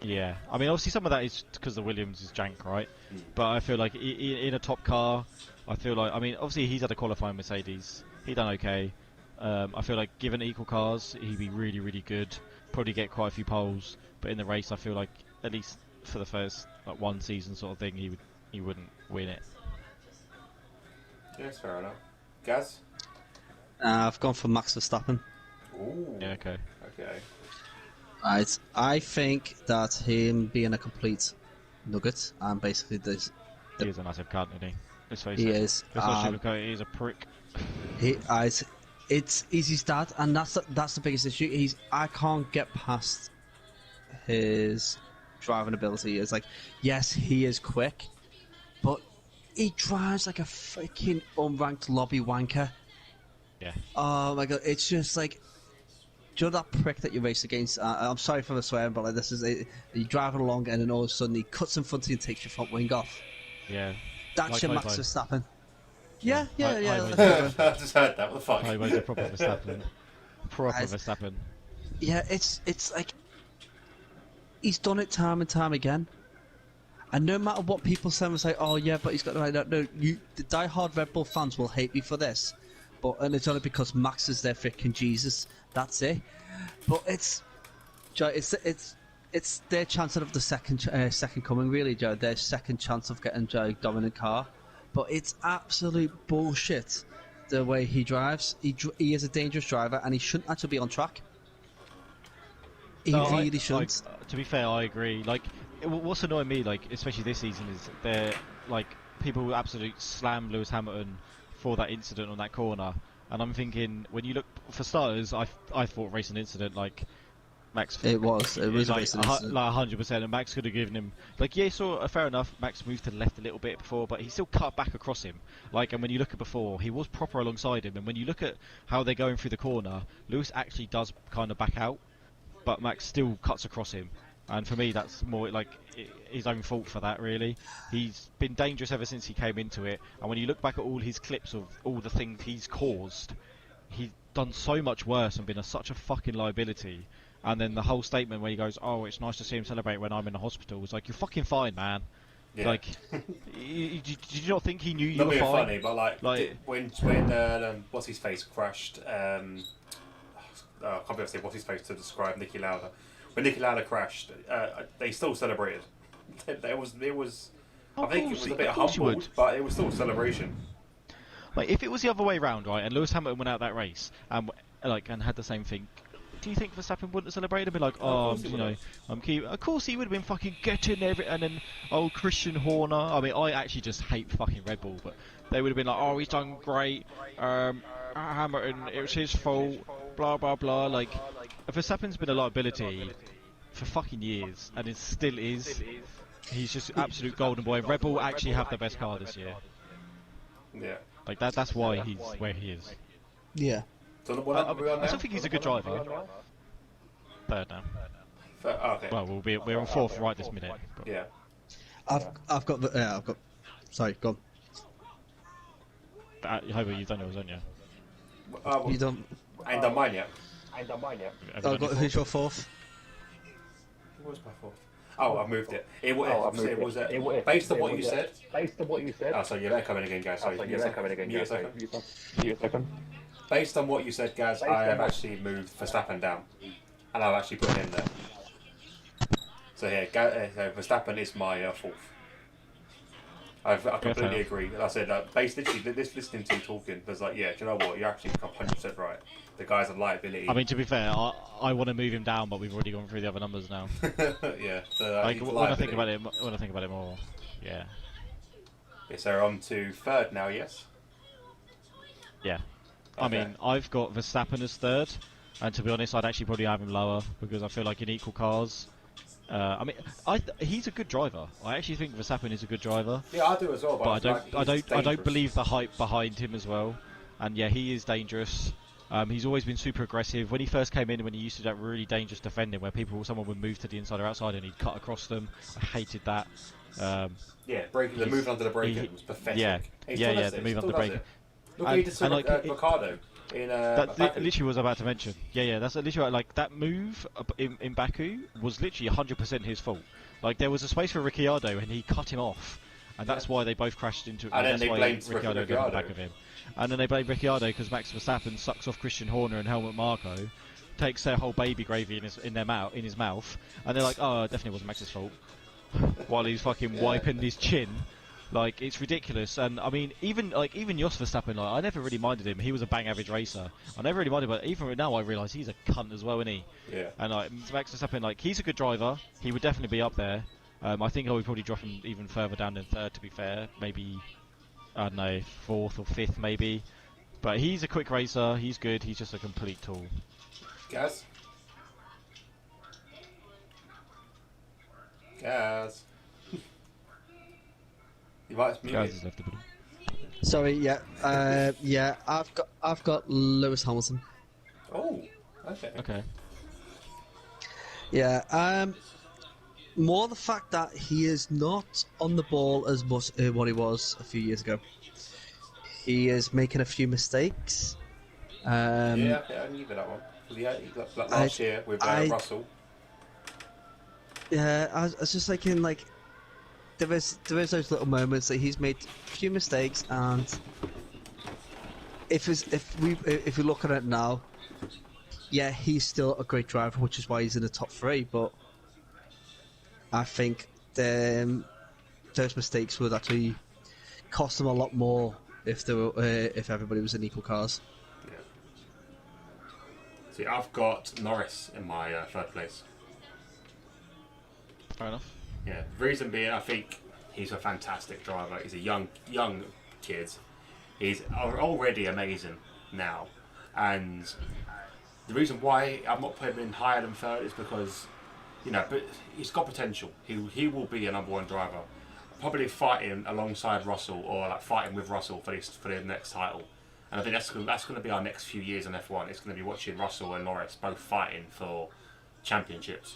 Yeah, I mean, obviously some of that is because the Williams is jank, right? But I feel like in a top car, I feel like, I mean, obviously he's had a qualifying Mercedes. He done okay. I feel like given equal cars, he'd be really, really good. Probably get quite a few poles. But in the race, I feel like at least for the first one season sort of thing, he wouldn't win it. Yeah, that's fair enough. Gaz? I've gone for Max Verstappen. Ooh. Yeah, okay. Okay. Right. I think that him being a complete nugget and basically He is a massive cunt, isn't he? Let's face he it. is. Let's not sugarcoat it. He's a prick. It's his dad, and that's the biggest issue. I can't get past his driving ability. It's like, yes, he is quick, but he drives like a freaking unranked lobby wanker. Yeah. Oh my god, it's just like, do you know that prick that you race against? I'm sorry for the swearing, but like, this is it. You're driving along, and then all of a sudden he cuts in front of you and takes your front wing off. Yeah. That's Like your Lobo. Max Verstappen. Yeah. Lobo's I just heard that. What the fuck? Lobo's a proper Verstappen. Proper Guys. Verstappen. Yeah, it's like he's done it time and time again. And no matter what people say, will say, "Oh yeah, but he's got the right." No, the die-hard Red Bull fans will hate me for this, and it's only because Max is their freaking Jesus. That's it. But it's their chance of the second coming, really, Joe. Their second chance of getting Joe dominant car. But it's absolute bullshit the way he drives. He is a dangerous driver, and he shouldn't actually be on track. He really shouldn't. To be fair, I agree. Like, what's annoying me, like, especially this season, is they're like people who absolutely slam Lewis Hamilton for that incident on that corner, and I'm thinking, when you look for starters, I thought racing incident, like, Max. It was a like racing incident. 100%, and Max could have given him, like, yeah, fair enough. Max moved to the left a little bit before, but he still cut back across him. Like, and when you look at before, he was proper alongside him, and when you look at how they're going through the corner, Lewis actually does kind of back out, but Max still cuts across him. And for me, that's more like his own fault for that, really. He's been dangerous ever since he came into it, and when you look back at all his clips of all the things he's caused, he's done so much worse and been such a fucking liability. And then the whole statement where he goes, "Oh, it's nice to see him celebrate when I'm in the hospital," was like, "You're fucking fine, man." Yeah. Like, did you not think he knew you Not were being fine? funny, but like when what's his face crashed. I can't be able to say what's his face to describe Nicky Lauda. When Nicky Lauda crashed, they still celebrated. It was. I think it was a bit humbled, but it was still a celebration. Like, if it was the other way round, right, and Lewis Hamilton went out that race and had the same thing, do you think Verstappen wouldn't have celebrated and be like, "Oh, you know, I'm key"? Of course he would have been fucking getting every, and then Christian Horner. I mean, I actually just hate fucking Red Bull, but they would have been like, "Oh, he's done great. Hamilton, it was his fault." Blah blah blah. Like, Verstappen's been a liability for fucking years, and it still is. He's just absolute golden boy. Red Bull actually have the best car this year. Yeah. Like that's why he's where he is. Yeah. So what number are we on I now? still think he's a good driver. Third now. Okay. Well, we're on fourth right this minute. But. Yeah. I've got. Sorry, go on. However, you've done yours, haven't you? You don't. I ain't done mine yet. Have you I've done got. yours? Who's your fourth? What was my fourth? Oh, I've moved it. It was based on what you said. Based on what you said. Oh, sorry, you're coming again, guys. Sorry, You're coming again, Give me a guys. second. Give me a second. Based on what you said, Gaz, I have actually moved Verstappen down, and I've actually put him there. So yeah, Verstappen is my fourth. I completely fair. agree. And I said, basically, this listening to you talking, there's like, yeah, do you know what? You're actually 100% right. The guy's a liability. I mean, to be fair, I want to move him down, but we've already gone through the other numbers now. yeah, so Like he's a when I think liability. about it, more, yeah, Yeah, so on to third now, yes? yeah. I Okay. mean, I've got Verstappen as third, and to be honest, I'd actually probably have him lower because I feel like in equal cars. I mean, he's a good driver. I actually think Verstappen is a good driver, Yeah, I do as well, but but I feel like he's I don't dangerous. believe the hype behind him as well. And yeah, he is dangerous. He's always been super aggressive. When he first came in, when he used to do that really dangerous defending, where someone would move to the inside or outside, and he'd cut across them. I hated that. Yeah, the move under the break was pathetic. Yeah, He still does the it. move He under still the does break. it. Look what he did to Ricardo in That Baku. literally was about to mention. Yeah, that's literally like that move in Baku was literally 100% his fault. Like there was a space for Ricciardo and he cut him off, and that's why they both crashed into. And then that's they why blamed Ricciardo got on the back of him, and then they blamed Ricciardo because Max Verstappen sucks off Christian Horner and Helmut Marko, takes their whole baby gravy in his mouth, and they're like, oh, it definitely wasn't Max's fault, while he's fucking wiping his chin. Like it's ridiculous, and I mean, even Jos Verstappen, like I never really minded him. He was a bang average racer. I never really minded, but even now I realise he's a cunt as well, isn't he? Yeah. And like Max Verstappen, like he's a good driver. He would definitely be up there. I think I would probably drop him even further down than third. To be fair, maybe I don't know, fourth or fifth maybe. But he's a quick racer. He's good. He's just a complete tool. Gaz? Gaz? You might have Guys muted. has left the building. Sorry, yeah. I've got Lewis Hamilton. Oh, okay. Okay. Yeah, more the fact that he is not on the ball as much what he was a few years ago. He is making a few mistakes. Yeah, okay, I can give you that one. He got like last year with Russell. Yeah, I was just thinking like there is those little moments that he's made a few mistakes, and if we look at it now, yeah, he's still a great driver, which is why he's in the top three. But I think those mistakes would actually cost him a lot more if if everybody was in equal cars. Yeah. See, I've got Norris in my third place. Fair enough. Yeah, the reason being, I think he's a fantastic driver. He's a young kid. He's already amazing now, and the reason why I'm not putting him in higher than third is because, but he's got potential. He will be a number one driver, probably fighting alongside Russell or like fighting with Russell for the next title. And I think that's going to be our next few years in F1. It's going to be watching Russell and Norris both fighting for championships.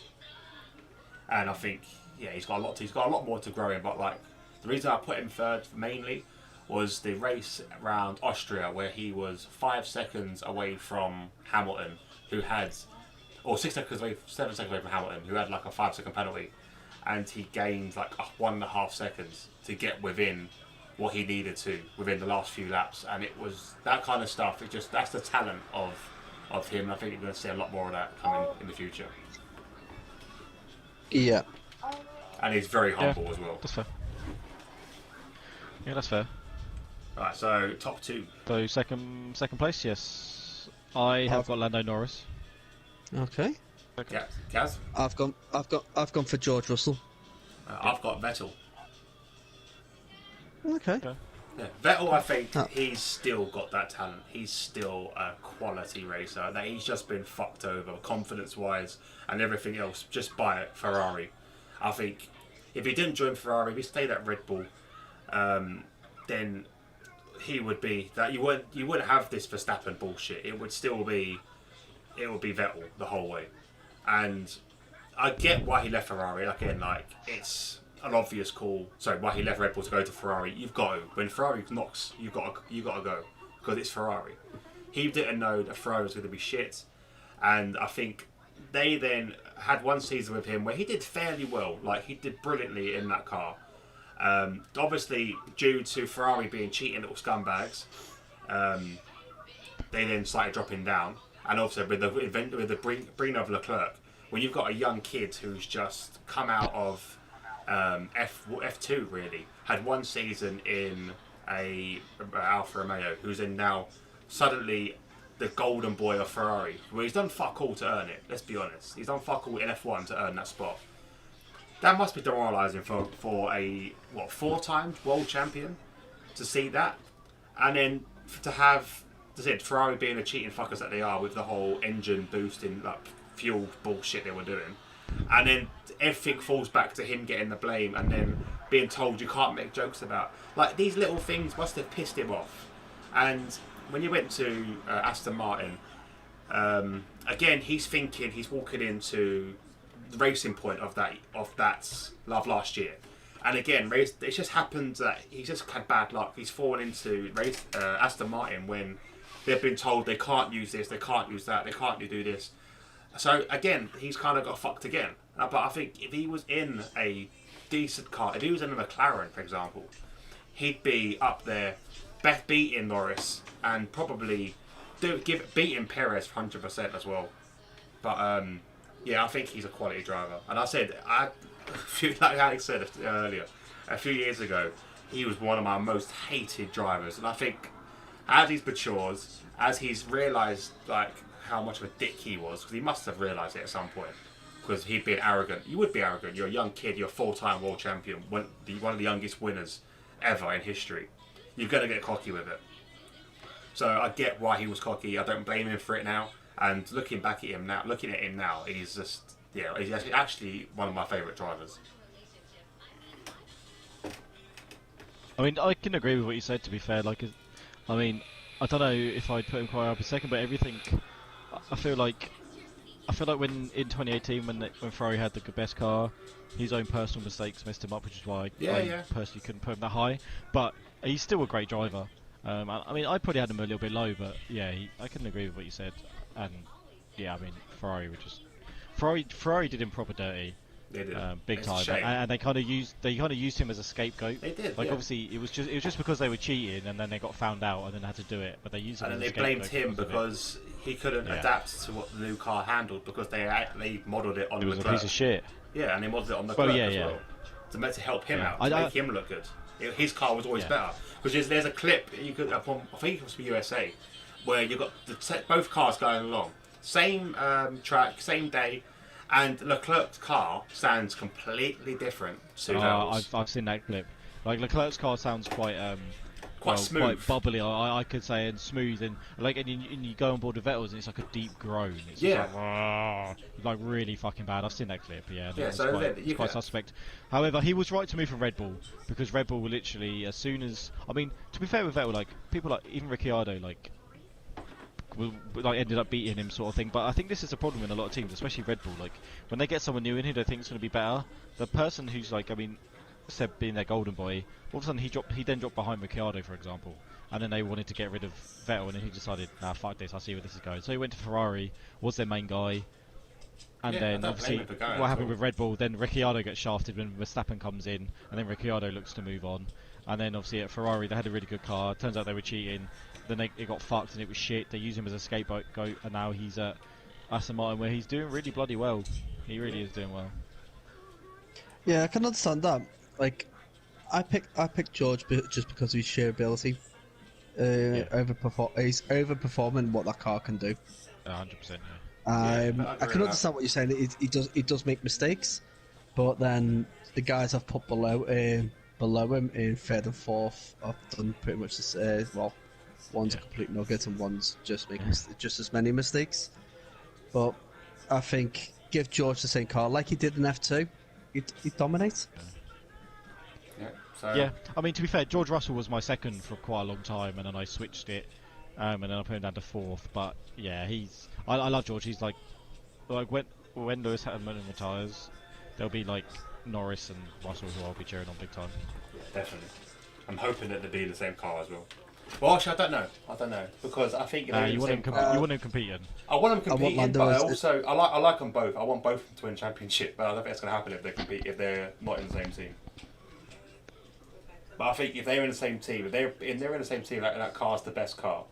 And I think, yeah, he's got a lot more to grow in. But like the reason I put him third mainly was the race around Austria where he was 5 seconds away from Hamilton, who had, or 6 seconds away, 7 seconds away from Hamilton, who had like a 5-second penalty, and he gained like 1.5 seconds to get within what he needed to within the last few laps, and it was that kind of stuff. That's the talent of him. And I think you're going to see a lot more of that coming in the future. Yeah. And he's very humble as well. That's fair. Yeah, that's fair. Alright, so top two. So second place, yes. I have got Lando Norris. Okay. Yeah, Gaz? I've gone for George Russell. I've got Vettel. Okay. Yeah, Vettel, I think he's still got that talent. He's still a quality racer. That he's just been fucked over, confidence-wise, and everything else, just by Ferrari. I think if he didn't join Ferrari, if he stayed at Red Bull, then he would be that you wouldn't have this Verstappen bullshit. It would be Vettel the whole way, and I get why he left Ferrari. Again, like it's an obvious call. So why he left Red Bull to go to Ferrari? You've got to. When Ferrari knocks, you got to go because it's Ferrari. He didn't know that Ferrari was going to be shit, and I think they then had one season with him where he did fairly well. Like he did brilliantly in that car. Obviously, due to Ferrari being cheating little scumbags, they then started dropping down. And also with the bring of Leclerc, when you've got a young kid who's just come out of F2 really had one season in a Alfa Romeo, who's in now suddenly the golden boy of Ferrari. Well, he's done fuck all to earn it. Let's be honest. He's done fuck all in F1 to earn that spot. That must be demoralising for a 4-time world champion to see that, and then to have, as I said, Ferrari being the cheating fuckers that they are with the whole engine boosting like fuel bullshit they were doing, and then everything falls back to him getting the blame, and then being told you can't make jokes about like these little things must have pissed him off. And when you went to Aston Martin, again he's walking into the racing point of that love last year, and again it just happened that he's just had bad luck. He's fallen into Aston Martin when they've been told they can't use this, they can't use that, they can't do this. So again, he's kind of got fucked again. But I think if he was in a decent car, if he was in a McLaren, for example, he'd be up there, beating Norris, and probably beating Perez 100% as well. But yeah, I think he's a quality driver. And I said, like Alex said earlier, a few years ago, he was one of my most hated drivers. And I think as he matures, as he's realised like how much of a dick he was, because he must have realised it at some point, because he'd been arrogant. You would be arrogant. You're a young kid. You're a 4-time world champion, one of the youngest winners ever in history. You're going to get cocky with it. So I get why he was cocky. I don't blame him for it now. And looking at him now, he's just, he's actually one of my favourite drivers. I mean, I can agree with what you said, to be fair. Like, I mean, I don't know if I'd put him quite up a second, but everything, I feel like when in 2018, when Ferrari had the best car, his own personal mistakes messed him up, which is why I personally couldn't put him that high. But he's still a great driver. I mean, I probably had him a little bit low, but yeah, I couldn't agree with what you said. And yeah, I mean, Ferrari did him proper dirty. They did. Big It's time, a shame. and they kind of used him as a scapegoat. They did. Like yeah. obviously, it was just because they were cheating, and then they got found out, and then had to do it. But they used him. And as then a they blamed scapegoat him because he couldn't Yeah. adapt to what the new car handled, because they modelled it on It was a Leclerc. piece of shit. Yeah, and they modelled it on the Well, Leclerc yeah, as yeah. well, to help him Yeah. out, to make him look good. His car was always Yeah. better, because there's a clip you could I think it was for USA, where you got both cars going along, same track, same day, and Leclerc's car sounds completely different to Vettel's. I've seen that clip. Like Leclerc's car sounds quite Smooth, quite bubbly. I could say, and smooth, and you go on board with Vettel's, and it's like a deep groan. It's just like really fucking bad. I've seen that clip. Yeah, Yeah, it's so it's quite suspect. However, he was right to move from Red Bull, because Red Bull were literally, as soon as, I mean, to be fair with Vettel, like people like even Ricciardo ended up beating him, sort of thing. But I think this is a problem in a lot of teams, especially Red Bull. Like when they get someone new in who they think is going to be better, the person who's like, I mean, Seb being their golden boy, all of a sudden he then dropped behind Ricciardo, for example, and then they wanted to get rid of Vettel, and then he decided, nah, fuck this, I'll see where this is going. So he went to Ferrari, was their main guy, and then obviously what happened with Red Bull, then Ricciardo gets shafted when Verstappen comes in, and then Ricciardo looks to move on, and then obviously at Ferrari they had a really good car, turns out they were cheating, then it got fucked and it was shit, they used him as a scapegoat, and now he's at Aston Martin where he's doing really bloody well. He really is doing well. Yeah, I can understand that. Like, I picked George just because of his sheer ability. He's overperforming what that car can do. 100%, yeah. I can understand what you're saying. He does make mistakes, but then the guys I've put below him in third and fourth have done pretty much the same. Well, one's a complete nugget and one's just making just as many mistakes. But I think give George the same car like he did in F2. He dominates. Yeah, I mean, to be fair, George Russell was my second for quite a long time, and then I switched it, and then I put him down to fourth. But yeah, I love George. He's like when Lewis Hamilton retires, there'll be like Norris and Russell who I'll be cheering on big time. Yeah, definitely. I'm hoping that they'll be in the same car as well. Well, actually, I don't know, because I think you want him competing. I want them competing, Lando but I like them both. I want both of them to win championship, but I don't think that's going to happen if they're not in the same team. But I think if they're in the same team, if they're in the same team, like that car's the best car,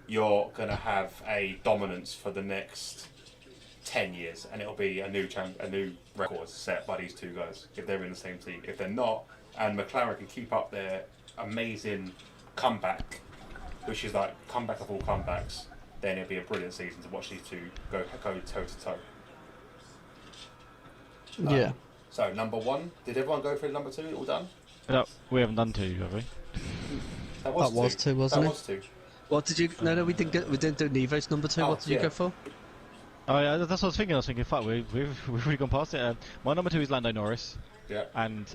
you're going to have a dominance for the next 10 years, and it'll be a new record set by these two guys if they're in the same team. If they're not, and McLaren can keep up their amazing comeback, which is like comeback of all comebacks, then it'll be a brilliant season to watch these two go toe to toe. Yeah. So number one, did everyone go through number two? All done? No, we haven't done 2, have we? That was two, wasn't that it? was two. What did you? No, we didn't do Nevo's number 2. Oh, What did you yeah. go for? Oh yeah, that's what I was thinking. Fuck, we've really gone past it. My number 2 is Lando Norris, Yeah. and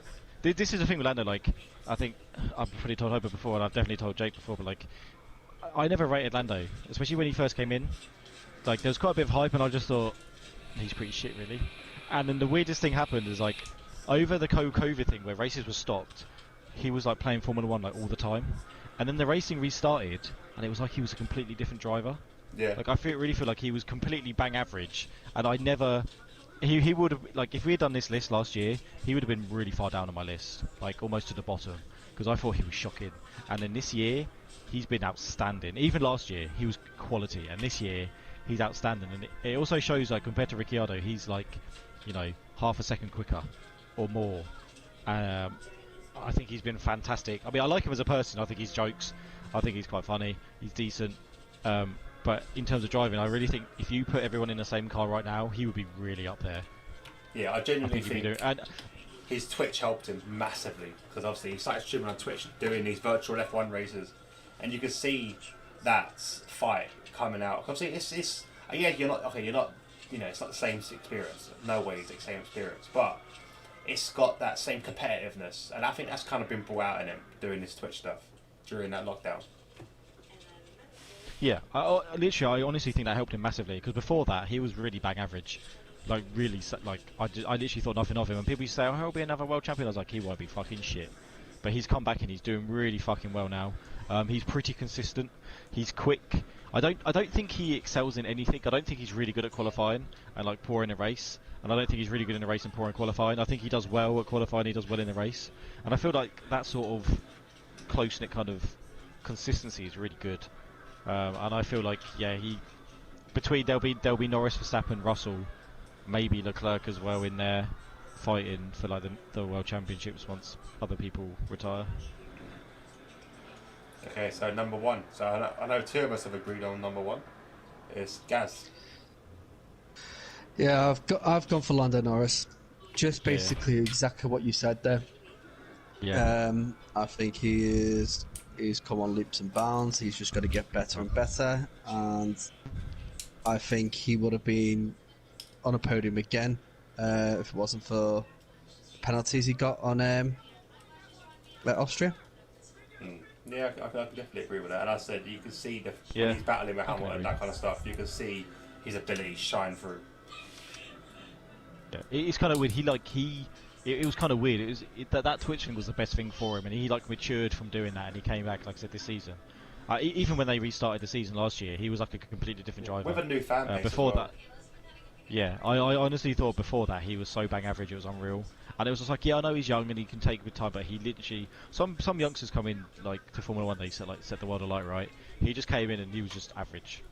this is the thing with Lando. Like, I think I've probably told Hope before, and I've definitely told Jake before. But like, I never rated Lando, especially when he first came in. Like, there was quite a bit of hype, and I just thought he's pretty shit, really. And then the weirdest thing happened is like, over the COVID thing where races were stopped, he was like playing Formula One like all the time, and then the racing restarted, and it was like he was a completely different driver. Yeah. Like, I really feel like he was completely bang average, and I never. He would have, like, if we had done this list last year, he would have been really far down on my list, like almost to the bottom, because I thought he was shocking. And then this year, he's been outstanding. Even last year, he was quality, and this year, he's outstanding. And it also shows, like, compared to Ricciardo, he's like, you know, half a second quicker or more. I think he's been fantastic. I mean, I like him as a person. I think he's jokes. I think he's quite funny. He's decent. But in terms of driving, I really think if you put everyone in the same car right now, he would be really up there. Yeah, I genuinely he'd be think and his Twitch helped him massively, because obviously he started streaming on Twitch doing these virtual F1 races, and you can see that fight coming out. Obviously, it's yeah, you're not, you know, it's not the same experience. No way is it the same experience, but it's got that same competitiveness, and I think that's kind of been brought out in him doing this Twitch stuff during that lockdown. yeah, I honestly think that helped him massively, because before that he was really bang average, like really, like I literally thought nothing of him. And people used to say, "Oh, he'll be another world champion." I was like, he won't be fucking shit. But he's come back and he's doing really fucking well now. He's pretty consistent. He's quick. I don't think he excels in anything. I don't think he's really good at qualifying and like poor in a race. And I don't think he's really good in a race and poor in qualifying. I think he does well at qualifying. He does well in the race. And I feel like that sort of close-knit kind of consistency is really good. And I feel like, yeah, there'll be Norris, Verstappen, Russell, maybe Leclerc as well in there, fighting for like the world championships once other people retire. Okay, so number one. So I know two of us have agreed on number one. It's Gaz. Yeah, I've gone for Lando Norris. Just basically exactly what you said there. Yeah. I think he's come on leaps and bounds. He's just got to get better and better, and I think he would have been on a podium again if it wasn't for penalties he got on Austria. Yeah, I can definitely agree with that. And I said you can see Yeah. when he's battling with Hamilton and agree. that kind of stuff, you can see his ability shine through. Yeah. It's kind of weird. It was kind of weird. That Twitch thing was the best thing for him, and he like matured from doing that, and he came back, like I said, this season. Even when they restarted the season last year, he was like a completely different driver. With a new fan base before as well. that. Yeah, I honestly thought before that he was so bang average it was unreal, and it was just like, yeah, I know he's young and he can take good time, but he literally some youngsters come in like to Formula One, they set the world alight, right? He just came in and he was just average,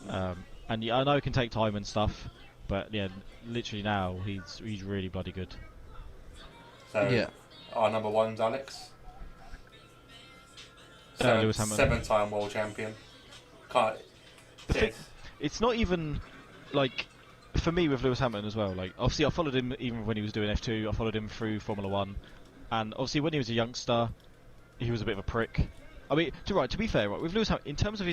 and yeah, I know it can take time and stuff, but yeah, literally now he's really bloody good. So Yeah. our number one's Alex. Lewis Hamilton. 7-time world champion. Can't. It's not even like for me with Lewis Hamilton as well. Like obviously I followed him even when he was doing F2. I followed him through Formula One, and obviously when he was a youngster, he was a bit of a prick. I mean, to be fair, right, with Lewis Hamilton, in terms of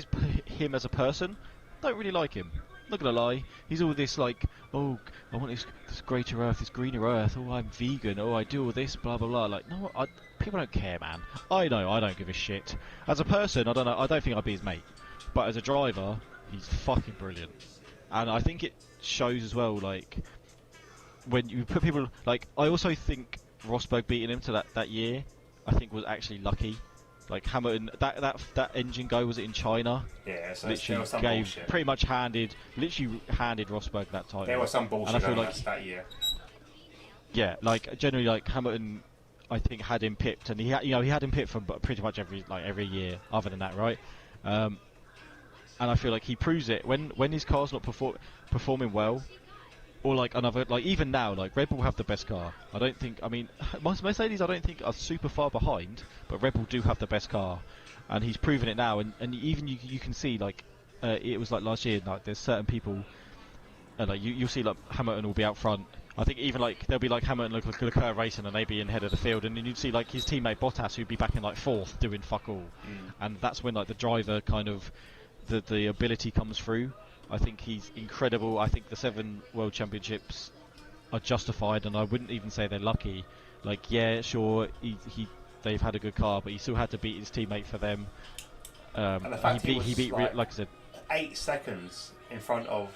him as a person, don't really like him. Not gonna lie, he's all this like, oh, I want this greater earth, this greener earth. Oh, I'm vegan. Oh, I do all this, blah blah blah. Like, no, people don't care, man. I know, I don't give a shit. As a person, I don't know. I don't think I'd be his mate. But as a driver, he's fucking brilliant. And I think it shows as well, like when you put people like. I also think Rosberg beating him to that year, I think was actually lucky. Like Hamilton, that engine go, was it in China? Yeah, so there Literally was some gave bullshit. pretty much handed Rosberg that title. There was some bullshit and I feel on like that year. yeah, like generally like Hamilton, I think had him pipped, and he had him pipped for pretty much every year other than that, right? And I feel like he proves it when his car's not performing well. or like another, like even now, like Red Bull have the best car. I don't think. I mean, Mercedes, I don't think are super far behind, but Red Bull do have the best car, and he's proven it now. And even you can see like it was like last year. Like there's certain people, like you'll see like Hamilton will be out front. I think even like there'll be like Hamilton and Leclerc racing, and they'd be in head of the field, and then you'd see like his teammate Bottas who'd be back in like fourth doing fuck all, and that's when like the driver kind of the ability comes through. I think he's incredible. I think the 7 World Championships are justified, and I wouldn't even say they're lucky. Like, yeah, sure, they've had a good car, but he still had to beat his teammate for them. And the fact he beat like I said, 8 seconds in front of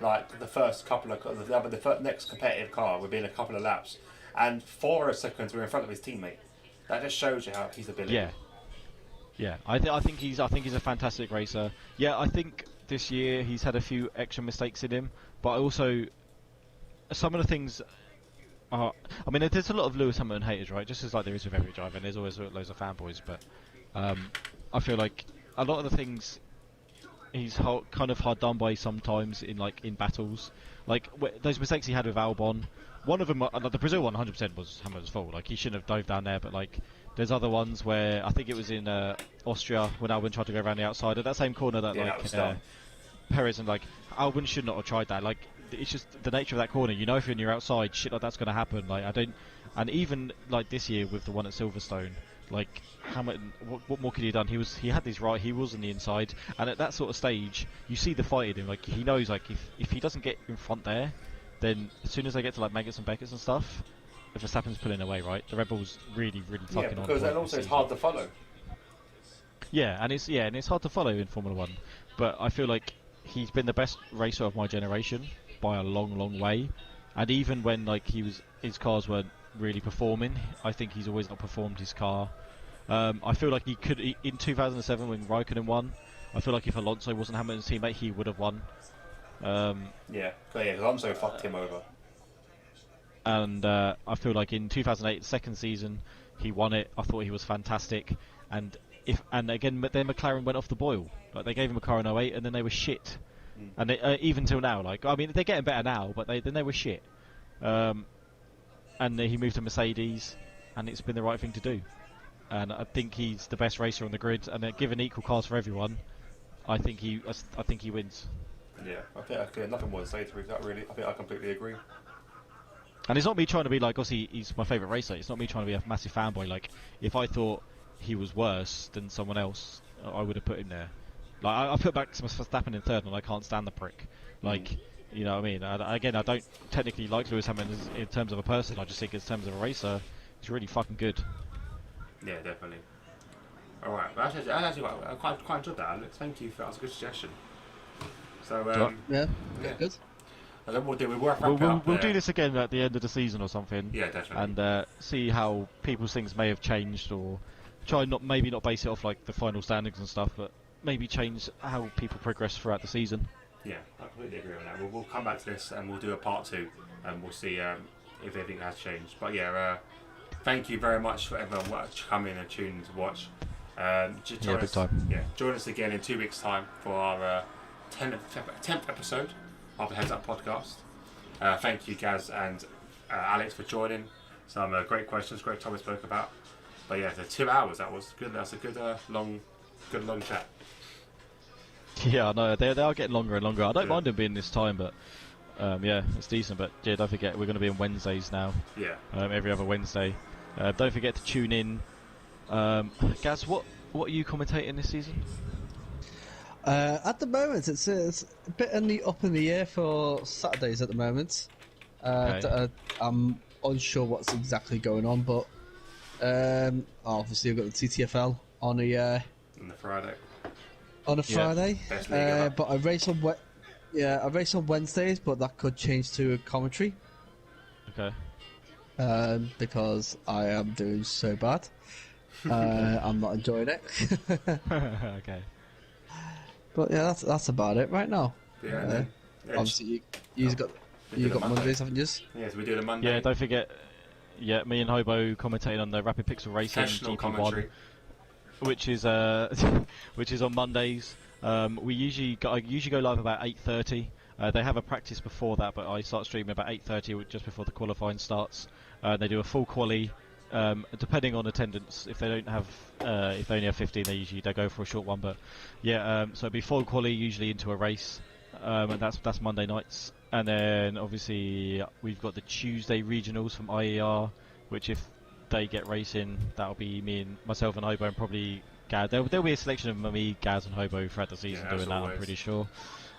like the first couple of the next competitive car within a couple of laps, and 4 seconds were in front of his teammate. That just shows you how his ability. Yeah. I think he's a fantastic racer. Yeah, I think this year he's had a few extra mistakes in him, but also some of the things are. I mean, there's a lot of Lewis Hamilton haters, right? Just as like there is with every driver, and there's always loads of fanboys. But I feel like a lot of the things he's kind of hard done by sometimes in battles. Like those mistakes he had with Albon. One of them, the Brazil one, 100% was Hamilton's fault. Like he shouldn't have dove down there. But like, there's other ones where I think it was in Austria when Albon tried to go around the outside at that same corner that Perez and like Albon should not have tried that. Like it's just the nature of that corner. You know, if you're on your outside, shit like that's going to happen. Like I don't, and even like this year with the one at Silverstone, like Hamilton, what more could he have done? He had this right. He was on the inside, and at that sort of stage, you see the fight in him. Like he knows, like if he doesn't get in front there, then as soon as they get to like Maggots and Beckett's and stuff, if Verstappen's pulling away, right, the Red Bull's really tucking on. Because then also it's hard to follow. Yeah, and it's hard to follow in Formula One, but I feel like he's been the best racer of my generation by a long way. And even when like his cars weren't really performing, I think he's always outperformed his car. I feel like he could in 2007 when Raikkonen won. I feel like if Alonso wasn't Hamilton's teammate, he would have won. Alonso fucked him over. And I feel like in 2008, second season, he won it. I thought he was fantastic. And again, then McLaren went off the boil. Like they gave him a car in 08, and then they were shit. And they, even till now, like I mean, they're getting better now, but then they were shit. And he moved to Mercedes, and it's been the right thing to do. And I think he's the best racer on the grid. And given equal cars for everyone, I think he wins. Yeah, I think nothing more to say to that. Really, I think I completely agree. And it's not me trying to be like, obviously he's my favourite racer. It's not me trying to be a massive fanboy. Like if I thought he was worse than someone else, I would have put him there. Like I put back Verstappen in third, and I can't stand the prick. Like you know what I mean. Again, I don't technically like Lewis Hamilton in terms of a person. I just think in terms of a racer, he's really fucking good. Yeah, definitely. All right, well, I quite enjoyed that, Alex. Thank you for that. Was a good suggestion. So Yeah, good. And then we'll do this again at the end of the season or something. Yeah, definitely. And see how people's things may have changed, or try maybe not base it off like the final standings and stuff, but maybe change how people progress throughout the season. Yeah, I completely agree on that. We'll come back to this and we'll do a part 2, and we'll see if anything has changed. But yeah, thank you very much for everyone coming and tuning to watch. Big time. Yeah, join us again in 2 weeks' time for our 10th episode of the Heads Up podcast. Thank you, Gaz and Alex, for joining. Some great questions, great topics spoke about. But yeah, the 2 hours, that was good. That's a good long chat. Yeah, I know they are getting longer and longer. I don't mind them being this time, but yeah, it's decent. But yeah, don't forget we're going to be on Wednesdays now. Yeah. Every other Wednesday. Don't forget to tune in. Gaz, what are you commentating this season? At the moment, it's a bit up in the air for Saturdays at the moment. Okay. I'm unsure what's exactly going on, but obviously I've got the TTFL on a Friday. On a Friday, but I race on Wednesdays, but that could change to a commentary. Okay. Because I am doing so bad. I'm not enjoying it. Okay. But yeah, that's about it right now. Yeah. Obviously, you've got Mondays, haven't you? Yes, we do the Monday. Yeah, don't forget. Yeah, me and Hobo commentating on the Rapid Pixel Racing Professional GP1, commentary. which is on Mondays. I usually go live about 8:30. They have a practice before that, but I start streaming about 8:30 just before the qualifying starts. They do a full quali. Depending on attendance, if they don't have, if they only have 15, they go for a short one. But yeah, so it'd be full quali usually into a race, and that's Monday nights. And then obviously we've got the Tuesday regionals from IER, which if they get racing, that'll be myself and Hobo, and probably Gaz. There'll be a selection of me, Gaz, and Hobo throughout the season doing that. always. I'm pretty sure.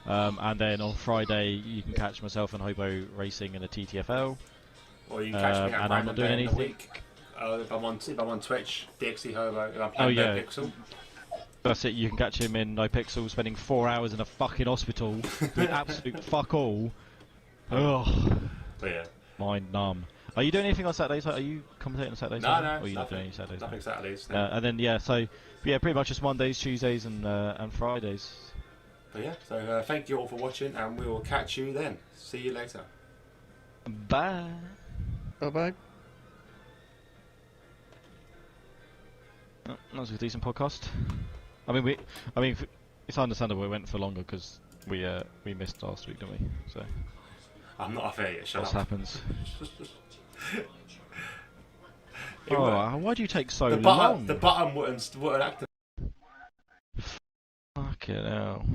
And then on Friday you can catch myself and Hobo racing in a TTFL. Or you can catch me at and I'm not doing anything. week. If I'm on Twitch, DxT Hobo, if I'm playing Pixel. That's it, you can catch him in NoPixel spending 4 hours in a fucking hospital doing absolute fuck all. Ugh. But yeah. Mind numb. Are you doing anything on Saturdays? Are you commentating on Saturdays? No, Or are you not doing nothing. any Saturdays? Nothing Saturdays. No. And then pretty much just Mondays, Tuesdays, and Fridays. But yeah, so thank you all for watching, and we will catch you then. See you later. Bye. Bye bye. That was a decent podcast. I mean, it's understandable it went for longer because we missed last week, didn't we? So I'm not off air yet. Shut what up. happens? It worked. Why do you take so The long? button wouldn't activate. Fucking hell.